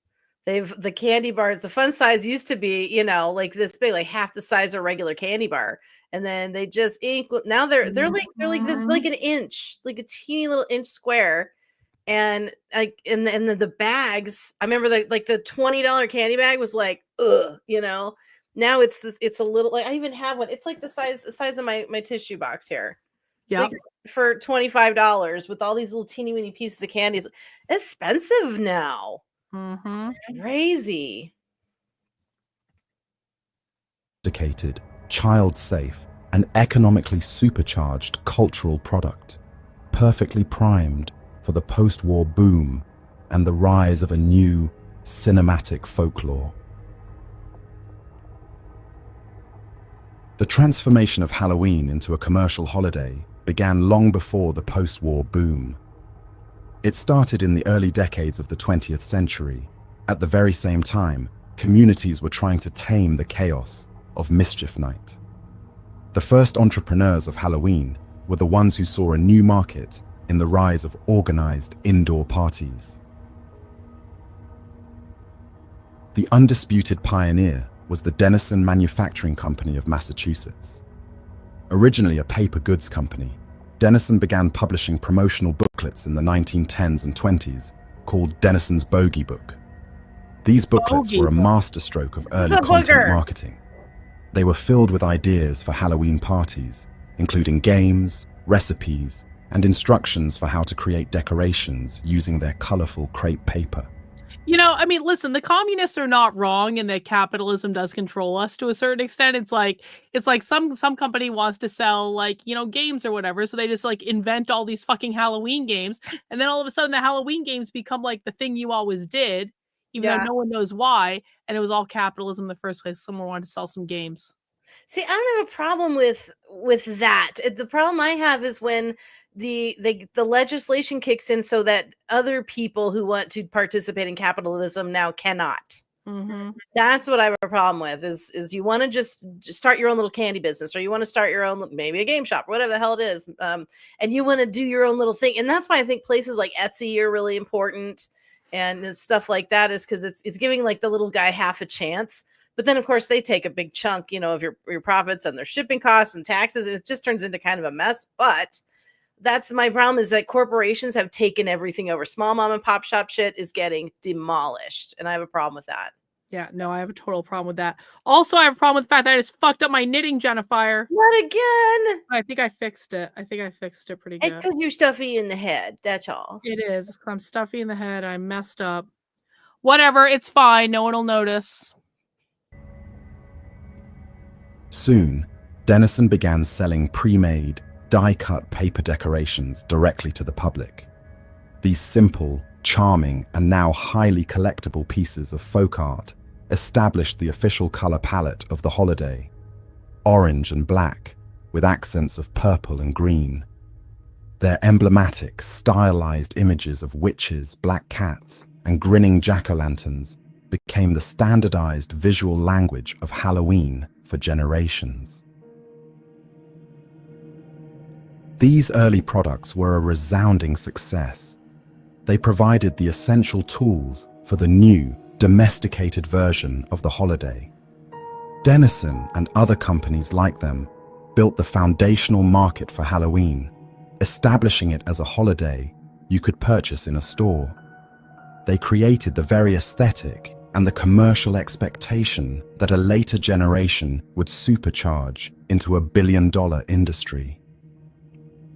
The candy bars, the fun size used to be, like this big, like half the size of a regular candy bar. And then they just now they're like this, like an inch, like a teeny little inch square. And like and the bags, I remember the $20 candy bag was like, ugh, Now it's a little, like, I even have one. It's like the size of my tissue box here. Yeah. Like, for $25 with all these little teeny weeny pieces of candy. It's expensive now. Mm-hmm. Crazy. Sophisticated, child-safe, and economically supercharged cultural product, perfectly primed for the post-war boom and the rise of a new cinematic folklore. The transformation of Halloween into a commercial holiday began long before the post-war boom. It started in the early decades of the 20th century. At the very same time, communities were trying to tame the chaos of Mischief Night. The first entrepreneurs of Halloween were the ones who saw a new market in the rise of organized indoor parties. The undisputed pioneer was the Denison Manufacturing Company of Massachusetts. Originally a paper goods company, Denison began publishing promotional booklets in the 1910s and 20s called Denison's Bogey Book. These booklets Bogey were a book. masterstroke of early a content booger. marketing. They were filled with ideas for Halloween parties, including games, recipes, and instructions for how to create decorations using their colorful crepe paper. You know, I mean, listen, the communists are not wrong in that capitalism does control us to a certain extent. It's like some company wants to sell like, you know, games or whatever, so they just like invent all these fucking Halloween games, and then all of a sudden the Halloween games become like the thing you always did, even though Yeah. no one knows why, and it was all capitalism in the first place. Someone wanted to sell some games. See, I don't have a problem with that. The problem I have is when the legislation kicks in so that other people who want to participate in capitalism now cannot. Mm-hmm. That's what I have a problem with is you want to just start your own little candy business, or you want to start your own, maybe a game shop, or whatever the hell it is. And you want to do your own little thing. And that's why I think places like Etsy are really important and stuff like that, is because it's giving like the little guy half a chance. But then of course they take a big chunk, you know, of your profits and their shipping costs and taxes, and it just turns into kind of a mess. But that's my problem, is that corporations have taken everything over. Small mom and pop shop shit is getting demolished, and I have a problem with that. Yeah, no, I have a total problem with that. Also, I have a problem with the fact that I just fucked up my knitting, Jennifer. Not again. I think I fixed it. I think I fixed it pretty It's good. because you're stuffy in the head. That's all. It is. It's 'cause I'm stuffy in the head. I messed up. Whatever. It's fine. No one will notice. Soon, Denison began selling pre-made, die-cut paper decorations directly to the public. These simple, charming, and now highly collectible pieces of folk art established the official color palette of the holiday: orange and black, with accents of purple and green. Their emblematic, stylized images of witches, black cats, and grinning jack-o'-lanterns became the standardized visual language of Halloween for generations. These early products were a resounding success. They provided the essential tools for the new, domesticated version of the holiday. Denison and other companies like them built the foundational market for Halloween, establishing it as a holiday you could purchase in a store. They created the very aesthetic and the commercial expectation that a later generation would supercharge into a billion-dollar industry.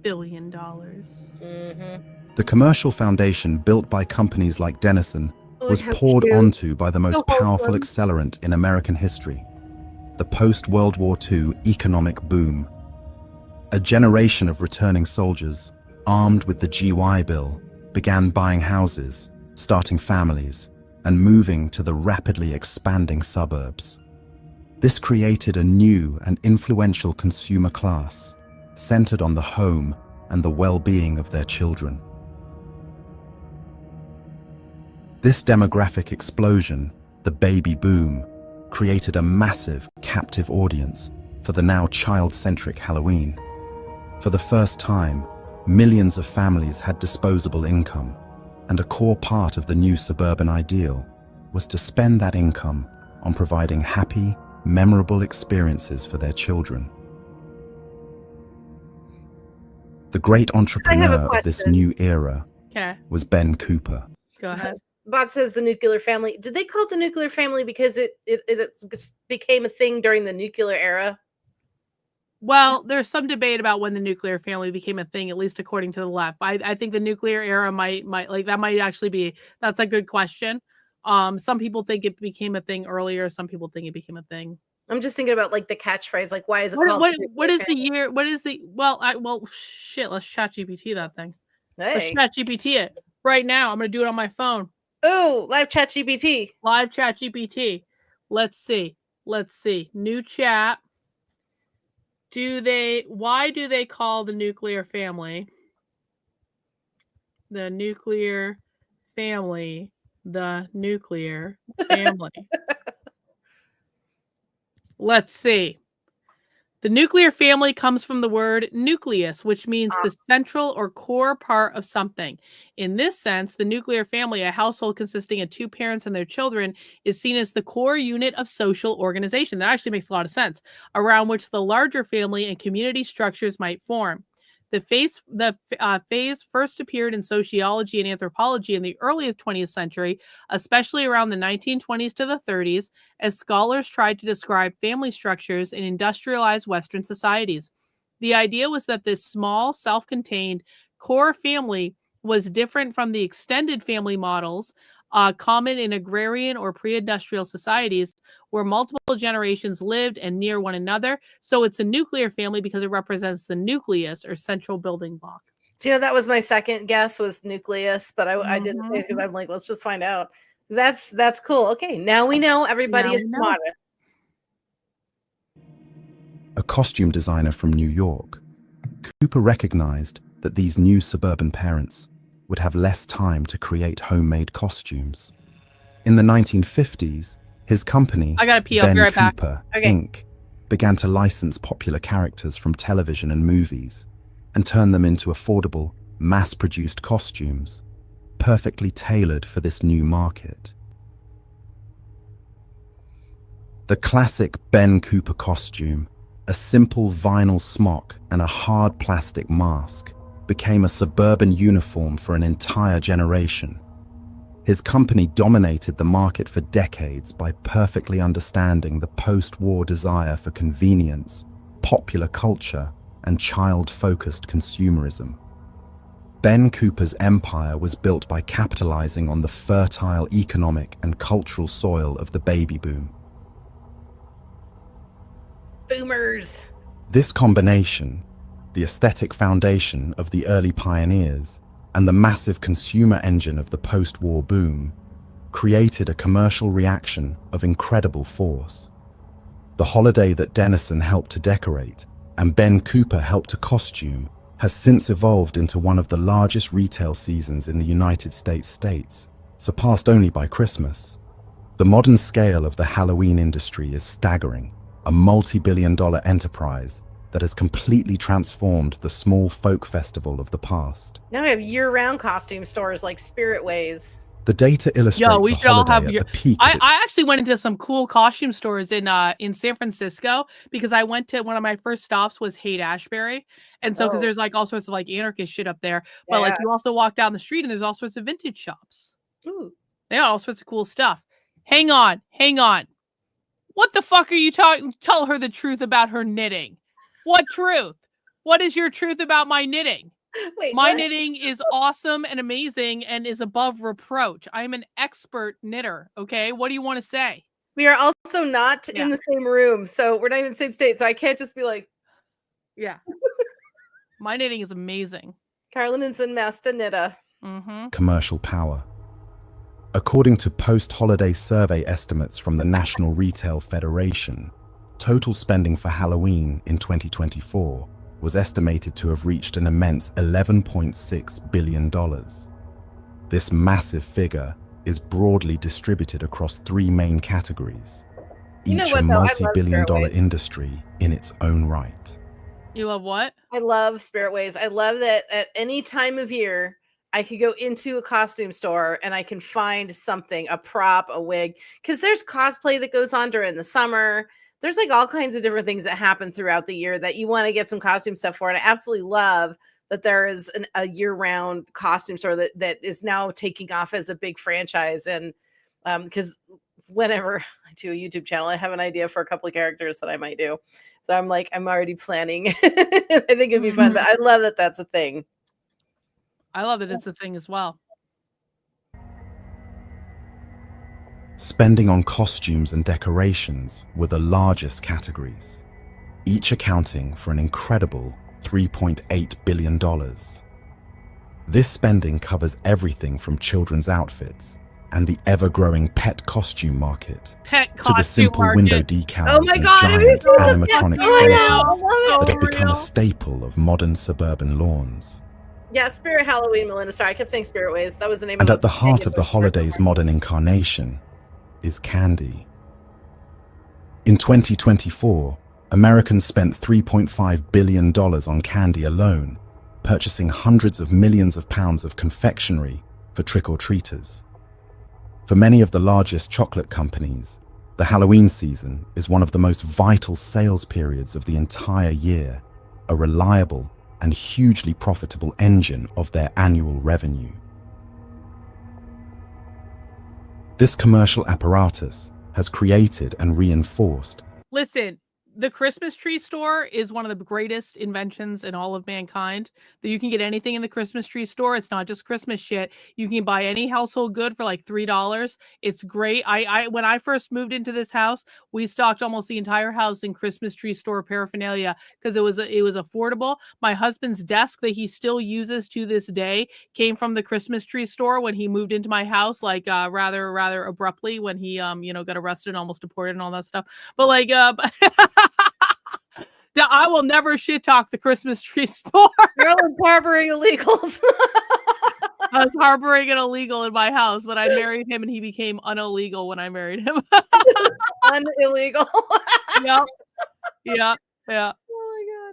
$1 billion. Mm-hmm. The commercial foundation built by companies like Denison was how poured cute. onto by the most So powerful wholesome. accelerant in American history: the post-World War II economic boom. A generation of returning soldiers, armed with the GY Bill, began buying houses, starting families, and moving to the rapidly expanding suburbs. This created a new and influential consumer class, centered on the home and the well-being of their children. This demographic explosion, the baby boom, created a massive, captive audience for the now child-centric Halloween. For the first time, millions of families had disposable income, and a core part of the new suburban ideal was to spend that income on providing happy, memorable experiences for their children. The great entrepreneur of this question. new era Okay, was Ben Cooper. go ahead. Bot says the nuclear family. Did they call it the nuclear family because it became a thing during the nuclear era? Well, there's some debate about when the nuclear family became a thing, at least according to the left. I think the nuclear era might like that might actually be, that's a good question. Some people think it became a thing earlier. Some people think it became a thing. I'm just thinking about like the catchphrase, like why is it called? What is the year? What is the well shit, let's chat GPT that thing. Let's Hey. chat GPT it right now. I'm gonna do it on my phone. Oh, live chat GPT. Live chat GPT. Let's see. New chat. Why do they call the nuclear family the nuclear family? Let's see. The nuclear family comes from the word nucleus, which means the central or core part of something. In this sense, the nuclear family, a household consisting of two parents and their children, is seen as the core unit of social organization. That actually makes a lot of sense, around which the larger family and community structures might form. Phase first appeared in sociology and anthropology in the early 20th century, especially around the 1920s to the 30s, as scholars tried to describe family structures in industrialized Western societies. The idea was that this small, self-contained core family was different from the extended family models common in agrarian or pre-industrial societies where multiple generations lived and near one another. So it's a nuclear family because it represents the nucleus or central building block. Do you know that was my second guess was nucleus, but I didn't say it because I'm like, let's just find out. That's cool. Okay, now we know everybody is modern. A costume designer from New York, Cooper recognized that these new suburban parents would have less time to create homemade costumes. In the 1950s, his company, I gotta pee, I'll be right back. Cooper, Inc., began to license popular characters from television and movies and turn them into affordable, mass-produced costumes, perfectly tailored for this new market. The classic Ben Cooper costume, a simple vinyl smock and a hard plastic mask, became a suburban uniform for an entire generation. His company dominated the market for decades by perfectly understanding the post-war desire for convenience, popular culture, and child-focused consumerism. Ben Cooper's empire was built by capitalizing on the fertile economic and cultural soil of the baby boom. Boomers. This combination, the aesthetic foundation of the early pioneers and the massive consumer engine of the post-war boom, created a commercial reaction of incredible force. The holiday that Denison helped to decorate and Ben Cooper helped to costume has since evolved into one of the largest retail seasons in the United States, surpassed only by Christmas. The modern scale of the Halloween industry is staggering, a multi-billion-dollar enterprise that has completely transformed the small folk festival of the past. Now we have year-round costume stores like Spirit Ways. The data illustrates we a should all holiday have at the peak of its... I actually went into some cool costume stores in San Francisco because I went to one of my first stops was Haight-Ashbury. And so because there's like all sorts of like anarchist shit up there. But like you also walk down the street and there's all sorts of vintage shops. Ooh. They got all sorts of cool stuff. Hang on. What the fuck are you talking? Tell her the truth about her knitting. What truth? What is your truth about my knitting? Wait, my what? knitting is awesome and amazing and is above reproach. I'm an expert knitter. Okay. What do you want to say? We are also not in the same room. So we're not even in the same state. So I can't just be like, yeah. My knitting is amazing. Karlyn is in Master Knitter. Commercial power. According to post-holiday survey estimates from the National Retail Federation, total spending for Halloween in 2024 was estimated to have reached an immense $11.6 billion. This massive figure is broadly distributed across three main categories, each a multi-billion-dollar industry in its own right. You love what? I love Spirit Ways. I love that at any time of year, I could go into a costume store and I can find something, a prop, a wig, because there's cosplay that goes on during the summer. There's like all kinds of different things that happen throughout the year that you want to get some costume stuff for. And I absolutely love that there is a year-round costume store that is now taking off as a big franchise. And because whenever I do a YouTube channel, I have an idea for a couple of characters that I might do. So I'm already planning. I think it'd be fun, but I love that that's a thing. I love that it's a thing as well. Spending on costumes and decorations were the largest categories, each accounting for an incredible $3.8 billion. This spending covers everything from children's outfits and the ever-growing pet costume market to the simple window decals and giant animatronic skeletons that have become a staple of modern suburban lawns. Yeah, Spirit Halloween, Melinda. Sorry, I kept saying Spirit Ways. That was the name. And at the heart of the holiday's modern incarnation is candy. In 2024, Americans spent $3.5 billion on candy alone, purchasing hundreds of millions of pounds of confectionery for trick-or-treaters. For many of the largest chocolate companies, the Halloween season is one of the most vital sales periods of the entire year, a reliable and hugely profitable engine of their annual revenue. This commercial apparatus has created and reinforced. Listen, the Christmas tree store is one of the greatest inventions in all of mankind. That you can get anything in the Christmas tree store. It's not just Christmas shit. You can buy any household good for like $3. It's great. I when I first moved into this house, we stocked almost the entire house in Christmas tree store paraphernalia because it was affordable. My husband's desk that he still uses to this day came from the Christmas tree store when he moved into my house, like rather abruptly when he got arrested and almost deported and all that stuff. But like I will never shit talk the Christmas tree store. Girl is harboring illegals. I was harboring an illegal in my house, but I married him and he became unillegal when I married him. Illegal. Yep. Yeah. Yeah. Oh my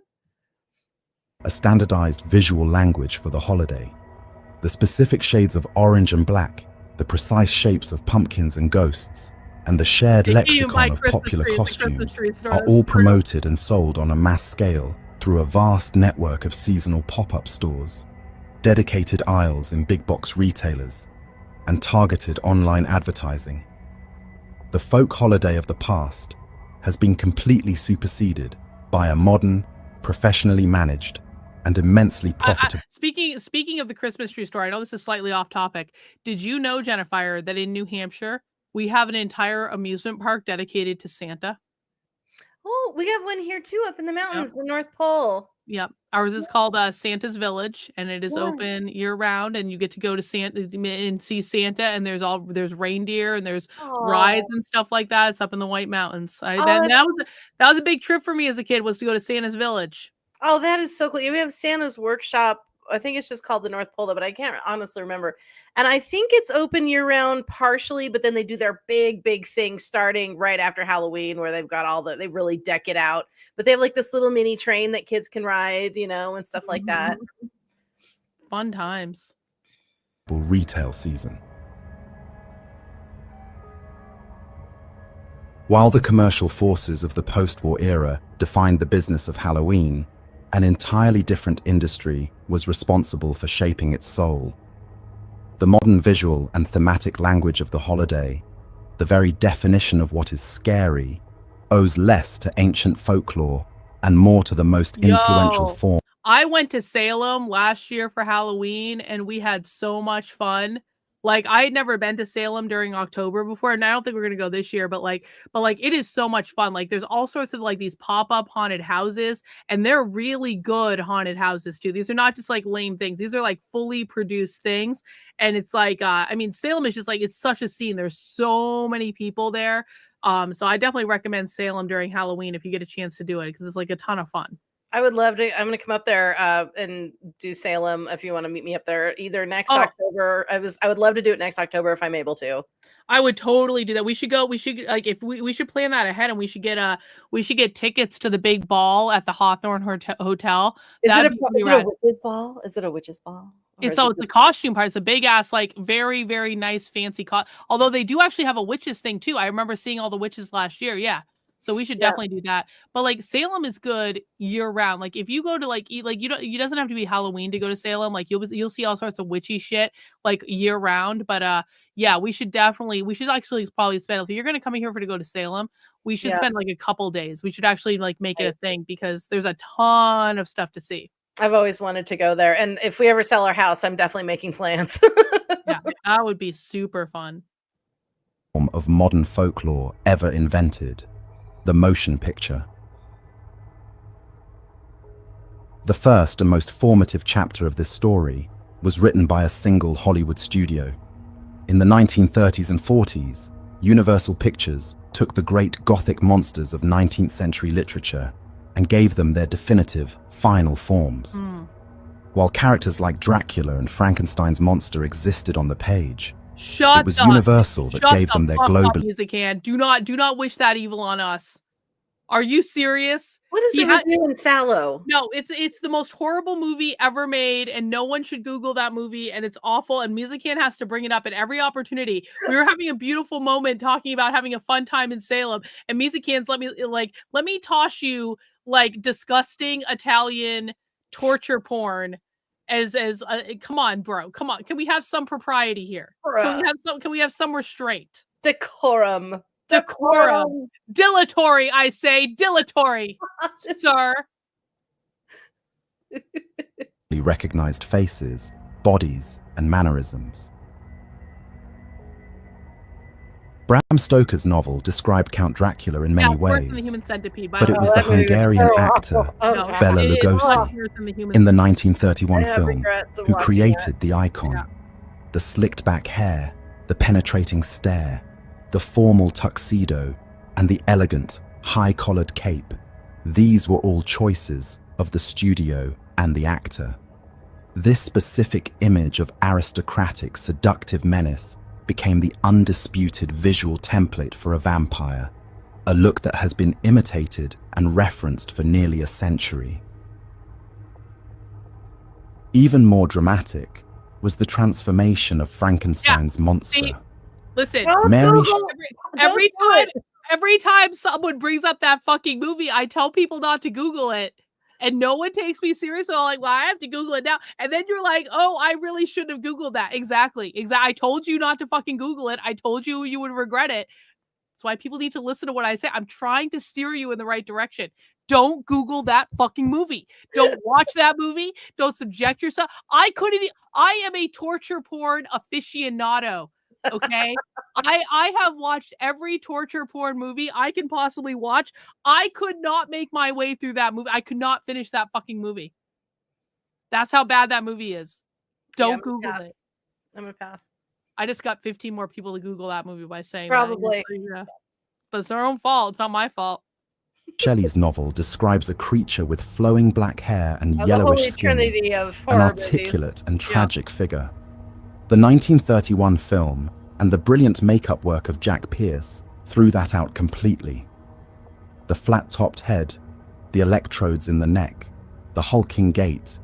God. A standardized visual language for the holiday. The specific shades of orange and black, the precise shapes of pumpkins and ghosts, and the shared lexicon of popular costumes are all promoted and sold on a mass scale through a vast network of seasonal pop-up stores, dedicated aisles in big box retailers, and targeted online advertising. The folk holiday of the past has been completely superseded by a modern, professionally managed, and immensely profitable. Speaking of the Christmas tree store, I know this is slightly off topic. Did you know, Jennifer, that in New Hampshire, we have an entire amusement park dedicated to Santa? Oh, we have one here too, up in the mountains, Yep. the North Pole. Yep. Ours is called Santa's Village, and it is open year round, and you get to go to Santa and see Santa, and there's reindeer and there's rides and stuff like that. It's up in the White Mountains. That was a big trip for me as a kid, was to go to Santa's Village. Oh, that is so cool. We have Santa's Workshop. I think it's just called the North Pole, but I can't honestly remember. And I think it's open year round partially, but then they do their big thing starting right after Halloween where they've got they really deck it out. But they have like this little mini train that kids can ride, and stuff like that. Fun times. Retail season. While the commercial forces of the post-war era defined the business of Halloween, an entirely different industry was responsible for shaping its soul. The modern visual and thematic language of the holiday, the very definition of what is scary, owes less to ancient folklore and more to the most influential form. I went to Salem last year for Halloween and we had so much fun. Like, I had never been to Salem during October before, and I don't think we're gonna go this year, but it is so much fun. Like, there's all sorts of like these pop-up haunted houses, and they're really good haunted houses too. These are not just like lame things. These are like fully produced things. And it's like, Salem is just like, it's such a scene. There's so many people there. So I definitely recommend Salem during Halloween if you get a chance to do it, because it's like a ton of fun. I would love to. I'm going to come up there and do Salem if you want to meet me up there either next October. I would love to do it next October if I'm able to. I would totally do that. We should go. We should we should plan that ahead, and we should get tickets to the big ball at the Hawthorne Hotel. Is it a witch's ball? Is it a witch's ball? It's the costume part. It's a big ass, like very, very nice, fancy although they do actually have a witches thing too. I remember seeing all the witches last year. Yeah. So we should definitely do that. But like Salem is good year round. Like if you go to you doesn't have to be Halloween to go to Salem. Like you'll see all sorts of witchy shit like year round. But we should actually probably spend, if you're gonna come here to go to Salem, we should spend like a couple days. We should actually like make it a thing because there's a ton of stuff to see. I've always wanted to go there. And if we ever sell our house, I'm definitely making plans. Yeah, that would be super fun. Of modern folklore ever invented. The motion picture. The first and most formative chapter of this story was written by a single Hollywood studio. In the 1930s and 40s, Universal Pictures took the great Gothic monsters of 19th century literature and gave them their definitive, final forms. While characters like Dracula and Frankenstein's monster existed on the page, it was Universal that gave them their global. Do not wish that evil on us. Are you serious? What is it with you and Sallow? No, it's the most horrible movie ever made, and no one should Google that movie, and it's awful. And Musican has to bring it up at every opportunity. We were having a beautiful moment talking about having a fun time in Salem, and Musican's let me toss you like disgusting Italian torture porn as come on, bro. Come on. Can we have some propriety here? Can we have some restraint? Decorum. Decorum. Dilatory, I say. Dilatory, sir. Recognized faces, bodies, and mannerisms. Bram Stoker's novel described Count Dracula in many worse than the ways, Human Centipede, but it was the Hungarian actor Bela Lugosi in the 1931 film who created the icon. Yeah. The slicked back hair, the penetrating stare, the formal tuxedo, and the elegant, high-collared cape. These were all choices of the studio and the actor. This specific image of aristocratic, seductive menace became the undisputed visual template for a vampire, a look that has been imitated and referenced for nearly a century. Even more dramatic was the transformation of Frankenstein's monster. See, listen, Mary every time someone brings up that fucking movie, I tell people not to Google it. And no one takes me seriously. I'm like, well, I have to Google it now. And then you're like, oh, I really shouldn't have Googled that. Exactly. I told you not to fucking Google it. I told you you would regret it. That's why people need to listen to what I say. I'm trying to steer you in the right direction. Don't Google that fucking movie. Don't watch that movie. Don't subject yourself. I am a torture porn aficionado. Okay. I have watched every torture porn movie I can possibly watch. I could not make my way through that movie. I could not finish that fucking movie. That's how bad that movie is. Don't Google it. I'm gonna pass. I just got 15 more people to Google that movie by saying probably. That. Yeah. But it's their own fault. It's not my fault. Shelley's novel describes a creature with flowing black hair and yellowish skin, an articulate and tragic figure. The 1931 film and the brilliant makeup work of Jack Pierce threw that out completely. The flat-topped head, the electrodes in the neck, the hulking gait,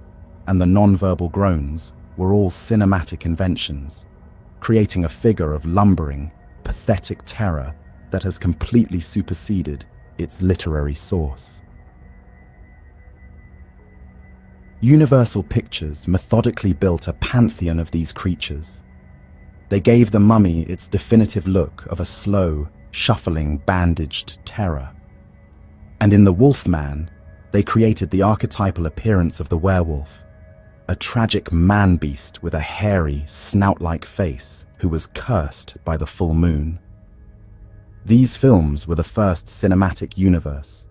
and the non-verbal groans were all cinematic inventions, creating a figure of lumbering, pathetic terror that has completely superseded its literary source. Universal Pictures methodically built a pantheon of these creatures. They gave the mummy its definitive look of a slow, shuffling, bandaged terror. And in The Wolfman, they created the archetypal appearance of the werewolf, a tragic man-beast with a hairy, snout-like face who was cursed by the full moon. These films were the first cinematic universe,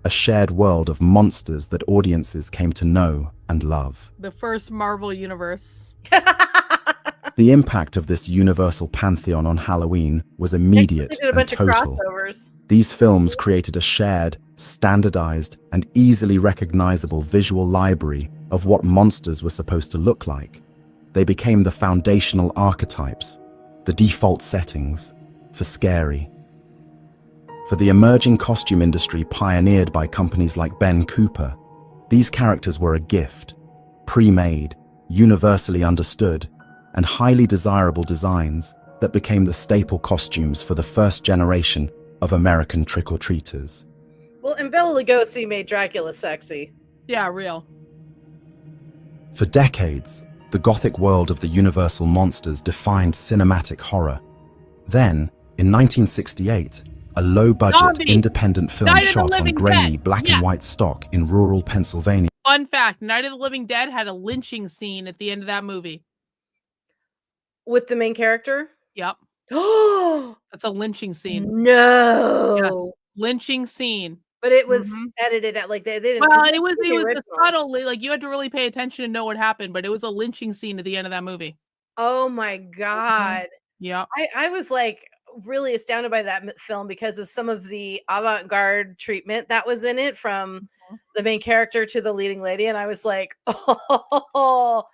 a shared world of monsters that audiences came to know and love. The first Marvel universe. The impact of this universal pantheon on Halloween was immediate and total. These films created a shared, standardized, and easily recognizable visual library of what monsters were supposed to look like. They became the foundational archetypes, the default settings for scary. For the emerging costume industry pioneered by companies like Ben Cooper, these characters were a gift, pre-made, universally understood, and highly desirable designs that became the staple costumes for the first generation of American trick-or-treaters. Well, and Bela Lugosi made Dracula sexy. Yeah, real. For decades, the gothic world of the Universal monsters defined cinematic horror. Then, in 1968, a low-budget independent film shot on grainy black and white stock in rural Pennsylvania. Fun fact, Night of the Living Dead had a lynching scene at the end of that movie. With the main character? Yep. Oh, that's a lynching scene. No. Yes. Lynching scene. But it was edited at like they didn't. Well, it was subtly, like you had to really pay attention to know what happened, but it was a lynching scene at the end of that movie. Oh my God. Yeah. I was like really astounded by that film because of some of the avant-garde treatment that was in it, from the main character to the leading lady, and I was like, oh,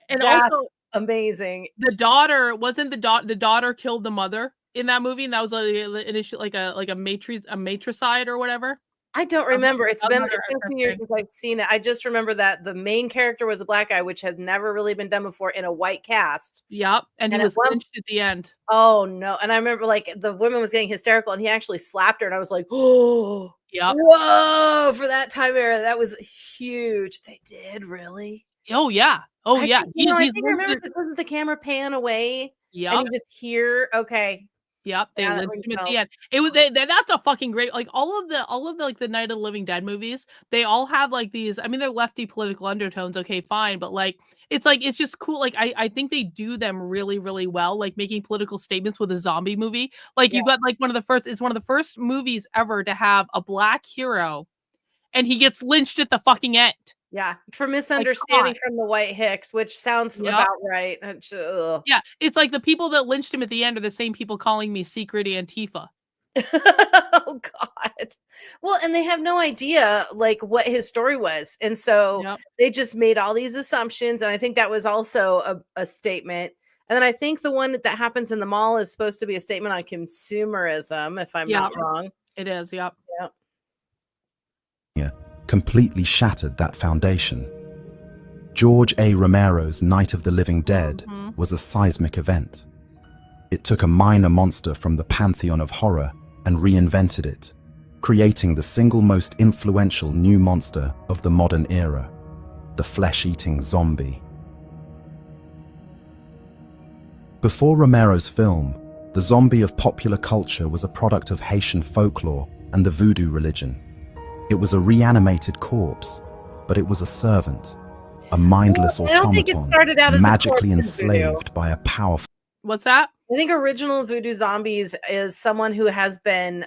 and that's also amazing. The daughter wasn't the daughter killed the mother in that movie, and that was like a matricide or whatever. I don't remember. It's been 2 years since I've seen it. I just remember that the main character was a black guy, which had never really been done before in a white cast. Yep, and he was lynched at the end. Oh no! And I remember like the woman was getting hysterical, and he actually slapped her, and I was like, oh Yep. Whoa, for that time era, that was huge. They did, really? Oh yeah. Oh I yeah. think, I He's think I remember listed. this wasn't the camera pan away and Yep. you just hear, okay. Yep, they Yeah, that lynched rings him at bells. the end. It was that's a fucking great like, all of the, like, the Night of the Living Dead movies, they all have, like, these I mean, they're lefty political undertones, okay, fine, but, like, it's just cool, like, I think they do them really, really well, like, making political statements with a zombie movie. Like, Yeah. you got, like, one of the first movies ever to have a black hero, and he gets lynched at the fucking end. Yeah, for Like, come misunderstanding on. from the white Hicks, which sounds Yep. about right. Ugh. Yeah, it's like the people that lynched him at the end are the same people calling me secret Antifa. Oh god. Well, and they have no idea like what his story was. And so Yep. they just made all these assumptions. And I think that was also a statement. And then I think the one that happens in the mall is supposed to be a statement on consumerism, if I'm Yeah. not wrong. It is, yep. Yep. completely shattered that foundation. George A. Romero's Night of the Living Dead Mhm. was a seismic event. It took a minor monster from the pantheon of horror and reinvented it, creating the single most influential new monster of the modern era, the flesh-eating zombie. Before Romero's film, the zombie of popular culture was a product of Haitian folklore and the voodoo religion. It was a reanimated corpse, but it was a servant, a mindless I don't think it automaton, started out as a magically corpse in voodoo. enslaved by a powerful What's that? I think original voodoo zombies is someone who has been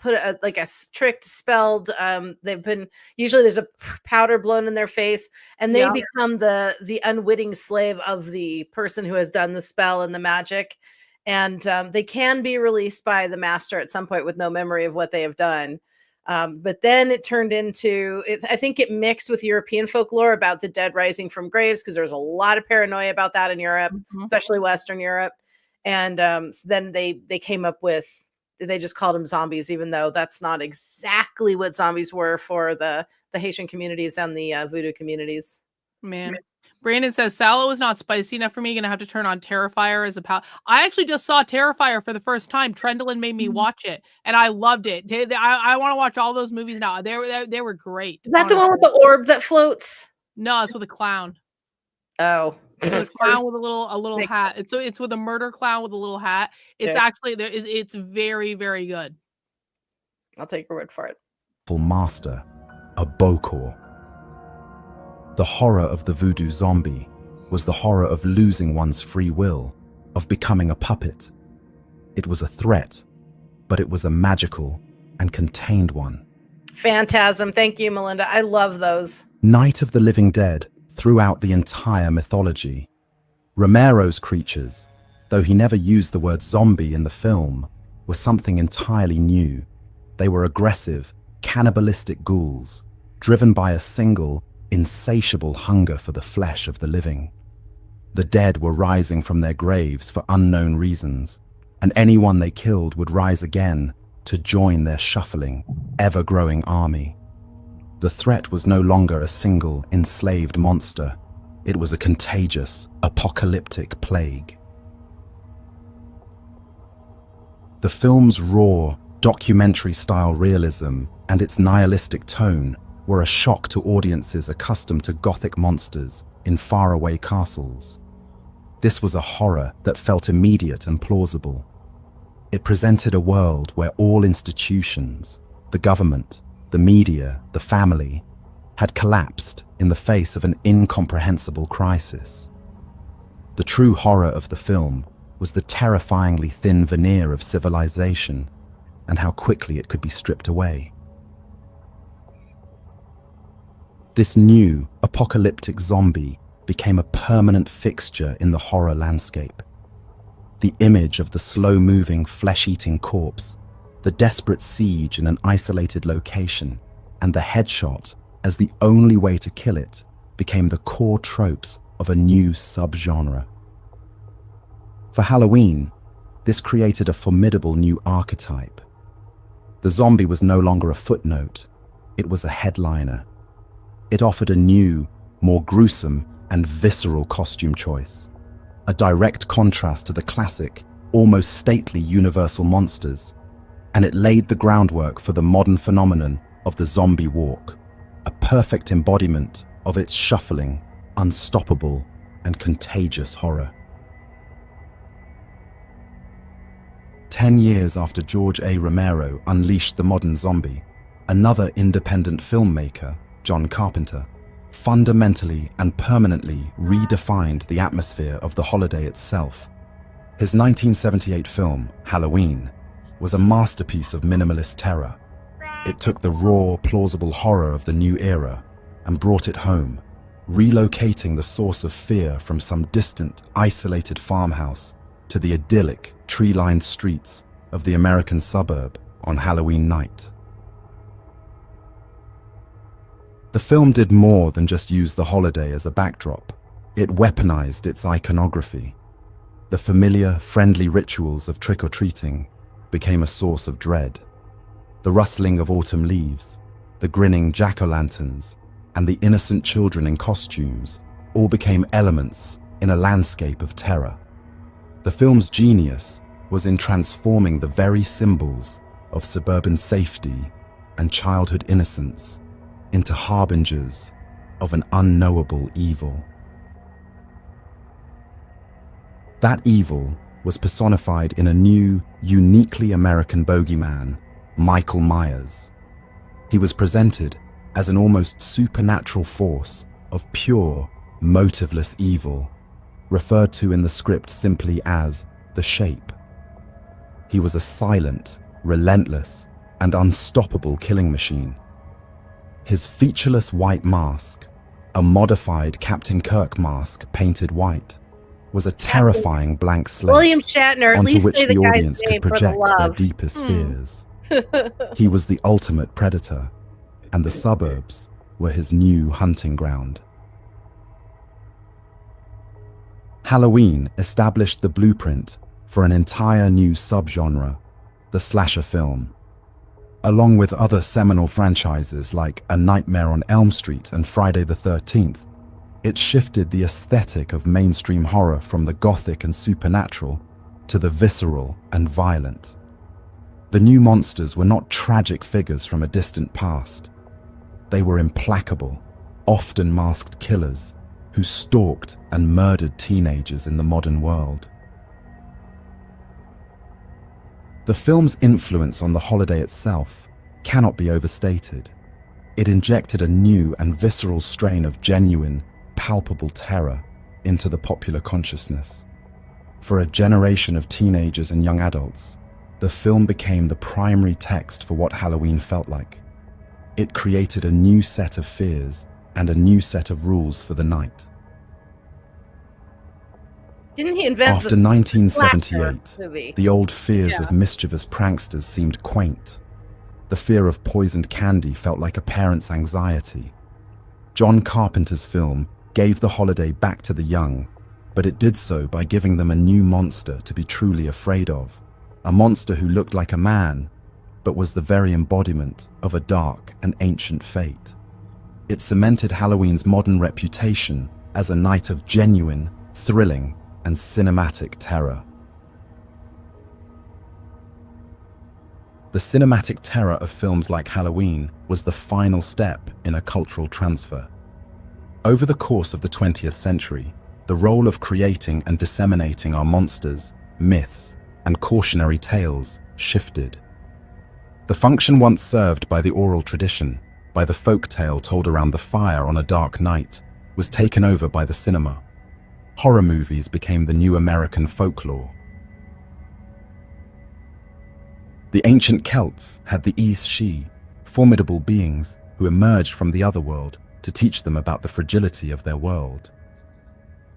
put like a tricked, spelled. They've been usually there's a powder blown in their face, and they Yeah. become the unwitting slave of the person who has done the spell and the magic, and they can be released by the master at some point with no memory of what they have done. But then it turned into, I think it mixed with European folklore about the dead rising from graves, because there's a lot of paranoia about that in Europe, Mhm. especially Western Europe. And so then they came up with, they just called them zombies, even though that's not exactly what zombies were for the Haitian communities and the voodoo communities. Man. Brandon says, Sallow is not spicy enough for me. Gonna have to turn on Terrifier as a pal. I actually just saw Terrifier for the first time. Trendlin made me watch it, and I loved it. I want to watch all those movies now. They were great. Is that the one with the orb that floats? No, it's with a clown. Oh, With a clown with a little Makes hat. It's with a murder clown with a little hat. It's Okay. actually it's very, very good. I'll take your word for it. master, a Bokor. The horror of the voodoo zombie was the horror of losing one's free will, of becoming a puppet. It was a threat, but it was a magical and contained one. Phantasm. Thank you, Melinda. I love those. Night of the Living Dead throughout the entire mythology. Romero's creatures, though he never used the word zombie in the film, were something entirely new. They were aggressive, cannibalistic ghouls, driven by a single, insatiable hunger for the flesh of the living. The dead were rising from their graves for unknown reasons, and anyone they killed would rise again to join their shuffling, ever-growing army. The threat was no longer a single, enslaved monster. It was a contagious, apocalyptic plague. The film's raw, documentary-style realism and its nihilistic tone were a shock to audiences accustomed to gothic monsters in faraway castles. This was a horror that felt immediate and plausible. It presented a world where all institutions, the government, the media, the family, had collapsed in the face of an incomprehensible crisis. The true horror of the film was the terrifyingly thin veneer of civilization and how quickly it could be stripped away. This new, apocalyptic zombie became a permanent fixture in the horror landscape. The image of the slow-moving, flesh-eating corpse, the desperate siege in an isolated location, and the headshot as the only way to kill it became the core tropes of a new subgenre. For Halloween, this created a formidable new archetype. The zombie was no longer a footnote, it was a headliner. It offered a new, more gruesome and visceral costume choice, a direct contrast to the classic, almost stately Universal monsters. and it laid the groundwork for the modern phenomenon of the zombie walk, a perfect embodiment of its shuffling, unstoppable, and contagious horror. 10 years after George A. Romero unleashed the modern zombie, another independent filmmaker, John Carpenter, fundamentally and permanently redefined the atmosphere of the holiday itself. His 1978 film, Halloween, was a masterpiece of minimalist terror. It took the raw, plausible horror of the new era and brought it home, relocating the source of fear from some distant, isolated farmhouse to the idyllic, tree-lined streets of the American suburb on Halloween night. The film did more than just use the holiday as a backdrop. It weaponized its iconography. The familiar, friendly rituals of trick-or-treating became a source of dread. The rustling of autumn leaves, the grinning jack-o'-lanterns, and the innocent children in costumes all became elements in a landscape of terror. The film's genius was in transforming the very symbols of suburban safety and childhood innocence into harbingers of an unknowable evil. That evil was personified in a new, uniquely American bogeyman, Michael Myers. He was presented as an almost supernatural force of pure, motiveless evil, referred to in the script simply as the Shape. He was a silent, relentless, and unstoppable killing machine. His featureless white mask, a modified Captain Kirk mask painted white, was a terrifying blank slate William Shatner, at onto least which say the the guy's audience name could for the project their love. deepest fears. He was the ultimate predator, and the suburbs were his new hunting ground. Halloween established the blueprint for an entire new subgenre, the slasher film. Along with other seminal franchises like A Nightmare on Elm Street and Friday the 13th, it shifted the aesthetic of mainstream horror from the gothic and supernatural to the visceral and violent. The new monsters were not tragic figures from a distant past. They were implacable, often masked killers who stalked and murdered teenagers in the modern world. The film's influence on the holiday itself cannot be overstated. It injected a new and visceral strain of genuine, palpable terror into the popular consciousness. For a generation of teenagers and young adults, the film became the primary text for what Halloween felt like. It created a new set of fears and a new set of rules for the night. Didn't he invent After the 1978, slasher movie? the old fears Yeah. of mischievous pranksters seemed quaint. The fear of poisoned candy felt like a parent's anxiety. John Carpenter's film gave the holiday back to the young, but it did so by giving them a new monster to be truly afraid of. A monster who looked like a man, but was the very embodiment of a dark and ancient fate. It cemented Halloween's modern reputation as a night of genuine, thrilling, and cinematic terror. The cinematic terror of films like Halloween was the final step in a cultural transfer. Over the course of the 20th century, the role of creating and disseminating our monsters, myths, and cautionary tales shifted. The function once served by the oral tradition, by the folk tale told around the fire on a dark night, was taken over by the cinema. Horror movies became the new American folklore. The ancient Celts had the Aes-She, formidable beings who emerged from the otherworld to teach them about the fragility of their world.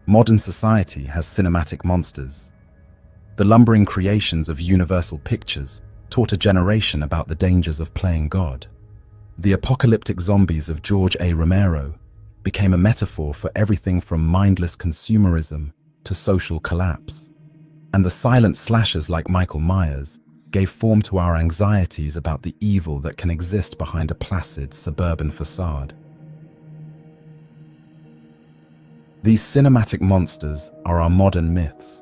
Modern society has cinematic monsters. The lumbering creations of Universal Pictures taught a generation about the dangers of playing God. The apocalyptic zombies of George A. Romero became a metaphor for everything from mindless consumerism to social collapse. And the silent slashers like Michael Myers gave form to our anxieties about the evil that can exist behind a placid suburban facade. These cinematic monsters are our modern myths.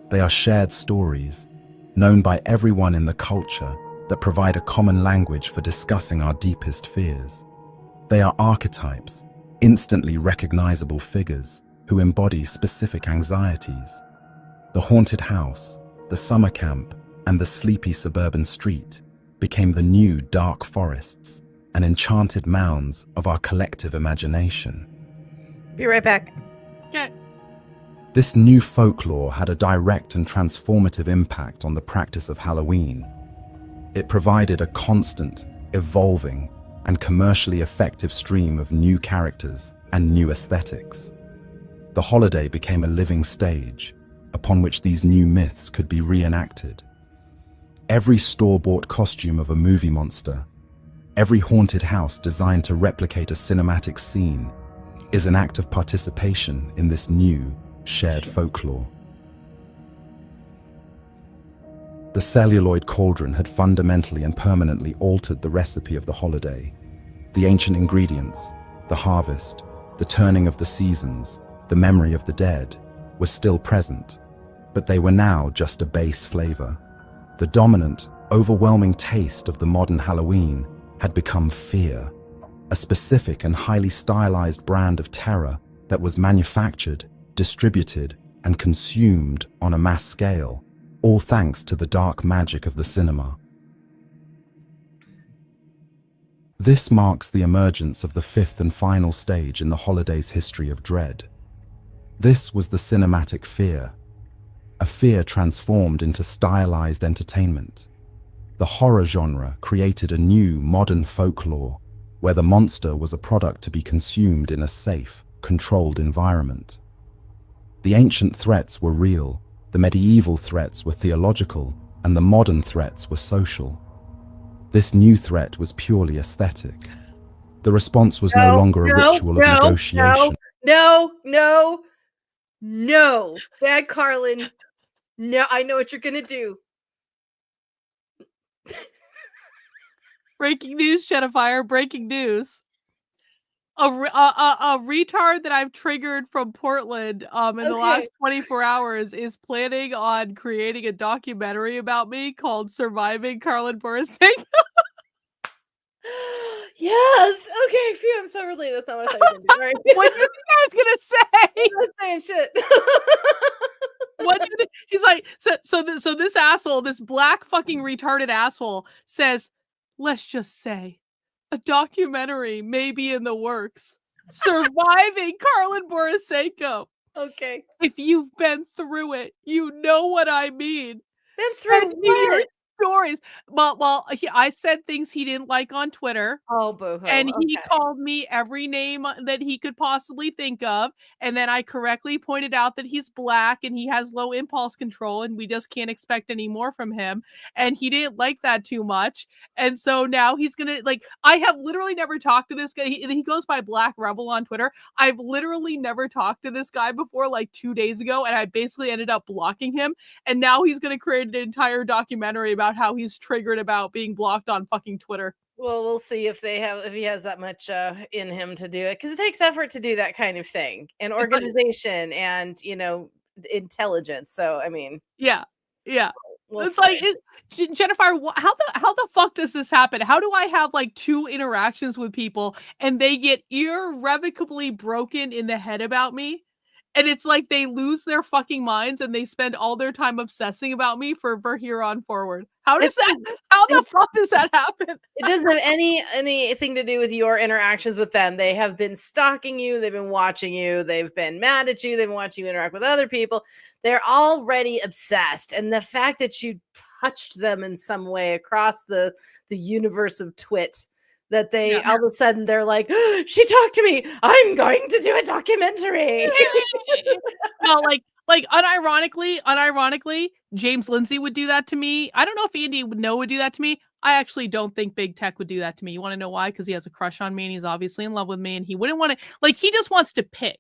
They are shared stories, known by everyone in the culture that provide a common language for discussing our deepest fears. They are archetypes, instantly recognizable figures who embody specific anxieties. The haunted house, the summer camp, and the sleepy suburban street became the new dark forests and enchanted mounds of our collective imagination. Be right back. Okay. This new folklore had a direct and transformative impact on the practice of Halloween. It provided a constant, evolving, and commercially effective stream of new characters and new aesthetics. The holiday became a living stage upon which these new myths could be reenacted. Every store-bought costume of a movie monster, every haunted house designed to replicate a cinematic scene, is an act of participation in this new, shared folklore. The celluloid cauldron had fundamentally and permanently altered the recipe of the holiday. The ancient ingredients, the harvest, the turning of the seasons, the memory of the dead, were still present, but they were now just a base flavor. The dominant, overwhelming taste of the modern Halloween had become fear, a specific and highly stylized brand of terror that was manufactured, distributed, and consumed on a mass scale, all thanks to the dark magic of the cinema. This marks the emergence of the fifth and final stage in the holiday's history of dread. This was the cinematic fear, a fear transformed into stylized entertainment. The horror genre created a new, modern folklore where the monster was a product to be consumed in a safe, controlled environment. The ancient threats were real, the medieval threats were theological, and the modern threats were social. This new threat was purely aesthetic. The response was no longer a ritual of negotiation. No, Bad Karlyn. No, I know what you're gonna do. Breaking news, Jennifer. Breaking news. A retard that I've triggered from Portland in the last 24 hours is planning on creating a documentary about me called Surviving Karlyn Borysenko. Yes. Okay. Phew, I'm so relieved. That's not what I thought you were gonna do. All right. What do you think I was gonna say? I'm not saying shit. What do you think? She's like, so this asshole, this black fucking retarded asshole says, let's just say, a documentary may be in the works. Surviving Karlyn Borysenko. Okay. If you've been through it, you know what I mean. That's through Send me your what? stories. Well, I said things he didn't like on Twitter. Oh, boo-hoo. And he Okay. called me every name that he could possibly think of. And then I correctly pointed out that he's black and he has low impulse control and we just can't expect any more from him. And he didn't like that too much. And so now he's going to, like, I have literally never talked to this guy. He goes by Black Rebel on Twitter. I've literally never talked to this guy before, like 2 days ago. And I basically ended up blocking him. And now he's going to create an entire documentary about how he's triggered about being blocked on fucking Twitter. Well, we'll see if he has that much in him to do it, because it takes effort to do that kind of thing, and organization, and intelligence. So, I mean, yeah, we'll it's see. like Jennifer. How the fuck does this happen? How do I have like 2 interactions with people and they get irrevocably broken in the head about me? And it's like they lose their fucking minds and they spend all their time obsessing about me for here on forward. How the fuck does that happen? It doesn't have anything to do with your interactions with them. They have been stalking you. They've been watching you. They've been mad at you. They've been watching you interact with other people. They're already obsessed. And the fact that you touched them in some way across the universe of Twit, that they all of a sudden they're like, oh, she talked to me. I'm going to do a documentary. No, like unironically, James Lindsay would do that to me. I don't know if Andy would do that to me. I actually don't think Big Tech would do that to me. You want to know why? Because he has a crush on me and he's obviously in love with me and he wouldn't want to, like, he just wants to pick.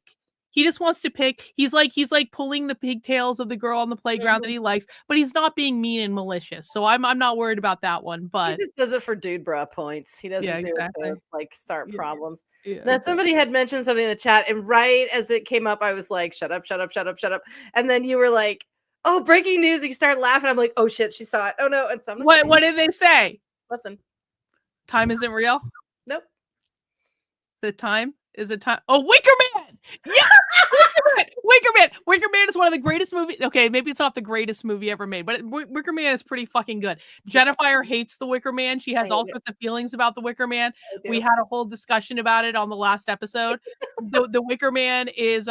He just wants to pick. He's like pulling the pigtails of the girl on the playground that he likes, but he's not being mean and malicious. So I'm not worried about that one. But he just does it for dude bra points. He doesn't do it to like start problems. Yeah, now somebody had mentioned something in the chat, and right as it came up, I was like, shut up. And then you were like, oh, breaking news. You start laughing. I'm like, oh shit, she saw it. Oh no, it's something. What did they say? Nothing. Time isn't real. Nope. The time is a time. Oh, Wicker Man! Yeah, Wicker Man is one of the greatest movies. Okay, maybe it's not the greatest movie ever made, but Wicker Man is pretty fucking good. Jennifer hates the Wicker Man. She has all sorts of feelings about the Wicker Man. We had a whole discussion about it on the last episode. The Wicker Man is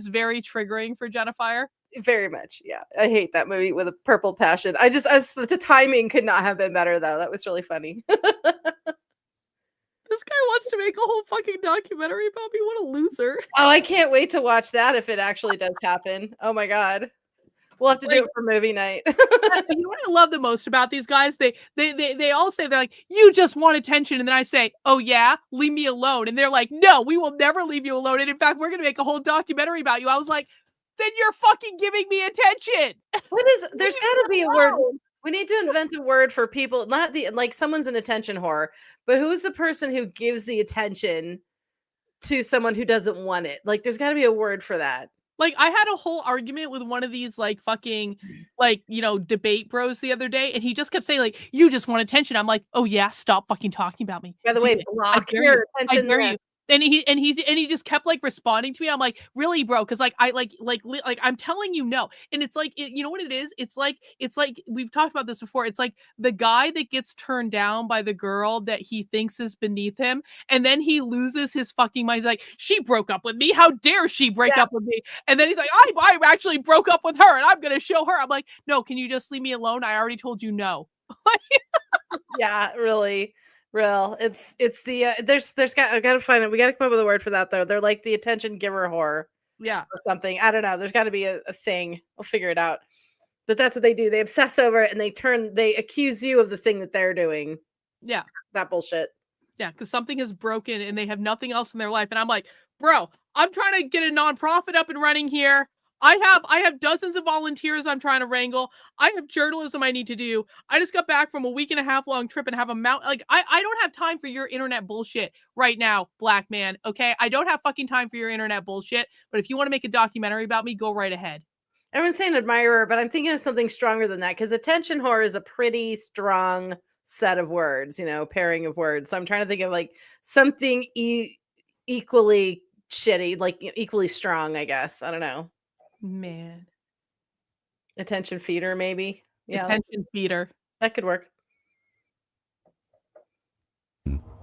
very triggering for Jennifer. Very much, yeah. I hate that movie with a purple passion. The timing could not have been better though. That was really funny. This guy wants to make a whole fucking documentary about me. What a loser. Oh, I can't wait to watch that if it actually does happen. Oh my god. We'll have to do it for movie night. You know what I love the most about these guys? They all say, they're like, you just want attention. And then I say, oh yeah, leave me alone. And they're like, no, we will never leave you alone. And in fact, we're going to make a whole documentary about you. I was like, then you're fucking giving me attention. There's got to be a word. We need to invent a word for people, not like someone's an attention whore, but who is the person who gives the attention to someone who doesn't want it? Like, there's got to be a word for that. Like, I had a whole argument with one of these, like, fucking, like, you know, debate bros the other day, and he just kept saying, like, you just want attention. I'm like, oh yeah, stop fucking talking about me. By the way, block your attention. I dare you. And he just kept like responding to me. I'm like, really, bro? Because like I'm telling you no. And it's like, you know what it is? It's like we've talked about this before. It's like the guy that gets turned down by the girl that he thinks is beneath him, and then he loses his fucking mind. He's like, she broke up with me. How dare she break up with me? And then he's like, I actually broke up with her, and I'm gonna show her. I'm like, no, can you just leave me alone? I already told you no. Yeah, really. Real. It's the I gotta find it. We gotta come up with a word for that though. They're like the attention giver whore. Yeah. Or something. I don't know. There's gotta be a thing. I'll figure it out. But that's what they do. They obsess over it and they accuse you of the thing that they're doing. Yeah. That bullshit. Yeah, because something is broken and they have nothing else in their life. And I'm like, bro, I'm trying to get a nonprofit up and running here. I have dozens of volunteers I'm trying to wrangle. I have journalism I need to do. I just got back from a 1.5 week long trip and have a like I don't have time for your internet bullshit right now, black man. Okay, I don't have fucking time for your internet bullshit. But if you want to make a documentary about me, go right ahead. Everyone's saying admirer, but I'm thinking of something stronger than that because attention whore is a pretty strong set of words, you know, pairing of words. So I'm trying to think of like something equally shitty, like equally strong, I guess. I don't know. Man. Attention feeder, maybe. Yeah. Attention feeder. That could work.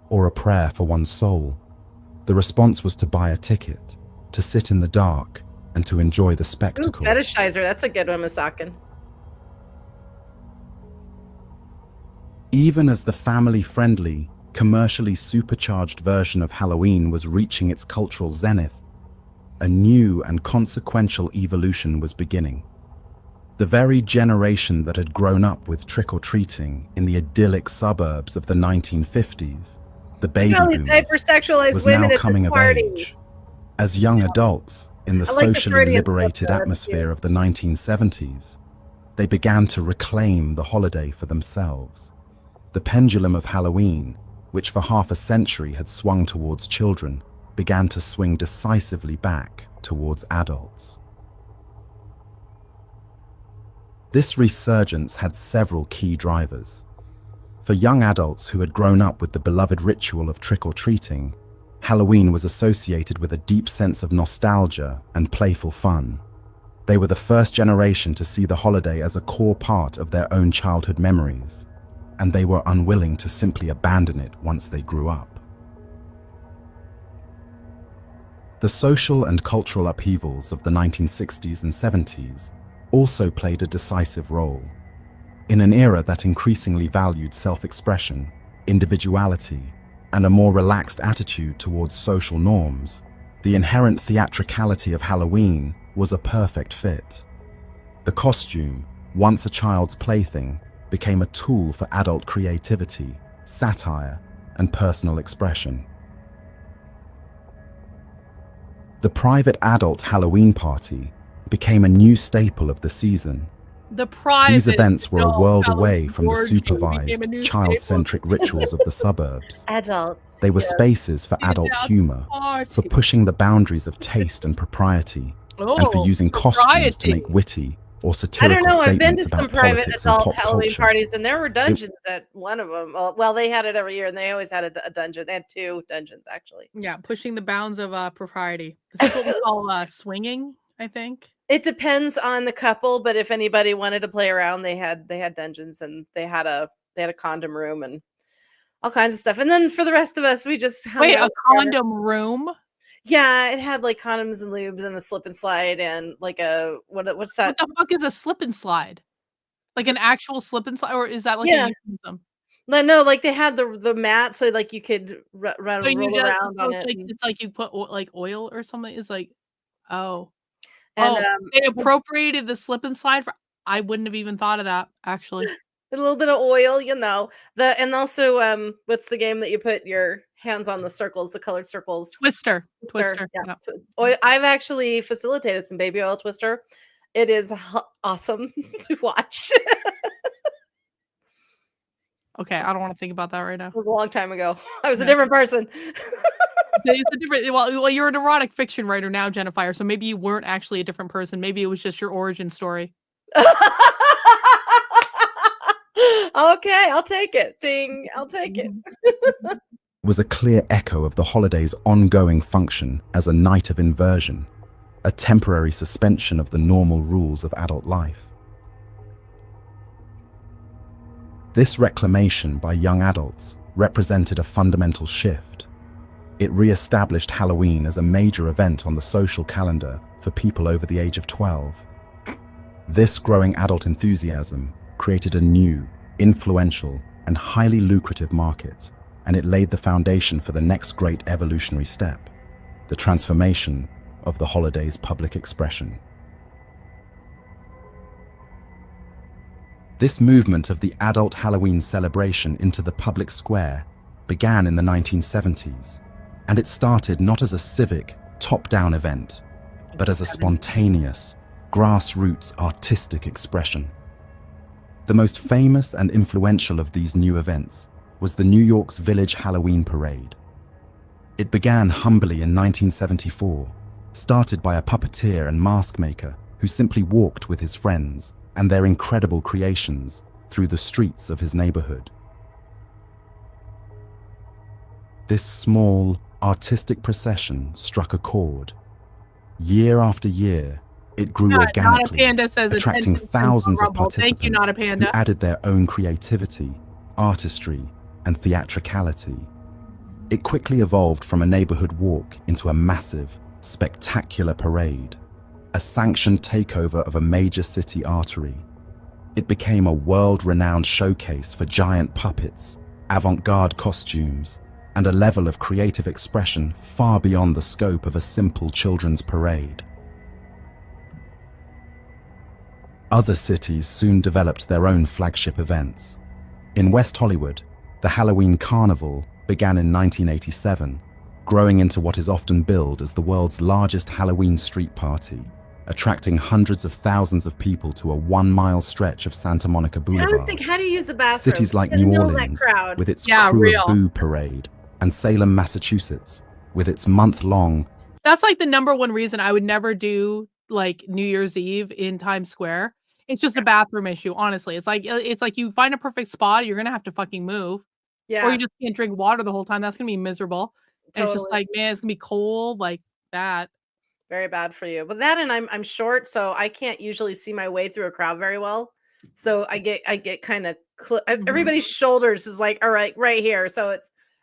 Or a prayer for one's soul. The response was to buy a ticket, to sit in the dark, and to enjoy the spectacle. Ooh, fetishizer, that's a good one, Masakin. Even as the family-friendly, commercially supercharged version of Halloween was reaching its cultural zenith, a new and consequential evolution was beginning. The very generation that had grown up with trick-or-treating in the idyllic suburbs of the 1950s, the baby boomers, was now coming of age. As young adults in the socially liberated atmosphere of the 1970s, they began to reclaim the holiday for themselves. The pendulum of Halloween, which for half a century had swung towards children, began to swing decisively back towards adults. This resurgence had several key drivers. For young adults who had grown up with the beloved ritual of trick-or-treating, Halloween was associated with a deep sense of nostalgia and playful fun. They were the first generation to see the holiday as a core part of their own childhood memories, and they were unwilling to simply abandon it once they grew up. The social and cultural upheavals of the 1960s and 70s also played a decisive role. In an era that increasingly valued self-expression, individuality, and a more relaxed attitude towards social norms, the inherent theatricality of Halloween was a perfect fit. The costume, once a child's plaything, became a tool for adult creativity, satire, and personal expression. The private adult Halloween party became a new staple of the season. These events were a world away from the supervised, child-centric rituals of the suburbs. They were spaces for adult humor, for pushing the boundaries of taste and propriety, and for using costumes to make witty, or I satirical don't know. I've been to statements some about private politics and adult pop Halloween culture. parties, and there were dungeons at one of them. Well, they had it every year, and they always had a dungeon. They had 2 dungeons, actually. Yeah, pushing the bounds of propriety. This is what we call swinging, I think. It depends on the couple, but if anybody wanted to play around, they had dungeons, and they had a condom room and all kinds of stuff. And then for the rest of us, we just hung Wait, out a together. condom room? Yeah, it had like condoms and lubes and a slip and slide and like a what's What that? the fuck is a slip and slide? Like an actual slip and slide, or is that like Yeah. a euphemism? No, like they had the mat, so like you could So roll you just around on it's it. like it's like you put like oil or something. It's like, oh, And they appropriated the slip and slide for. I wouldn't have even thought of that actually. a little bit of oil, and also what's the game that you put your hands on the circles, the colored circles? Twister. Yeah. Yeah. I've actually facilitated some baby oil twister. It is awesome to watch. Okay, I don't want to think about that right now. It was a long time ago. I was a Yeah. different person. It's a different. Well, you're an erotic fiction writer now, Jennifer. So maybe you weren't actually a different person. Maybe it was just your origin story. Okay, I'll take it. Ding, I'll take it. Was a clear echo of the holiday's ongoing function as a night of inversion, a temporary suspension of the normal rules of adult life. This reclamation by young adults represented a fundamental shift. It re-established Halloween as a major event on the social calendar for people over the age of 12. This growing adult enthusiasm created a new, influential, and highly lucrative market, and it laid the foundation for the next great evolutionary step, the transformation of the holiday's public expression. This movement of the adult Halloween celebration into the public square began in the 1970s, and it started not as a civic, top-down event, but as a spontaneous, grassroots artistic expression. The most famous and influential of these new events was the New York's Village Halloween Parade. It began humbly in 1974, started by a puppeteer and mask maker who simply walked with his friends and their incredible creations through the streets of his neighborhood. This small, artistic procession struck a chord. Year after year, it grew organically, attracting thousands of participants who added their own creativity, artistry, and theatricality. It quickly evolved from a neighborhood walk into a massive, spectacular parade, a sanctioned takeover of a major city artery. It became a world-renowned showcase for giant puppets, avant-garde costumes, and a level of creative expression far beyond the scope of a simple children's parade. Other cities soon developed their own flagship events. In West Hollywood, the Halloween Carnival began in 1987, growing into what is often billed as the world's largest Halloween street party, attracting hundreds of thousands of people to a 1-mile stretch of Santa Monica Boulevard. I was thinking, how do you use the bathroom? Cities like New Orleans, with its Crew of Boo parade, and Salem, Massachusetts, with its month-long. That's like the number one reason I would never do like New Year's Eve in Times Square. It's just a bathroom issue, honestly. It's like you find a perfect spot, you're gonna have to fucking move. Yeah. Or you just can't drink water the whole time. That's gonna be miserable. Totally. And it's just like, man, it's gonna be cold, like that. Very bad for you. But that, and I'm short, so I can't usually see my way through a crowd very well. So I get kind of everybody's shoulders is like, all right here. So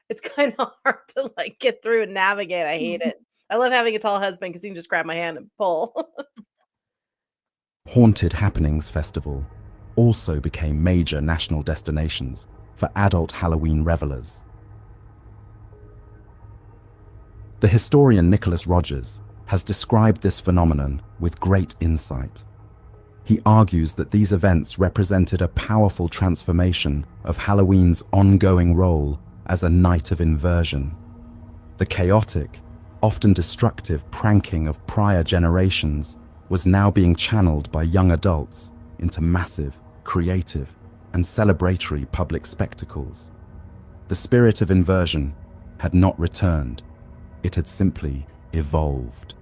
it's kind of hard to like get through and navigate. I hate it. I love having a tall husband because he can just grab my hand and pull. Haunted Happenings Festival also became major national destinations for adult Halloween revelers. The historian Nicholas Rogers has described this phenomenon with great insight. He argues that these events represented a powerful transformation of Halloween's ongoing role as a night of inversion. The chaotic, often destructive pranking of prior generations was now being channeled by young adults into massive, creative, and celebratory public spectacles. The spirit of inversion had not returned. It had simply evolved.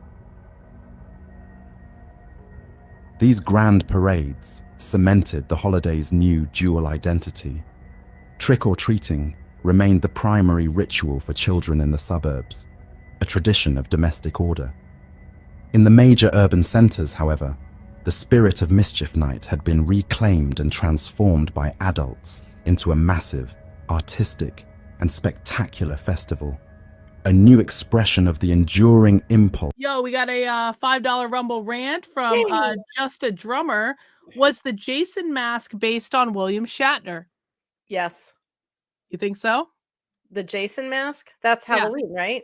These grand parades cemented the holiday's new dual identity. Trick-or-treating remained the primary ritual for children in the suburbs, a tradition of domestic order. In the major urban centers, however, the spirit of Mischief Night had been reclaimed and transformed by adults into a massive, artistic, and spectacular festival, a new expression of the enduring impulse. Yo, we got a $5 Rumble rant from Yay. Just a Drummer. Was the Jason mask based on William Shatner? Yes. You think so? The Jason mask? That's Yeah. Halloween, right?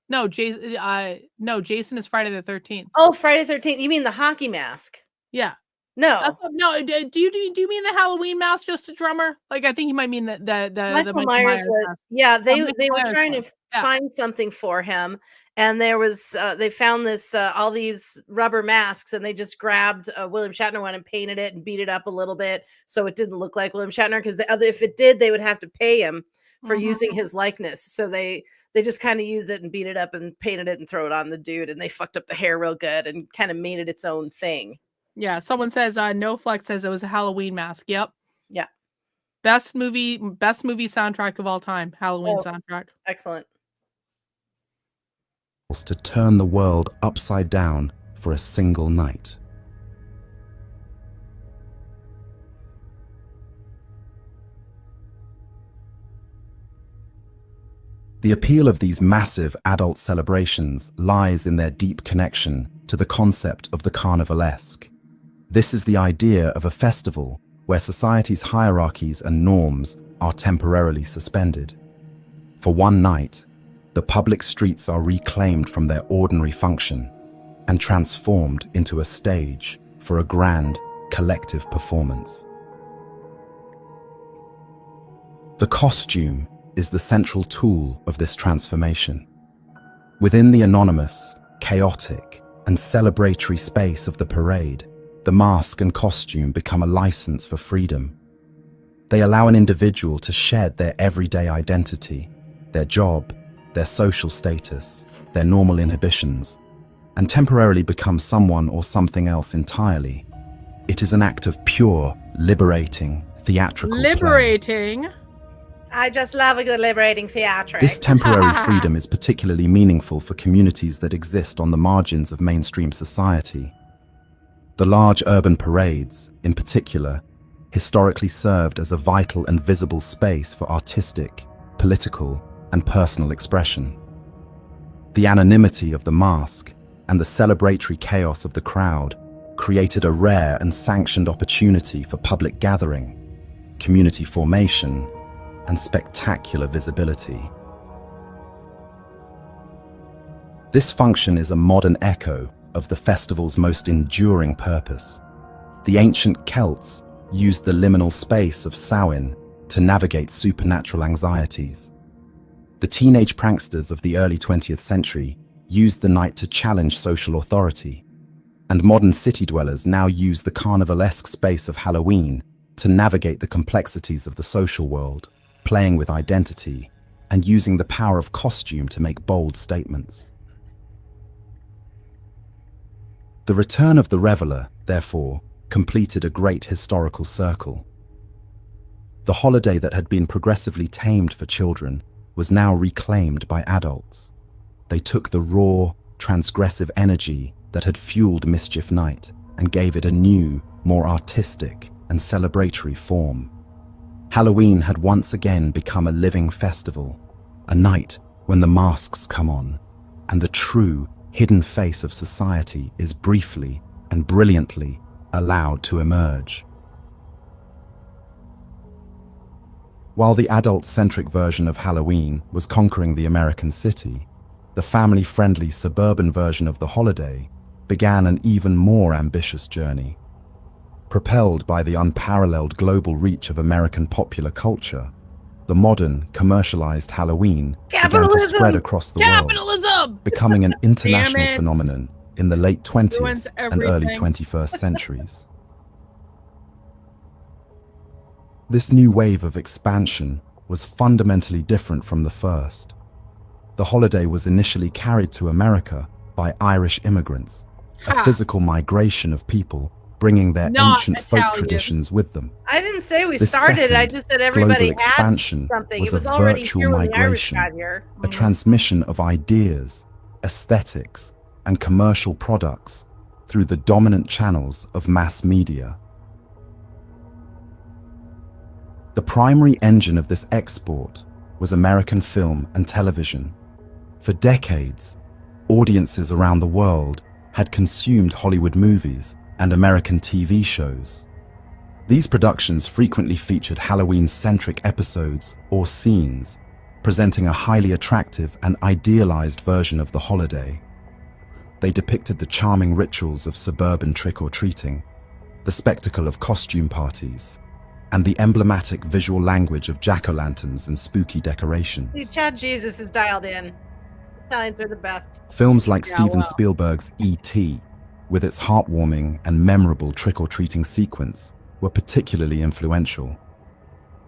No, Jason is Friday the 13th. Oh, Friday the 13th. You mean the hockey mask? Yeah. No. No, do you mean the Halloween mask, Just a Drummer? Like, I think you might mean the Michael Michael Myers was, mask. yeah, they Michael were Myers trying one. to Yeah. find something for him, and there was they found this all these rubber masks, and they just grabbed a William Shatner one and painted it and beat it up a little bit so it didn't look like William Shatner, because if it did, they would have to pay him for Mhm. using his likeness. So they just kind of used it and beat it up and painted it and throw it on the dude, and they fucked up the hair real good and kind of made it its own thing. Yeah, someone says No Flex says it was a Halloween mask. Yep. Yeah. Best movie soundtrack of all time. Halloween soundtrack. Excellent. To turn the world upside down for a single night. The appeal of these massive adult celebrations lies in their deep connection to the concept of the carnivalesque. This is the idea of a festival where society's hierarchies and norms are temporarily suspended. For one night, the public streets are reclaimed from their ordinary function and transformed into a stage for a grand, collective performance. The costume is the central tool of this transformation. Within the anonymous, chaotic, and celebratory space of the parade, the mask and costume become a license for freedom. They allow an individual to shed their everyday identity, their job, their social status, their normal inhibitions, and temporarily become someone or something else entirely. It is an act of pure, liberating, theatrical play. Liberating. I just love a good liberating theatric. This temporary freedom is particularly meaningful for communities that exist on the margins of mainstream society. The large urban parades, in particular, historically served as a vital and visible space for artistic, political, and personal expression. The anonymity of the mask and the celebratory chaos of the crowd created a rare and sanctioned opportunity for public gathering, community formation, and spectacular visibility. This function is a modern echo of the festival's most enduring purpose. The ancient Celts used the liminal space of Samhain to navigate supernatural anxieties. The teenage pranksters of the early 20th century used the night to challenge social authority, and modern city dwellers now use the carnivalesque space of Halloween to navigate the complexities of the social world, playing with identity and using the power of costume to make bold statements. The return of the reveller, therefore, completed a great historical circle. The holiday that had been progressively tamed for children was now reclaimed by adults. They took the raw, transgressive energy that had fueled Mischief Night and gave it a new, more artistic and celebratory form. Halloween had once again become a living festival, a night when the masks come on and the true, hidden face of society is briefly and brilliantly allowed to emerge. While the adult-centric version of Halloween was conquering the American city, the family-friendly suburban version of the holiday began an even more ambitious journey. Propelled by the unparalleled global reach of American popular culture, the modern, commercialized Halloween began to spread across the world, Capitalism! becoming an international Damn it. phenomenon in the late 20th Ruins and early everything. 21st centuries. This new wave of expansion was fundamentally different from the first. The holiday was initially carried to America by Irish immigrants, a Ha. physical migration of people bringing their Not ancient folk Italian. traditions with them. I didn't say we This started. I second just said everybody global had expansion something. was It was a already virtual here when the Irish migration, got here. a transmission of ideas, aesthetics, and commercial products through the dominant channels of mass media. The primary engine of this export was American film and television. For decades, audiences around the world had consumed Hollywood movies and American TV shows. These productions frequently featured Halloween-centric episodes or scenes, presenting a highly attractive and idealized version of the holiday. They depicted the charming rituals of suburban trick-or-treating, the spectacle of costume parties, and the emblematic visual language of jack-o'-lanterns and spooky See, decorations. Chad Jesus is dialed in. Italians are the best. Films like Yeah, Steven wow. Spielberg's E.T., with its heartwarming and memorable trick-or-treating sequence, were particularly influential.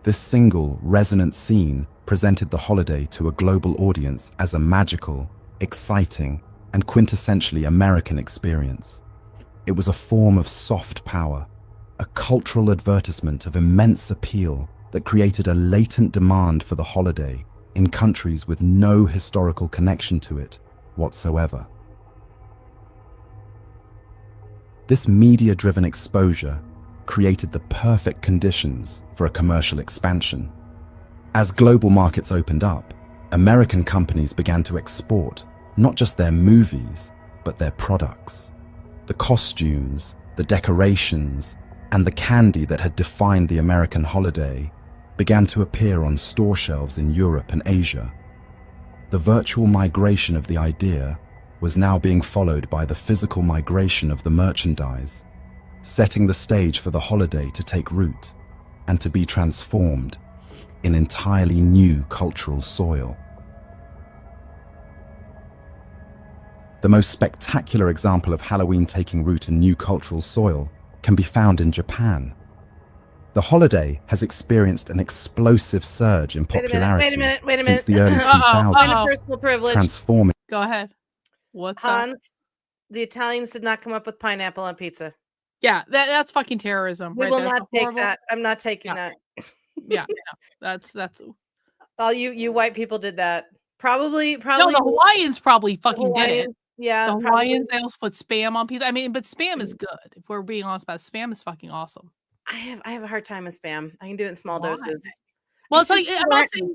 This single, resonant scene presented the holiday to a global audience as a magical, exciting, and quintessentially American experience. It was a form of soft power, a cultural advertisement of immense appeal that created a latent demand for the holiday in countries with no historical connection to it whatsoever. This media-driven exposure created the perfect conditions for a commercial expansion. As global markets opened up, American companies began to export not just their movies, but their products. The costumes, the decorations, and the candy that had defined the American holiday began to appear on store shelves in Europe and Asia. The virtual migration of the idea was now being followed by the physical migration of the merchandise, setting the stage for the holiday to take root and to be transformed in entirely new cultural soil. The most spectacular example of Halloween taking root in new cultural soil can be found in Japan. The holiday has experienced an explosive surge in Wait a minute, popularity wait a since minute. the early Uh-oh, 2000s, Point of uh-oh. personal privilege. transforming Go ahead. What's that? Hans, the Italians did not come up with pineapple on pizza. Yeah, that's fucking terrorism. We right will there. not So take horrible. that. I'm not taking Yeah. that. Yeah, no, that's All you white people did that. Probably. no. The Hawaiians probably fucking did it. Hawaiians, yeah, The probably. Hawaiians, they also put spam on pizza. I mean, but spam is good. If we're being honest about it, spam is fucking awesome. I have a hard time with spam. I can do it in small Why? doses. Well, It's it's like just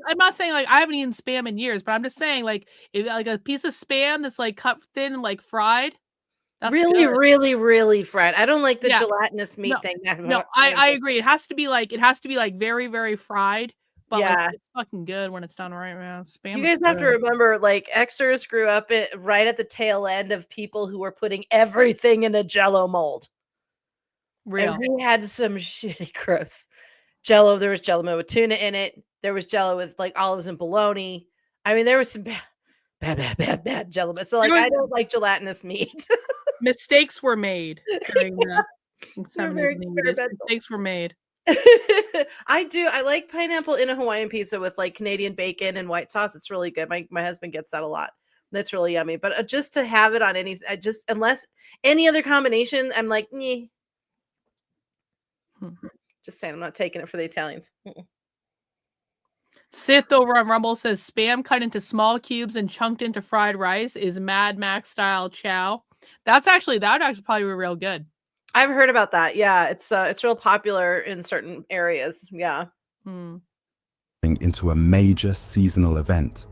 I'm not saying like I haven't eaten spam in years, but I'm just saying like if like a piece of spam that's like cut thin and like fried. That's really, good. really, really fried. I don't like the Yeah. gelatinous meat thing. No, I agree. It has to be like very, very fried. But Yeah. like, it's fucking good when it's done right, man. Spam. You is guys have to good. remember, like, Xers grew up right at the tail end of people who were putting everything in a Jello mold. Real. And we had some shitty gross Jello. There was Jello with tuna in it. There was Jello with like olives and bologna. I mean, there was some bad Jello. So like, I don't like gelatinous meat. Mistakes were made during the They're very 70s. experimental. Mistakes were made. I do. I like pineapple in a Hawaiian pizza with like Canadian bacon and white sauce. It's really good. My husband gets that a lot. That's really yummy. But just to have it on anything, unless any other combination, I'm like, nyeh. Just saying, I'm not taking it for the Italians. Sith over on Rumble says spam cut into small cubes and chunked into fried rice is Mad Max style chow. That would actually probably be real good. I've heard about that. Yeah, it's real popular in certain areas. Yeah. into a major seasonal event,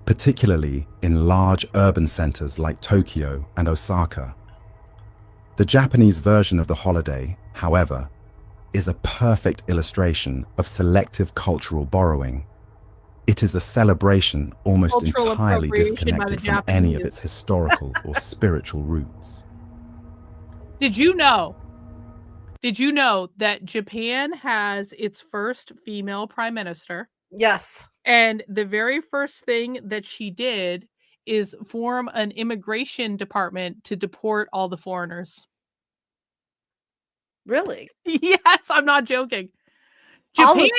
particularly in large urban centers like Tokyo and Osaka. The Japanese version of the holiday, however, is a perfect illustration of selective cultural borrowing. It is a celebration almost Cultural entirely appropriation by the disconnected from any of Japanese. its historical or spiritual roots. Did you know that Japan has its first female prime minister? Yes. And the very first thing that she did is form an immigration department to deport all the foreigners. Really? Yes, I'm not joking. All of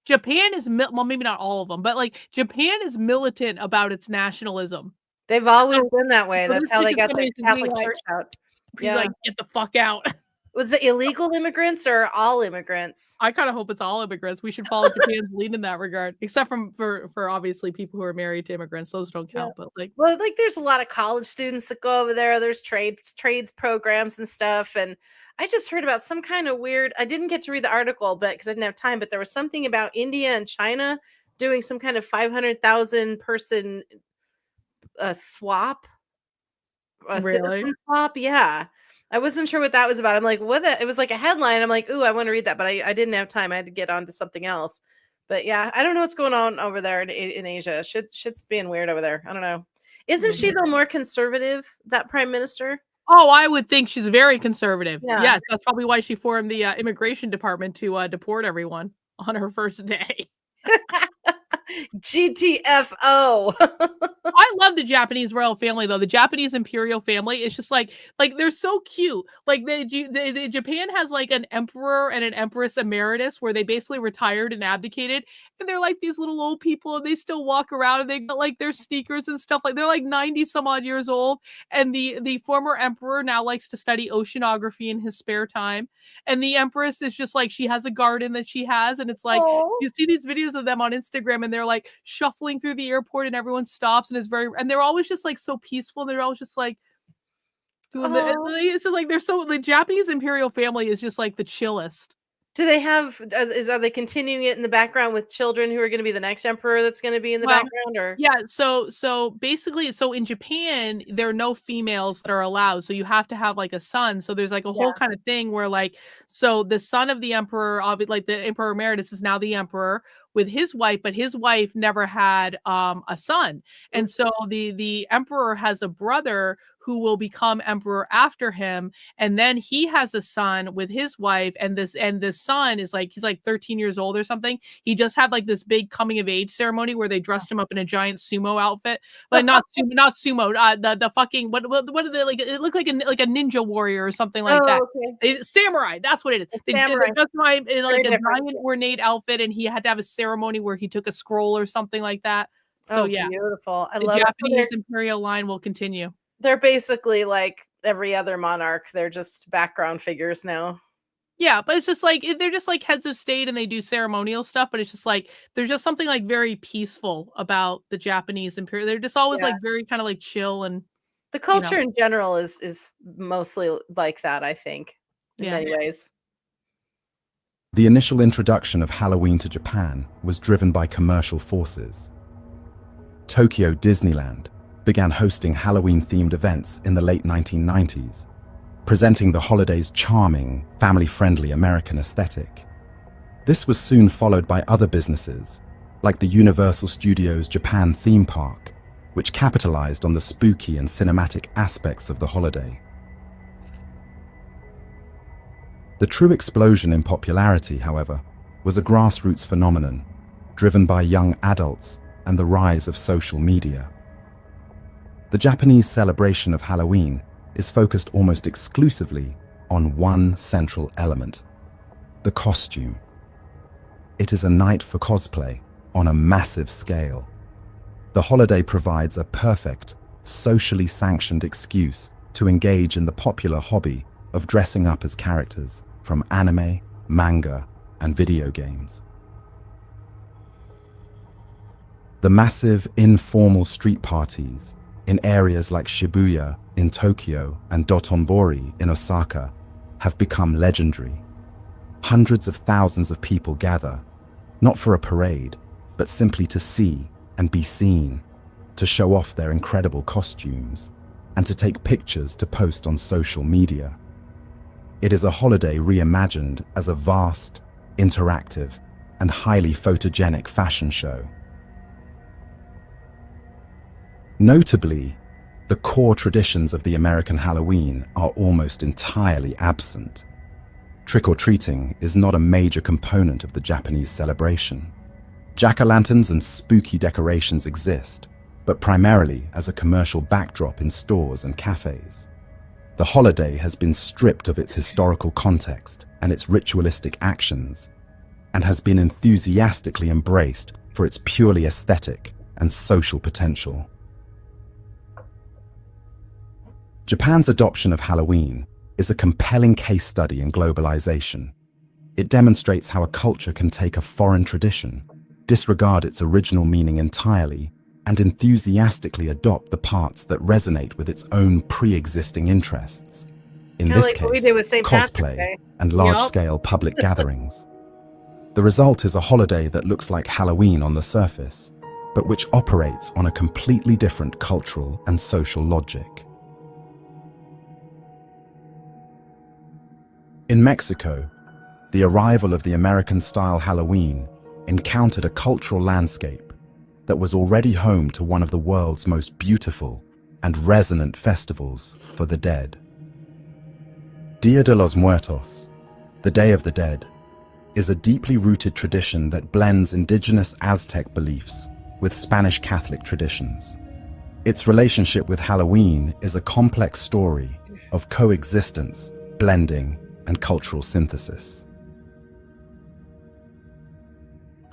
Japan is well, maybe not all of them, but like Japan is militant about its nationalism. They've always been that way. So That's this how is they just got somebody the to be Catholic like- Church out. Be like, get the fuck out. Was it illegal immigrants or all immigrants? I kind of hope it's all immigrants. We should follow Japan's lead in that regard, except for obviously people who are married to immigrants. Those don't Yeah. count. But like, Well, like there's a lot of college students that go over there. There's trades programs and stuff. And I just heard about some kind of weird. I didn't get to read the article, but because I didn't have time. But there was something about India and China doing some kind of 500,000 person swap, a really? citizen swap. Yeah. I wasn't sure what that was about. I'm like, what? It was like a headline. I'm like, ooh, I want to read that, but I didn't have time. I had to get on to something else. But yeah, I don't know what's going on over there in Asia. Shit's being weird over there. I don't know. Isn't she the more conservative, that prime minister? Oh, I would think she's very conservative. Yeah. Yes, that's probably why she formed the immigration department to deport everyone on her first day. GTFO. I love the Japanese royal family though. The Japanese imperial family is just like they're so cute. Like the Japan has like an emperor and an empress emeritus where they basically retired and abdicated, and they're like these little old people and they still walk around and they got like their sneakers and stuff. Like they're like 90 some odd years old, and the former emperor now likes to study oceanography in his spare time, and the empress is just like she has a garden that she has, and it's like you see these videos of them on Instagram and they're like shuffling through the airport and everyone stops and and they're always just like so peaceful. They're always just like doing it's just like the Japanese imperial family is just like the chillest. Do they have are they continuing it in the background with children who are going to be the next emperor that's going to be in the background? Or yeah, so basically, so in Japan there are no females that are allowed, so you have to have like a son. So there's like a whole kind of thing where like, so the son of the emperor, like the emperor emeritus, is now the emperor with his wife, but his wife never had a son, and so the emperor has a brother who will become emperor after him, and then he has a son with his wife, and this son is like, he's like 13 years old or something. He just had like this big coming of age ceremony where they dressed him up in a giant sumo outfit, like not sumo, the fucking what are they, like it looked like a ninja warrior or something like that. Okay. Samurai, that's what it is. They dressed him in like a giant ornate outfit, and he had to have a ceremony where he took a scroll or something like that. So yeah, beautiful. I the love Japanese imperial line will continue. They're basically like every other monarch. They're just background figures now. Yeah, but it's just like they're just like heads of state and they do ceremonial stuff, but it's just like there's just something like very peaceful about the Japanese imperial. They're just always like very kind of like chill, and the culture in general is mostly like that, I think, in many ways. The initial introduction of Halloween to Japan was driven by commercial forces. Tokyo Disneyland began hosting Halloween-themed events in the late 1990s, presenting the holiday's charming, family-friendly American aesthetic. This was soon followed by other businesses, like the Universal Studios Japan theme park, which capitalized on the spooky and cinematic aspects of the holiday. The true explosion in popularity, however, was a grassroots phenomenon, driven by young adults and the rise of social media. The Japanese celebration of Halloween is focused almost exclusively on one central element: the costume. It is a night for cosplay on a massive scale. The holiday provides a perfect, socially sanctioned excuse to engage in the popular hobby of dressing up as characters from anime, manga, and video games. The massive, informal street parties in areas like Shibuya in Tokyo and Dotonbori in Osaka have become legendary. Hundreds of thousands of people gather, not for a parade, but simply to see and be seen, to show off their incredible costumes, and to take pictures to post on social media. It is a holiday reimagined as a vast, interactive, and highly photogenic fashion show. Notably, the core traditions of the American Halloween are almost entirely absent. Trick-or-treating is not a major component of the Japanese celebration. Jack-o'-lanterns and spooky decorations exist, but primarily as a commercial backdrop in stores and cafes. The holiday has been stripped of its historical context and its ritualistic actions, and has been enthusiastically embraced for its purely aesthetic and social potential. Japan's adoption of Halloween is a compelling case study in globalization. It demonstrates how a culture can take a foreign tradition, disregard its original meaning entirely, and enthusiastically adopt the parts that resonate with its own pre-existing interests. In Kinda this like what we case, did with St. Patrick's cosplay Day. and large-scale public gatherings. The result is a holiday that looks like Halloween on the surface, but which operates on a completely different cultural and social logic. In Mexico, the arrival of the American-style Halloween encountered a cultural landscape that was already home to one of the world's most beautiful and resonant festivals for the dead. Dia de los Muertos, the Day of the Dead, is a deeply rooted tradition that blends indigenous Aztec beliefs with Spanish Catholic traditions. Its relationship with Halloween is a complex story of coexistence, blending, and cultural synthesis.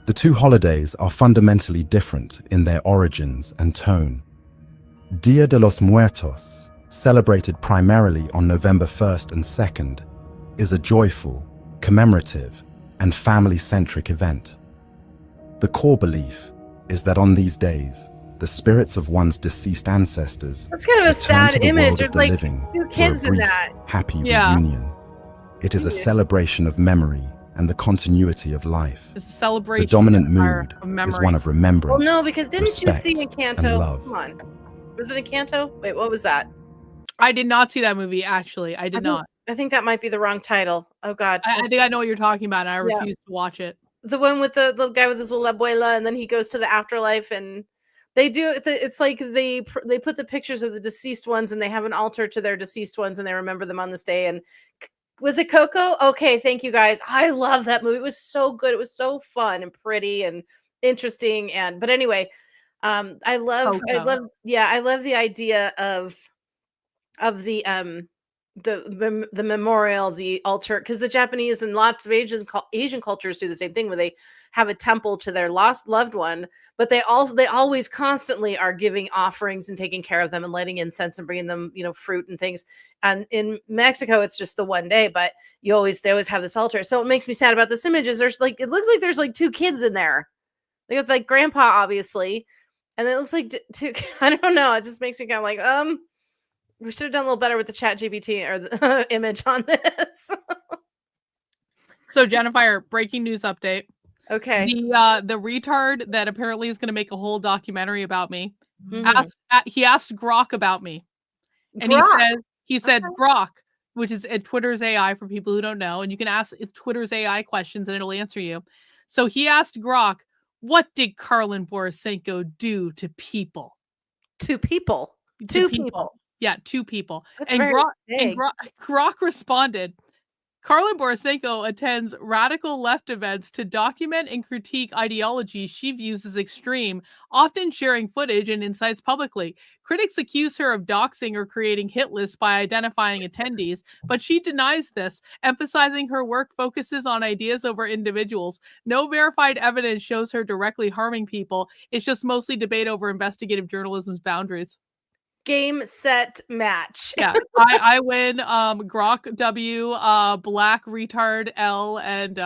The two holidays are fundamentally different in their origins and tone. Dia de los Muertos, celebrated primarily on November 1st and 2nd, is a joyful, commemorative, and family-centric event. The core belief is that on these days, the spirits of one's deceased ancestors That's kind of a return to sad the image. world There's of the like living two for a kids in brief, that. happy Yeah. reunion. It is a celebration of memory and the continuity of life. It's a celebration. The dominant of our- mood of memory. is one of remembrance, Well, no, because didn't respect, you see and Encanto? love. Come on. Was it Encanto? Wait, what was that? I did not see that movie, actually. I did not. I think that might be the wrong title. Oh, God. I think I know what you're talking about, and I Yeah. refuse to watch it. The one with the little guy with his little abuela, and then he goes to the afterlife, and they do it's like they put the pictures of the deceased ones, and they have an altar to their deceased ones, and they remember them on this day. And was it Coco? Okay, thank you guys. I love that movie. It was so good. It was so fun and pretty and interesting. And but anyway, I love Coco. I love the idea of the the memorial, the altar, because the Japanese and lots of Asian cultures do the same thing, where they have a temple to their lost loved one, but they always constantly are giving offerings and taking care of them and lighting incense and bringing them, fruit and things. And in Mexico, it's just the one day, but they always have this altar. So what makes me sad about this image is it looks like there's like two kids in there. They got like grandpa, obviously, and it looks like two. I don't know. It just makes me kind of like, we should have done a little better with the chat GPT or the image on this. So, Jennifer, breaking news update. Okay. The retard that apparently is going to make a whole documentary about me, Mhm. he asked Grok about me. And Grok. he said Grok, which is Twitter's AI for people who don't know, and you can ask Twitter's AI questions and it'll answer you. So he asked Grok, what did Karlyn Borysenko do to people? Two people. Yeah, two people. That's And very vague. Grok responded, Karlyn Borysenko attends radical left events to document and critique ideology she views as extreme, often sharing footage and insights publicly. Critics accuse her of doxing or creating hit lists by identifying attendees, but she denies this, emphasizing her work focuses on ideas over individuals. No verified evidence shows her directly harming people. It's just mostly debate over investigative journalism's boundaries. Game, set, match. Yeah, I win. Grok W, Black Retard L, and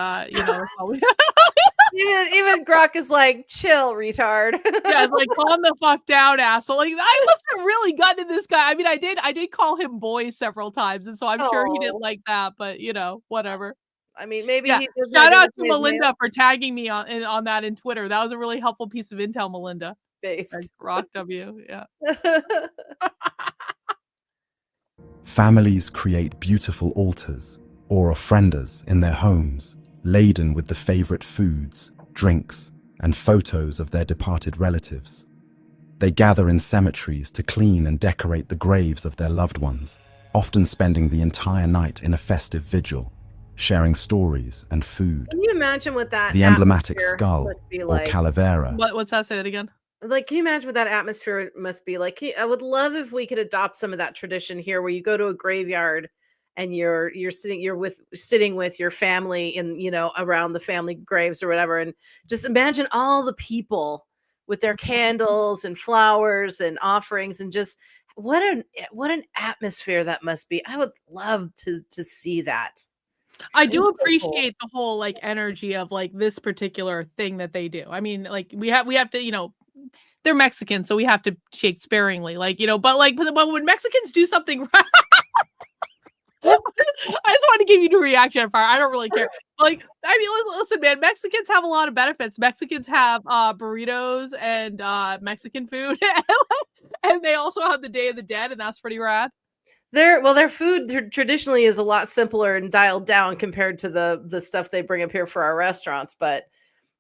even Grok is like, chill, retard. yeah, it's like calm the fuck down, asshole. Like I must have really gotten to this guy. I mean, I did call him boy several times, and so I'm sure he didn't like that. But whatever. I mean, maybe Yeah. he doesn't Shout out to identify as Melinda male. for tagging me on that in Twitter. That was a really helpful piece of intel, Melinda. Based. Grok W, yeah. Families create beautiful altars or ofrendas in their homes, laden with the favorite foods, drinks, and photos of their departed relatives. They gather in cemeteries to clean and decorate the graves of their loved ones, often spending the entire night in a festive vigil, sharing stories and food. Can you imagine what that The emblematic atmosphere skull must be or like? calavera What's that? Say that again. Like, can you imagine what that atmosphere must be like? I would love if we could adopt some of that tradition here, where you go to a graveyard and you're sitting with your family in around the family graves or whatever, and just imagine all the people with their candles and flowers and offerings, and just what an atmosphere that must be. I would love to see that. I It's do so cool. appreciate the whole like energy of like this particular thing that they do. I mean, like we have to, you know, they're Mexican, so we have to shake sparingly, like, you know, but when Mexicans do something right, I just wanted to give you the reaction fire. I don't really care. Like, I mean, listen, man, Mexicans have a lot of benefits. Mexicans have burritos and Mexican food, and they also have the Day of the Dead, and that's pretty rad. Their food traditionally is a lot simpler and dialed down compared to the stuff they bring up here for our restaurants. But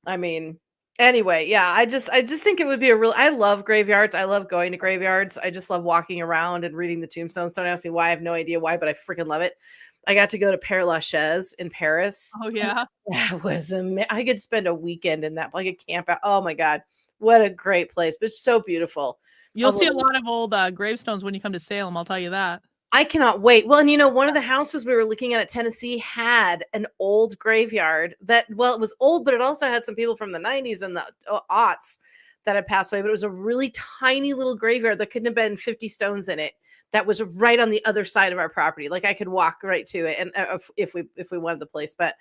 I mean, anyway, yeah, I just think it would be I love graveyards. I love going to graveyards. I just love walking around and reading the tombstones. Don't ask me why. I have no idea why, but I freaking love it. I got to go to Père Lachaise in Paris. Oh yeah, That was I could spend a weekend in that, like a camp out. Oh my god, what a great place! But it's so beautiful. you'll see a lot of old gravestones when you come to Salem. I'll tell you that. I cannot wait. Well, and you know, one of the houses we were looking at Tennessee had an old graveyard that, well, it was old, but it also had some people from the 90s and the aughts that had passed away. But it was a really tiny little graveyard that couldn't have been 50 stones in it. That was right on the other side of our property. Like I could walk right to it, and if we wanted the place. But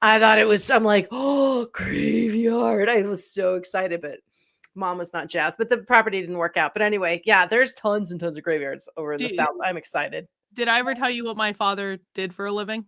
I thought it was. I'm like, oh, graveyard! I was so excited, but Mom was not jazzed, but the property didn't work out. But anyway, yeah, there's tons and tons of graveyards over in the South. I'm excited. Did I ever tell you what my father did for a living?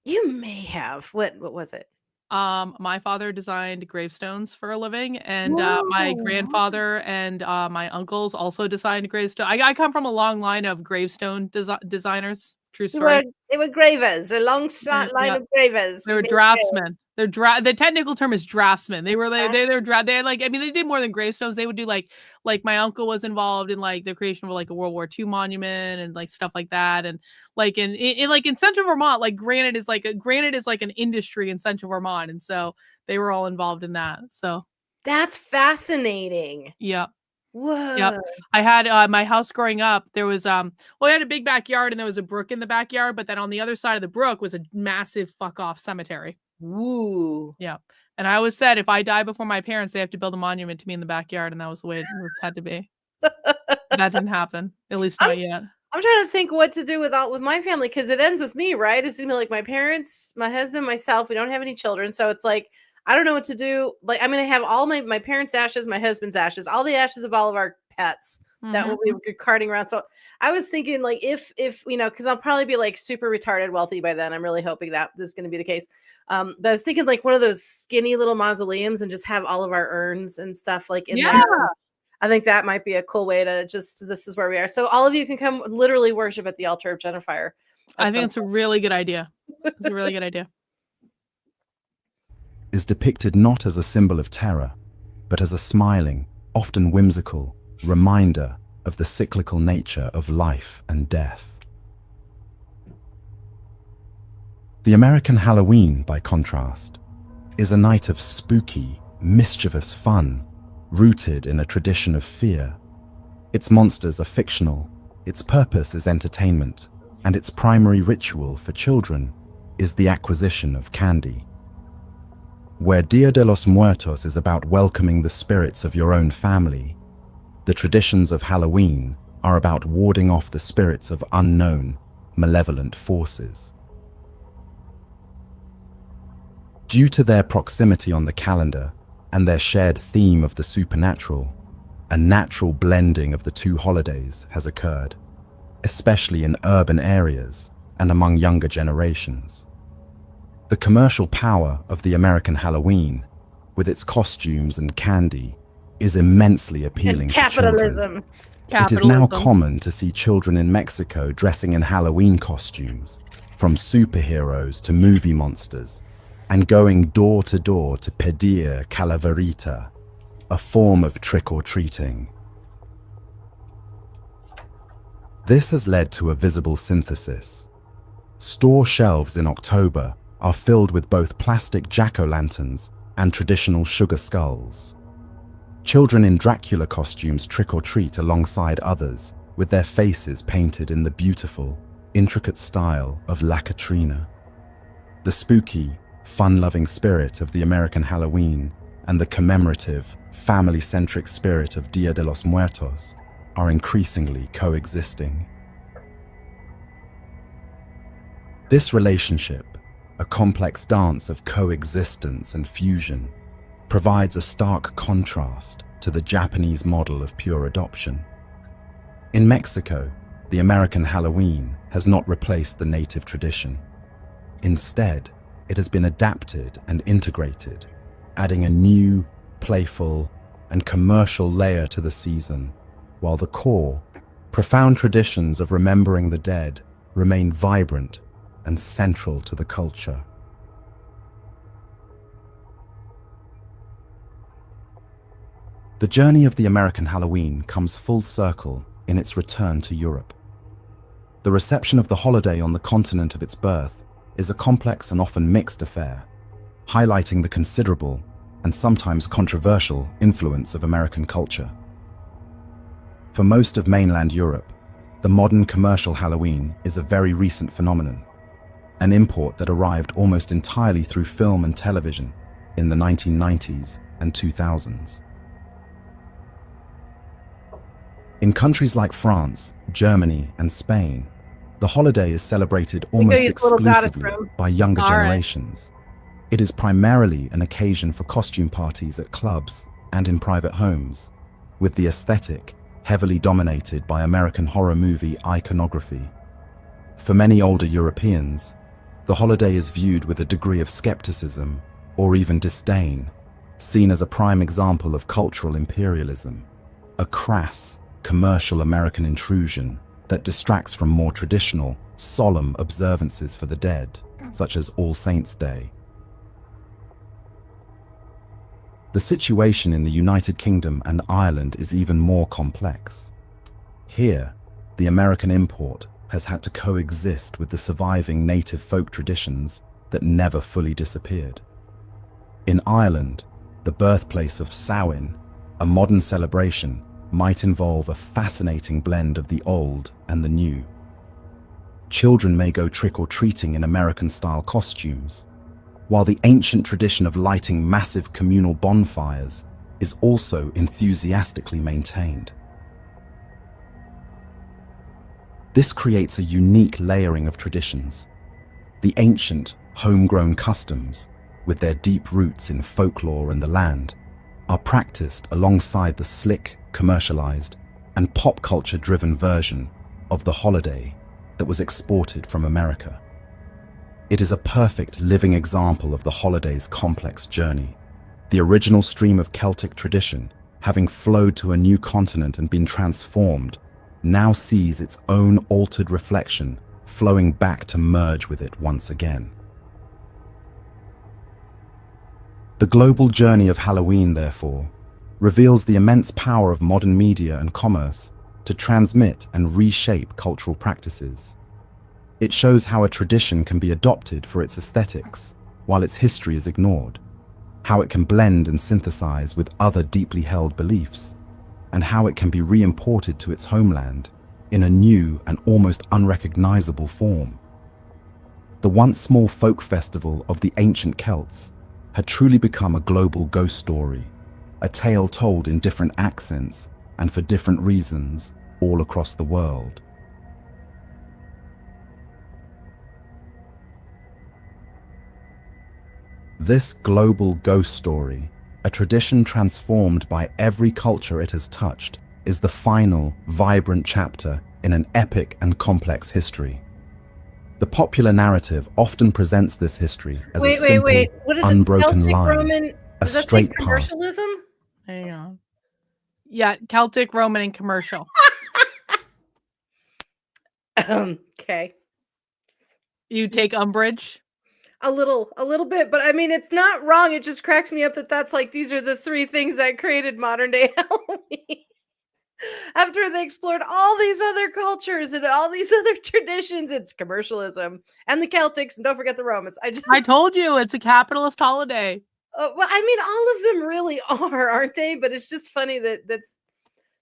You may have. What was it? My father designed gravestones for a living, and my grandfather and my uncles also designed gravestone. I come from a long line of gravestone designers. True story. They were gravers, a long line of gravers. They were draftsmen. The technical term is draftsmen. They were they had like, I mean, they did more than gravestones. They would do like my uncle was involved in like the creation of like a World War II monument and like stuff like that. And like in central Vermont, like granite is like an industry in central Vermont, and so they were all involved in that. So that's fascinating. Yeah. Whoa. Yep. I had my house growing up. There was we had a big backyard and there was a brook in the backyard, but then on the other side of the brook was a massive fuck off cemetery. Ooh. Yeah. And I always said if I die before my parents, they have to build a monument to me in the backyard, and that was the way it had to be. That didn't happen, at least not yet. I'm trying to think what to do with my family, because it ends with me, right? It's gonna be like my parents, my husband, myself. We don't have any children, so it's like I don't know what to do. Like I'm gonna have all my parents' ashes, my husband's ashes, all the ashes of all of our pets that will be carting around. So I was thinking, like, if you know, because I'll probably be like super retarded wealthy by then. I'm really hoping that this is going to be the case. But I was thinking like one of those skinny little mausoleums and just have all of our urns and stuff like in there. I think that might be a cool way to just, this is where we are. So all of you can come literally worship at the altar of Jennifer. I think it's a really good idea. It's a really good idea. Is depicted not as a symbol of terror, but as a smiling, often whimsical, reminder of the cyclical nature of life and death. The American Halloween, by contrast, is a night of spooky, mischievous fun, rooted in a tradition of fear. Its monsters are fictional, its purpose is entertainment, and its primary ritual for children is the acquisition of candy. Where Dia de los Muertos is about welcoming the spirits of your own family, the traditions of Halloween are about warding off the spirits of unknown, malevolent forces. Due to their proximity on the calendar and their shared theme of the supernatural, a natural blending of the two holidays has occurred, especially in urban areas and among younger generations. The commercial power of the American Halloween, with its costumes and candy, is immensely appealing to children. It is now common to see children in Mexico dressing in Halloween costumes, from superheroes to movie monsters, and going door to door to pedir calaverita, a form of trick-or-treating. This has led to a visible synthesis. Store shelves in October are filled with both plastic jack-o'-lanterns and traditional sugar skulls. Children in Dracula costumes trick-or-treat alongside others, with their faces painted in the beautiful, intricate style of La Catrina. The spooky, fun-loving spirit of the American Halloween and the commemorative, family-centric spirit of Dia de los Muertos are increasingly coexisting. This relationship, a complex dance of coexistence and fusion, provides a stark contrast to the Japanese model of pure adoption. In Mexico, the American Halloween has not replaced the native tradition. Instead, it has been adapted and integrated, adding a new, playful, and commercial layer to the season, while the core, profound traditions of remembering the dead remain vibrant and central to the culture. The journey of the American Halloween comes full circle in its return to Europe. The reception of the holiday on the continent of its birth is a complex and often mixed affair, highlighting the considerable and sometimes controversial influence of American culture. For most of mainland Europe, the modern commercial Halloween is a very recent phenomenon, an import that arrived almost entirely through film and television in the 1990s and 2000s. In countries like France, Germany, and Spain, the holiday is celebrated almost exclusively by younger generations. It is primarily an occasion for costume parties at clubs and in private homes, with the aesthetic heavily dominated by American horror movie iconography. For many older Europeans, the holiday is viewed with a degree of skepticism or even disdain, seen as a prime example of cultural imperialism, a crass, commercial American intrusion that distracts from more traditional, solemn observances for the dead, such as All Saints' Day. The situation in the United Kingdom and Ireland is even more complex. Here, the American import has had to coexist with the surviving native folk traditions that never fully disappeared. In Ireland, the birthplace of Samhain, a modern celebration, might involve a fascinating blend of the old and the new. Children may go trick-or-treating in American-style costumes, while the ancient tradition of lighting massive communal bonfires is also enthusiastically maintained. This creates a unique layering of traditions. The ancient, homegrown customs, with their deep roots in folklore and the land, are practiced alongside the slick, commercialized, and pop culture-driven version of the holiday that was exported from America. It is a perfect living example of the holiday's complex journey. The original stream of Celtic tradition, having flowed to a new continent and been transformed, now sees its own altered reflection flowing back to merge with it once again. The global journey of Halloween, therefore, reveals the immense power of modern media and commerce to transmit and reshape cultural practices. It shows how a tradition can be adopted for its aesthetics, while its history is ignored, how it can blend and synthesize with other deeply held beliefs, and how it can be re-imported to its homeland in a new and almost unrecognizable form. The once small folk festival of the ancient Celts had truly become a global ghost story, a tale told in different accents and for different reasons all across the world. This global ghost story, a tradition transformed by every culture it has touched, is the final, vibrant chapter in an epic and complex history. The popular narrative often presents this history as a simple, What is unbroken Celtic line, Roman, a straight path. commercialism? Hang on. Yeah, Celtic, Roman, and commercial. Okay. You take umbrage? A little bit, but I mean, it's not wrong. It just cracks me up that that's like, these are the three things that created modern day Halloween. After they explored all these other cultures and all these other traditions, it's commercialism and the Celtics, and don't forget the Romans. I told you, it's a capitalist holiday. Well, I mean, all of them really are, aren't they? But it's just funny that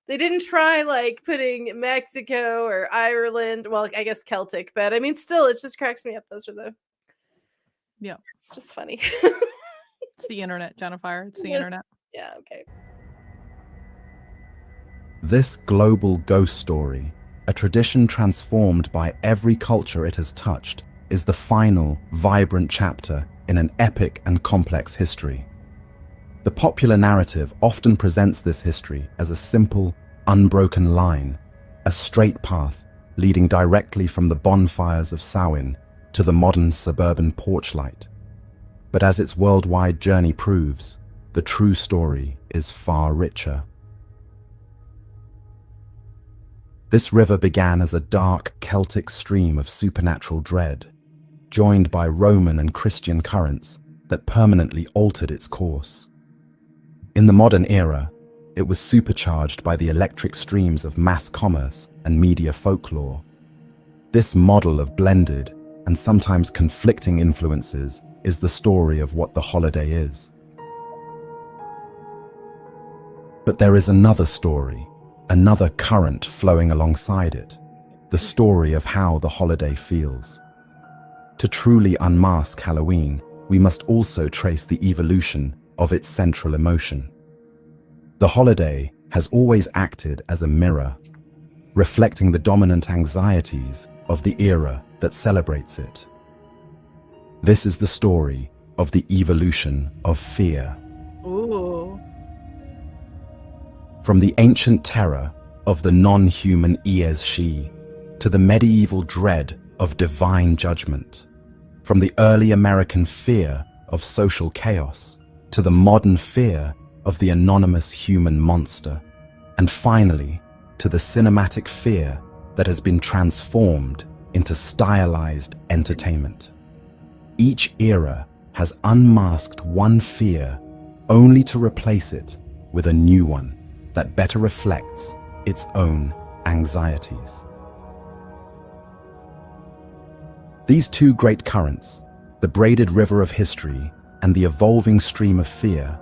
they didn't try like putting Mexico or Ireland. Well, I guess Celtic, but I mean, still, it just cracks me up. Those are the. Yeah, it's just funny. It's the internet, Jennifer. It's the internet. Yeah. Okay. This global ghost story, a tradition transformed by every culture it has touched, is the final, vibrant chapter in an epic and complex history. The popular narrative often presents this history as a simple, unbroken line, a straight path leading directly from the bonfires of Samhain to the modern suburban porch light. But as its worldwide journey proves, the true story is far richer. This river began as a dark Celtic stream of supernatural dread, joined by Roman and Christian currents that permanently altered its course. In the modern era, it was supercharged by the electric streams of mass commerce and media folklore. This model of blended and sometimes conflicting influences is the story of what the holiday is. But there is another story, another current flowing alongside it, the story of how the holiday feels. To truly unmask Halloween, we must also trace the evolution of its central emotion. The holiday has always acted as a mirror, reflecting the dominant anxieties of the era that celebrates it. This is the story of the evolution of fear. Ooh. From the ancient terror of the non-human Iez-Shi to the medieval dread of divine judgment, from the early American fear of social chaos to the modern fear of the anonymous human monster, and finally to the cinematic fear that has been transformed into stylized entertainment. Each era has unmasked one fear only to replace it with a new one that better reflects its own anxieties. These two great currents, the braided river of history and the evolving stream of fear,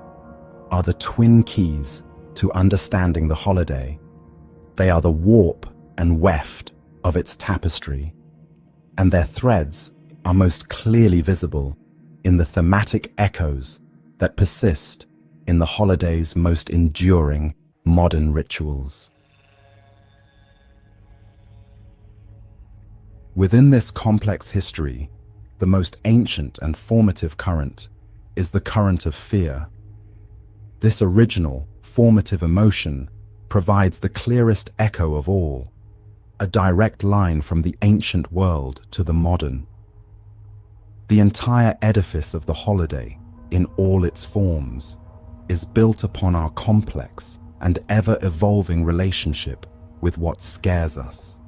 are the twin keys to understanding the holiday. They are the warp and weft of its tapestry, and their threads are most clearly visible in the thematic echoes that persist in the holiday's most enduring modern rituals. Within this complex history, the most ancient and formative current is the current of fear. This original, formative emotion provides the clearest echo of all, a direct line from the ancient world to the modern. The entire edifice of the holiday, in all its forms, is built upon our complex and ever-evolving relationship with what scares us.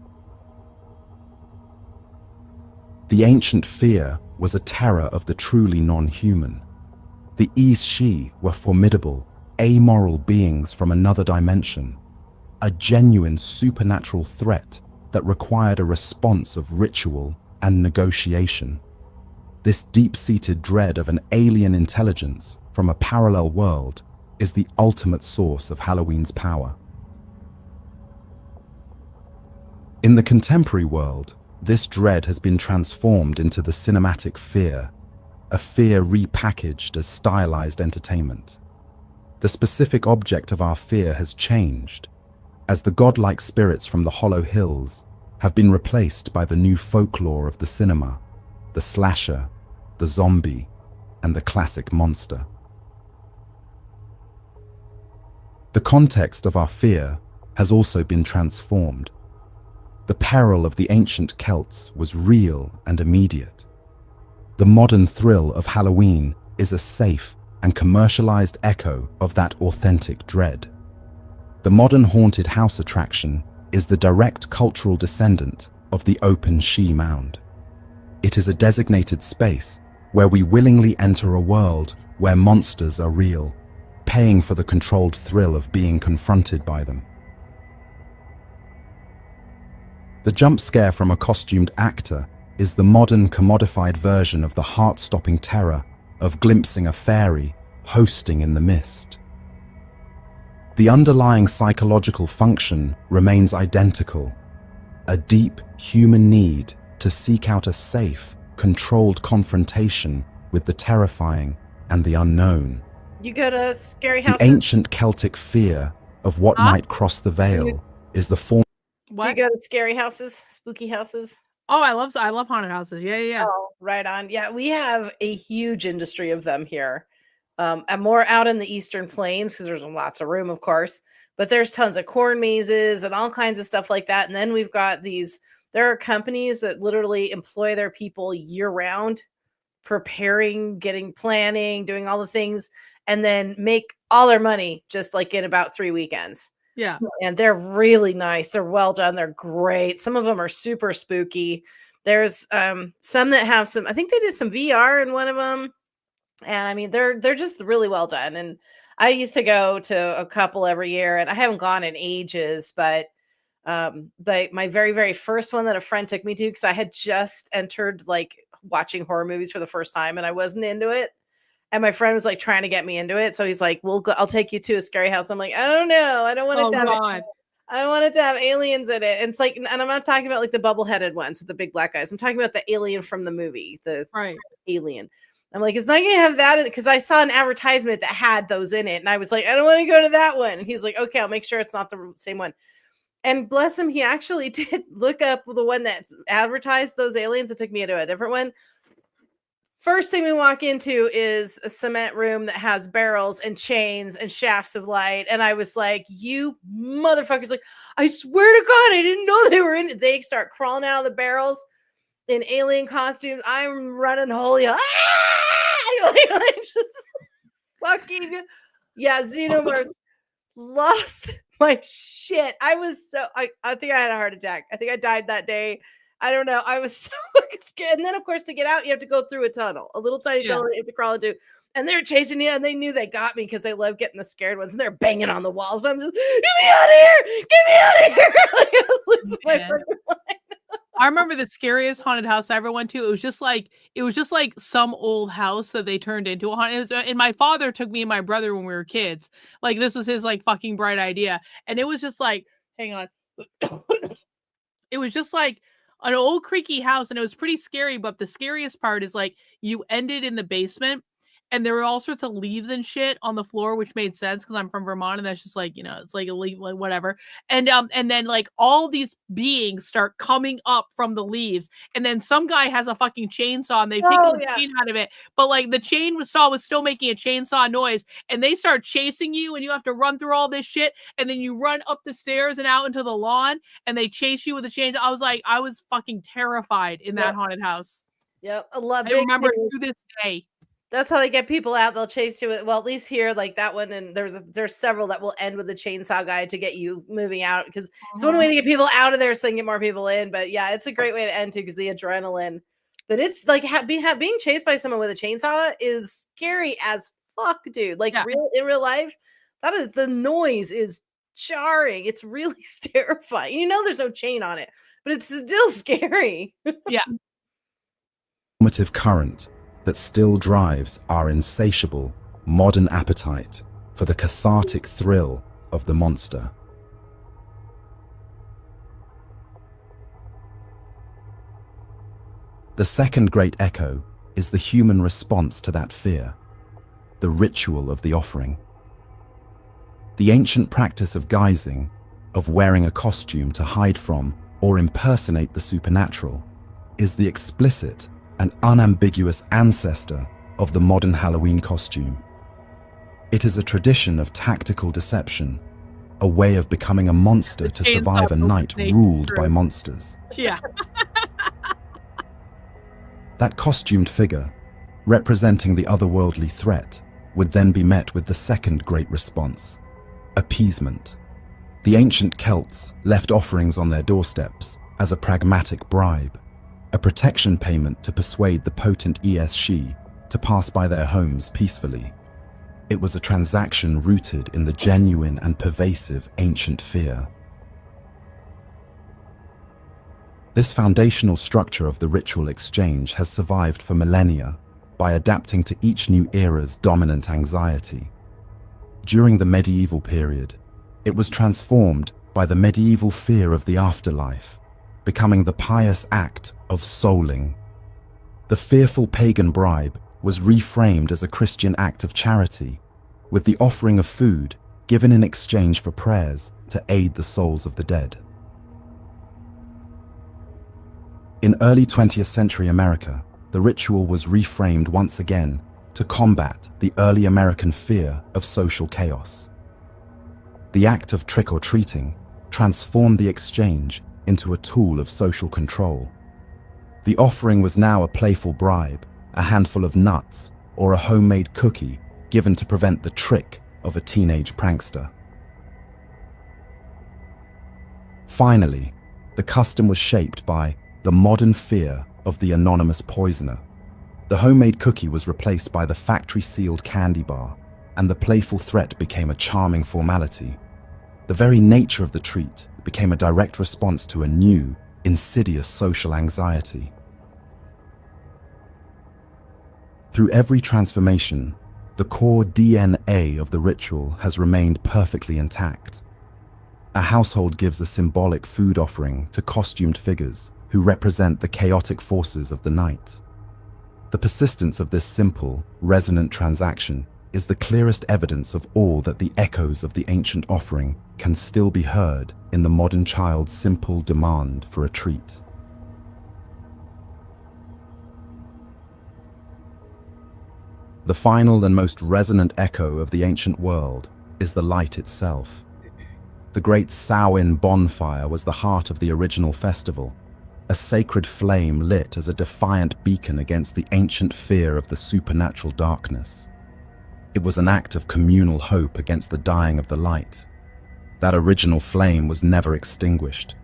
The ancient fear was a terror of the truly non-human. The Iez-Shi were formidable, amoral beings from another dimension, a genuine supernatural threat that required a response of ritual and negotiation. This deep-seated dread of an alien intelligence from a parallel world is the ultimate source of Halloween's power. In the contemporary world, this dread has been transformed into the cinematic fear, a fear repackaged as stylized entertainment. The specific object of our fear has changed, as the godlike spirits from the Hollow Hills have been replaced by the new folklore of the cinema, the slasher, the zombie, and the classic monster. The context of our fear has also been transformed. The peril of the ancient Celts was real and immediate. The modern thrill of Halloween is a safe and commercialized echo of that authentic dread. The modern haunted house attraction is the direct cultural descendant of the open Shi mound. It is a designated space where we willingly enter a world where monsters are real, paying for the controlled thrill of being confronted by them. The jump scare from a costumed actor is the modern commodified version of the heart-stopping terror of glimpsing a fairy hosting in the mist. The underlying psychological function remains identical, a deep human need to seek out a safe, controlled confrontation with the terrifying and the unknown. You go to scary The houses? ancient Celtic fear of what Huh? might cross the veil is the form. Do you What? go to scary houses, spooky houses? Oh, I love haunted houses. Yeah, yeah, yeah. Oh, right on. Yeah, we have a huge industry of them here. And more out in the Eastern Plains because there's lots of room, of course. But there's tons of corn mazes and all kinds of stuff like that. And then we've got these. There are companies that literally employ their people year round, preparing, planning, doing all the things, and then make all their money just like in about 3 weekends. Yeah. And they're really nice. They're well done. They're great. Some of them are super spooky. There's some that have some, I think they did some VR in one of them. And I mean, they're just really well done. And I used to go to a couple every year, and I haven't gone in ages, but my very, very first one that a friend took me to, because I had just entered like watching horror movies for the first time and I wasn't into it. And my friend was like trying to get me into it. So he's like, I'll take you to a scary house. I'm like, I don't know. I don't want it Oh to have God. I want it to have aliens in it. And it's like, and I'm not talking about like the bubble-headed ones with the big black eyes. I'm talking about the alien from the movie, the Right. alien. I'm like, it's not going to have that in it, because I saw an advertisement that had those in it. And I was like, I don't want to go to that one. And he's like, okay, I'll make sure it's not the same one. And bless him, he actually did look up the one that advertised those aliens and took me into a different one. First thing we walk into is a cement room that has barrels and chains and shafts of light. And I was like, you motherfuckers, like, I swear to God, I didn't know they were in it. They start crawling out of the barrels in alien costumes. I'm running holy. Like, just fucking, yeah, Xenomorphs. Lost my shit. I was so, I think I had a heart attack. I think I died that day. I don't know. I was so scared. And then, of course, to get out, you have to go through a tunnel, a little tiny tunnel that you have to crawl into. And they're chasing you, and they knew they got me because they love getting the scared ones. And they're banging on the walls. And I'm just, get me out of here! Get me out of here! Like, I was losing my fucking mind. I remember the scariest haunted house I ever went to. It was just like some old house that they turned into a haunted. And my father took me and my brother when we were kids. Like, this was his like fucking bright idea. And it was just like, hang on. It was just like an old creaky house, and it was pretty scary. But the scariest part is like you ended in the basement, and there were all sorts of leaves and shit on the floor, which made sense because I'm from Vermont, and that's just like, you know, it's like a leaf, like whatever. And then like all these beings start coming up from the leaves, and then some guy has a fucking chainsaw, and they've taken the chain out of it, but like the chainsaw was still making a chainsaw noise, and they start chasing you, and you have to run through all this shit, and then you run up the stairs and out into the lawn, and they chase you with a chainsaw. I was fucking terrified in that haunted house. Yep, I love I remember to this day. That's how they get people out. They'll chase you with, well, at least here, like that one, and there's several that will end with a chainsaw guy to get you moving out, because it's one way to get people out of there so they can get more people in. But yeah, it's a great way to end too, because the adrenaline that it's like being chased by someone with a chainsaw is scary as fuck, dude. Like in real life, the noise is jarring. It's really terrifying. You know, there's no chain on it, but it's still scary. Yeah. Formative current that still drives our insatiable modern appetite for the cathartic thrill of the monster. The second great echo is the human response to that fear, the ritual of the offering. The ancient practice of guising, of wearing a costume to hide from or impersonate the supernatural, is the explicit and unambiguous ancestor of the modern Halloween costume. It is a tradition of tactical deception, a way of becoming a monster to survive a night ruled by monsters. Yeah. That costumed figure, representing the otherworldly threat, would then be met with the second great response: appeasement. The ancient Celts left offerings on their doorsteps as a pragmatic bribe, a protection payment to persuade the potent Esh to pass by their homes peacefully. It was a transaction rooted in the genuine and pervasive ancient fear. This foundational structure of the ritual exchange has survived for millennia by adapting to each new era's dominant anxiety. During the medieval period, it was transformed by the medieval fear of the afterlife, becoming the pious act of souling. The fearful pagan bribe was reframed as a Christian act of charity, with the offering of food given in exchange for prayers to aid the souls of the dead. In early 20th century America, the ritual was reframed once again to combat the early American fear of social chaos. The act of trick-or-treating transformed the exchange into a tool of social control. The offering was now a playful bribe, a handful of nuts, or a homemade cookie given to prevent the trick of a teenage prankster. Finally, the custom was shaped by the modern fear of the anonymous poisoner. The homemade cookie was replaced by the factory-sealed candy bar, and the playful threat became a charming formality. The very nature of the treat became a direct response to a new, insidious social anxiety. Through every transformation, the core DNA of the ritual has remained perfectly intact. A household gives a symbolic food offering to costumed figures who represent the chaotic forces of the night. The persistence of this simple, resonant transaction is the clearest evidence of all that the echoes of the ancient offering can still be heard in the modern child's simple demand for a treat. The final and most resonant echo of the ancient world is the light itself. The great Samhain bonfire was the heart of the original festival, a sacred flame lit as a defiant beacon against the ancient fear of the supernatural darkness. It was an act of communal hope against the dying of the light. That original flame was never extinguished.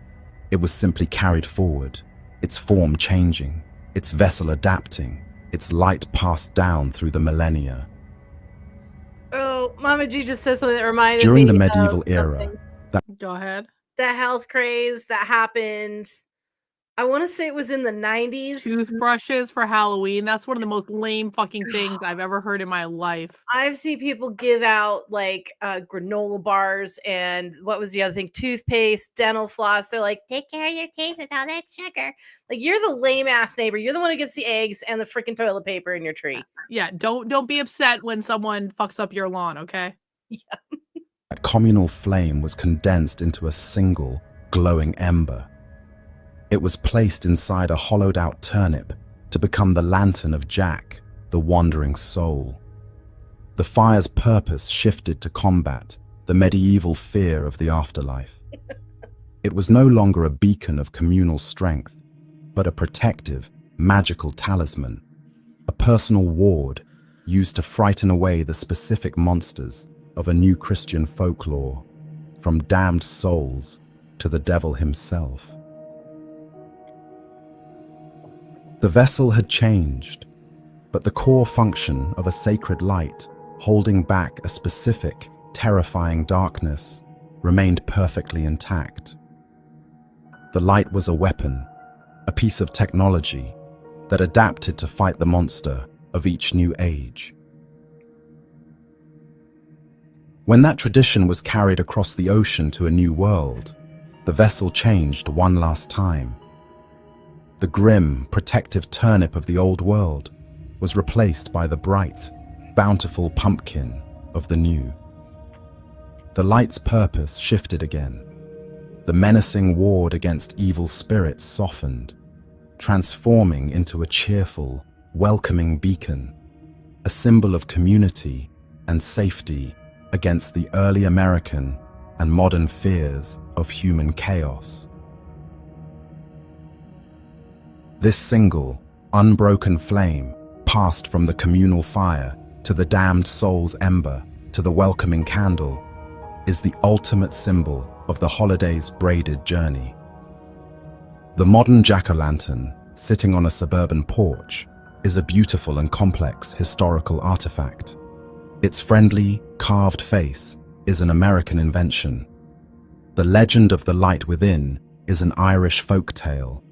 It was simply carried forward, its form changing, its vessel adapting, its light passed down through the millennia. Oh, Mama G just said something that reminded me During the medieval era, something. Go ahead. The health craze that happened. I want to say it was in the 90s. Toothbrushes for Halloween. That's one of the most lame fucking things I've ever heard in my life. I've seen people give out like granola bars and what was the other thing? Toothpaste, dental floss. They're like, take care of your teeth with all that sugar. Like, you're the lame ass neighbor. You're the one who gets the eggs and the freaking toilet paper in your tree. Yeah, don't be upset when someone fucks up your lawn, okay? that communal flame was condensed into a single, glowing ember. It was placed inside a hollowed-out turnip to become the lantern of Jack, the wandering soul. The fire's purpose shifted to combat the medieval fear of the afterlife. It was no longer a beacon of communal strength, but a protective, magical talisman, a personal ward used to frighten away the specific monsters of a new Christian folklore, from damned souls to the devil himself. The vessel had changed, but the core function of a sacred light holding back a specific, terrifying darkness remained perfectly intact. The light was a weapon, a piece of technology that adapted to fight the monster of each new age. When that tradition was carried across the ocean to a new world, the vessel changed one last time. The grim, protective turnip of the old world was replaced by the bright, bountiful pumpkin of the new. The light's purpose shifted again. The menacing ward against evil spirits softened, transforming into a cheerful, welcoming beacon, a symbol of community and safety against the early American and modern fears of human chaos. This single, unbroken flame passed from the communal fire to the damned soul's ember to the welcoming candle is the ultimate symbol of the holiday's braided journey. The modern jack-o'-lantern, sitting on a suburban porch, is a beautiful and complex historical artifact. Its friendly, carved face is an American invention. The legend of the light within is an Irish folk tale,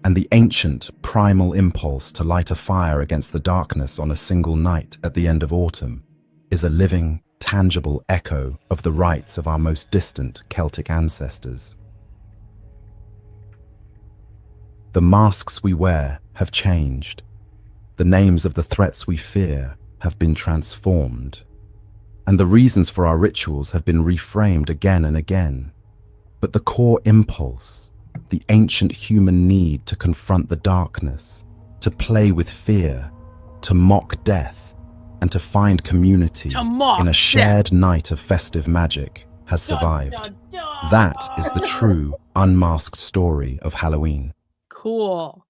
and the ancient, primal impulse to light a fire against the darkness on a single night at the end of autumn is a living, tangible echo of the rites of our most distant Celtic ancestors. The masks we wear have changed. The names of the threats we fear have been transformed. and the reasons for our rituals have been reframed again and again. But the core impulse, the ancient human need to confront the darkness, to play with fear, to mock death, and to find community in a shared night of festive magic, has survived. That is the true, unmasked story of Halloween. Cool.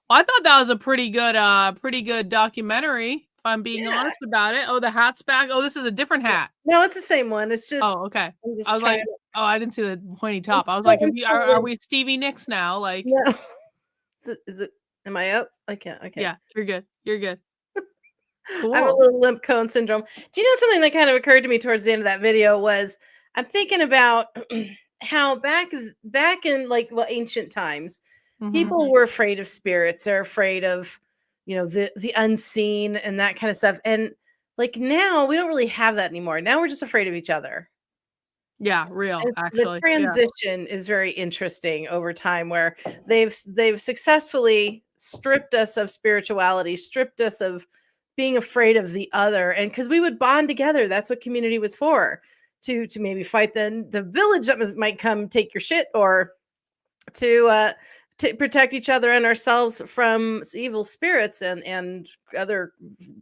Well, I thought that was a pretty good documentary, if I'm being honest about it. Oh, the hat's back. Oh, this is a different hat. No, it's the same one. It's just. Oh, okay. I'm just I was trying like, oh, I didn't see the pointy top. I was like, are we Stevie Nicks now? Like, No. Is it? Am I up? I can't. yeah, you're good. You're good. Cool. I have a little limp cone syndrome. Do you know something that kind of occurred to me towards the end of that video was I'm thinking about how back in like ancient times, people were afraid of spirits. They're afraid of, the unseen and that kind of stuff. And like now we don't really have that anymore. Now we're just afraid of each other. Yeah, real, And actually. the transition is very interesting over time, where they've successfully stripped us of spirituality, stripped us of being afraid of the other, and because we would bond together. That's what community was for, to maybe fight the village that might come take your shit, or to protect each other and ourselves from evil spirits and other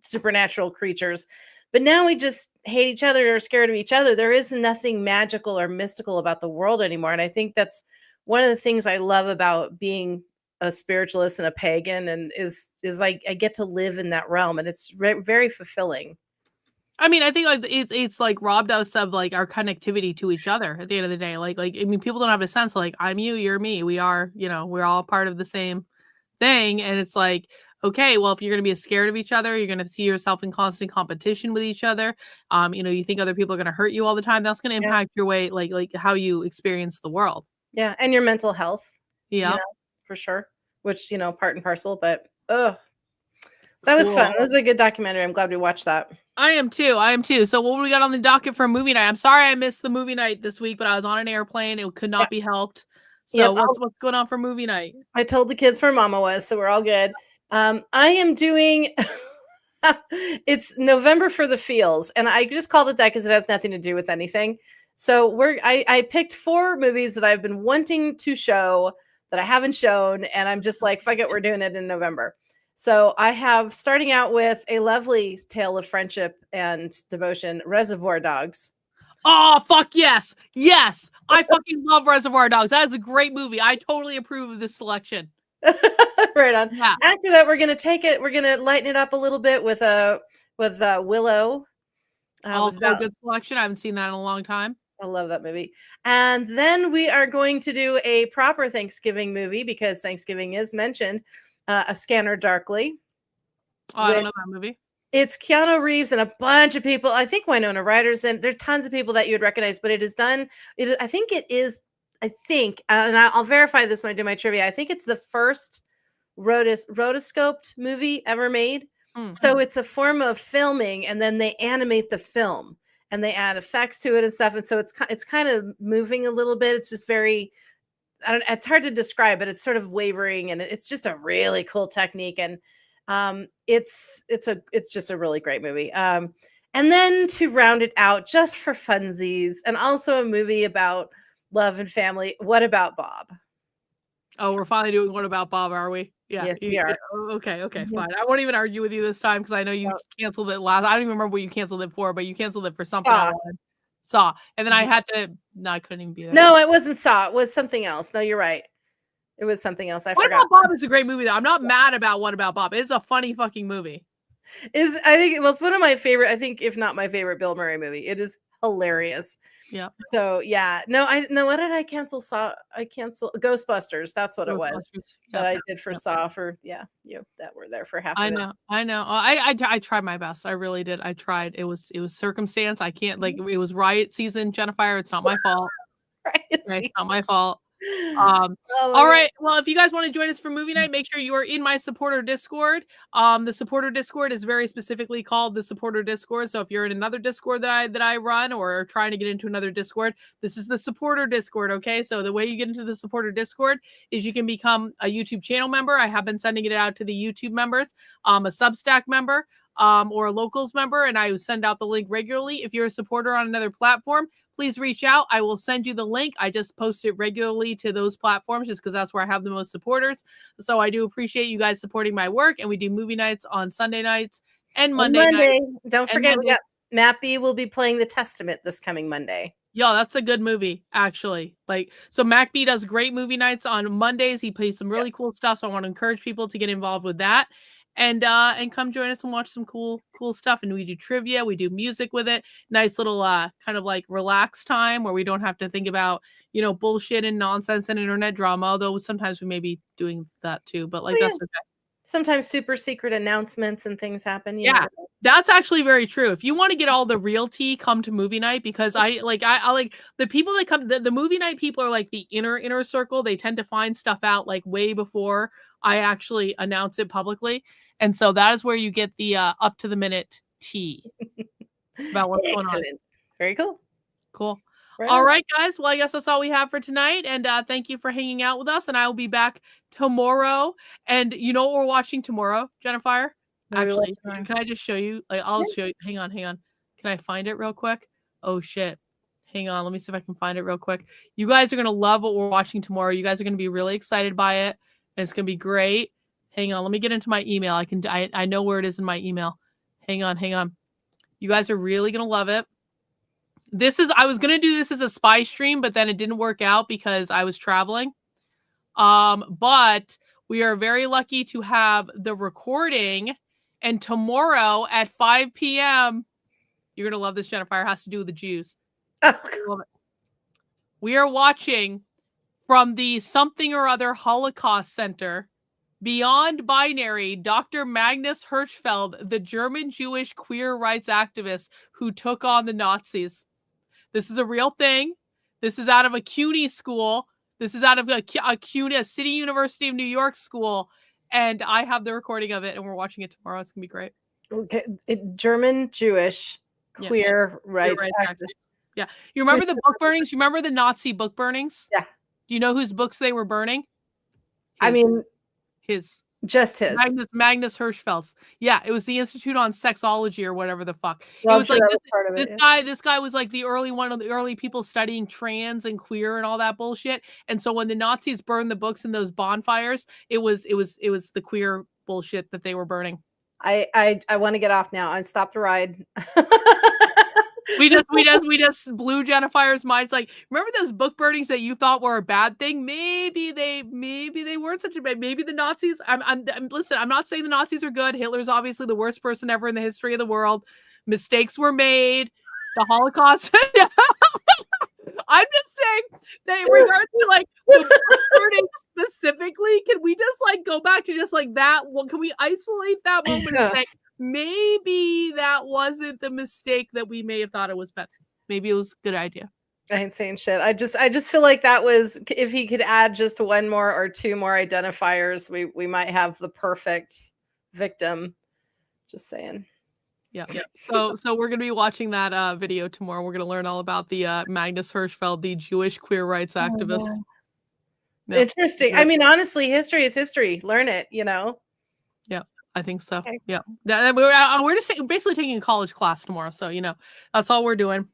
supernatural creatures. But now we just hate each other or are scared of each other. There is nothing magical or mystical about the world anymore. And I think that's one of the things I love about being a spiritualist and a pagan, and is I get to live in that realm, and it's very fulfilling. I mean, I think like it's like robbed us of like our connectivity to each other at the end of the day. Like I mean, people don't have a sense of like, I'm you, you're me. We are, we're all part of the same thing. And it's like, okay, well, if you're going to be scared of each other, you're going to see yourself in constant competition with each other. You think other people are going to hurt you all the time. That's going to impact your way, like how you experience the world. Yeah, and your mental health. Yeah, for sure. Which part and parcel. But that was fun. That was a good documentary. I'm glad we watched that. I am too. So what we got on the docket for movie night? I'm sorry I missed the movie night this week, but I was on an airplane. It could not be helped. So what's going on for movie night? I told the kids where Mama was, so we're all good. I am doing it's November for the Feels, and I just called it that because it has nothing to do with anything. So I picked 4 movies that I've been wanting to show that I haven't shown, and I'm just like, fuck it, we're doing it in November. So I have, starting out with a lovely tale of friendship and devotion, Reservoir Dogs. Oh, fuck yes. Yes. I fucking love Reservoir Dogs. That is a great movie. I totally approve of this selection. Right on. Yeah. After that, we're going to lighten it up a little bit with Willow. Also a good selection. I haven't seen that in a long time. I love that movie. And then we are going to do a proper Thanksgiving movie, because Thanksgiving is mentioned. A Scanner Darkly. Oh, I don't know that movie. It's Keanu Reeves and a bunch of people. I think Winona Ryder's in. There's tons of people that you would recognize, but it is done. I think, and I'll verify this when I do my trivia, I think it's the first rotoscoped movie ever made. Mm-hmm. So it's a form of filming, and then they animate the film and they add effects to it and stuff. And so it's kind of moving a little bit. It's just very, it's hard to describe, but it's sort of wavering, and it's just a really cool technique. And it's just a really great movie. And then to round it out, just for funsies, and also a movie about love and family, What About Bob? Oh, we're finally doing What About Bob, are we? Yeah. Yes, we are. Okay, fine. I won't even argue with you this time, because I know you canceled it last. I don't even remember what you canceled it for, but you canceled it for something I wanted. Saw. And then I had to, I couldn't even be there. No, it wasn't Saw. It was something else. No, you're right. It was something else. I forgot. What About Bob is a great movie, though. I'm not mad about What About Bob. It's a funny fucking movie. It's one of my favorite, I think, if not my favorite Bill Murray movie. It is hilarious. Yeah. So yeah. What did I cancel? I canceled Ghostbusters. That's what it was. That I did for Saw for you that were there for half of it. I know. I tried my best. I really did. I tried. It was circumstance. I can't, like, it was riot season, Jennifer. It's not my fault. It's not my fault. All right. Well, if you guys want to join us for movie night, make sure you are in my supporter Discord. The supporter Discord is very specifically called the supporter Discord. So if you're in another Discord that I run, or are trying to get into another Discord, this is the supporter Discord. Okay. So the way you get into the supporter Discord is you can become a YouTube channel member. I have been sending it out to the YouTube members, a Substack member, or a locals member, and I send out the link regularly. If you're a supporter on another platform, please reach out. I will send you the link. I just post it regularly to those platforms just because that's where I have the most supporters. So I do appreciate you guys supporting my work. And we do movie nights on Sunday nights and Monday nights. Don't forget, we got Matt B will be playing The Testament this coming Monday. Yo, that's a good movie, actually. Like, so Mac B does great movie nights on Mondays. He plays some really cool stuff. So I want to encourage people to get involved with that. And come join us and watch some cool stuff. And we do trivia, we do music with it. Nice little kind of like relaxed time where we don't have to think about, you know, bullshit and nonsense and internet drama. Although sometimes we may be doing that too, but like that's okay. Sometimes super secret announcements and things happen. Yeah, that's actually very true. If you want to get all the real tea, come to movie night, because I like the people that come. The movie night people are like the inner circle. They tend to find stuff out like way before I actually announce it publicly. And so that is where you get the up to the minute tea about what's going on. Very cool. Cool. Right all right, guys. Well, I guess that's all we have for tonight. And thank you for hanging out with us. And I will be back tomorrow. And you know what we're watching tomorrow, Jennifer? Actually, can I just show you? Like, I'll show you. Hang on. Can I find it real quick? Oh, shit. Hang on. Let me see if I can find it real quick. You guys are going to love what we're watching tomorrow. You guys are going to be really excited by it. And it's going to be great. Hang on, let me get into my email. I know where it is in my email. Hang on. You guys are really gonna love it. I was gonna do this as a spy stream, but then it didn't work out because I was traveling. But we are very lucky to have the recording, and tomorrow at 5 p.m. You're gonna love this, Jennifer. It has to do with the Jews. Oh, we are watching from the Something or Other Holocaust Center. Beyond Binary, Dr. Magnus Hirschfeld, the German Jewish queer rights activist who took on the Nazis. This is a real thing. This is out of a CUNY school. This is out of a City University of New York school. And I have the recording of it, and we're watching it tomorrow. It's going to be great. Okay. German Jewish queer rights activist. Yeah. You remember the book burnings? You remember the Nazi book burnings? Yeah. Do you know whose books they were burning? Just his. Magnus Hirschfeld's. Yeah, it was the Institute on Sexology or whatever the fuck. Well, it was like this guy was like one of the early people studying trans and queer and all that bullshit. And so when the Nazis burned the books in those bonfires, it was the queer bullshit that they were burning. I want to get off now. I stopped the ride. We just blew Jennifer's mind. It's like, remember those book burnings that you thought were a bad thing? Maybe they weren't such a bad. Maybe the Nazis. Listen. I'm not saying the Nazis are good. Hitler's obviously the worst person ever in the history of the world. Mistakes were made. The Holocaust. I'm just saying that in regards to like the book burning specifically, can we just like go back to just like that? Well, can we isolate that moment and say, maybe that wasn't the mistake that we may have thought it was meant. Maybe it was a good idea. I ain't saying shit. I just feel like that was, if he could add just one more or two more identifiers, we might have the perfect victim. Just saying. Yeah. So we're gonna be watching that video tomorrow. We're gonna learn all about the Magnus Hirschfeld, the Jewish queer rights activist. Yeah. Interesting. I mean, honestly, history is history. Learn it, you know. Yeah. I think so. Okay. Yeah. We're just basically taking a college class tomorrow. So, you know, that's all we're doing.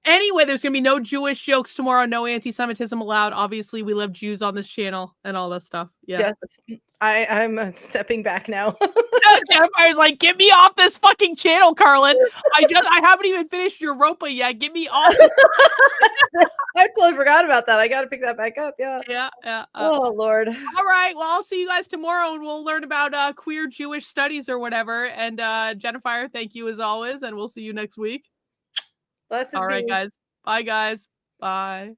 Anyway, there's going to be no Jewish jokes tomorrow. No anti-Semitism allowed. Obviously, we love Jews on this channel and all that stuff. Yeah. Yes. I'm stepping back now. Jennifer's like, get me off this fucking channel, Karlyn. I haven't even finished Europa yet. Get me off. I totally forgot about that. I got to pick that back up. Yeah. Yeah. Oh, Lord. All right. Well, I'll see you guys tomorrow, and we'll learn about queer Jewish studies or whatever. And Jennifer, thank you as always, and we'll see you next week. Blessed All right, be. guys. Bye, guys. Bye.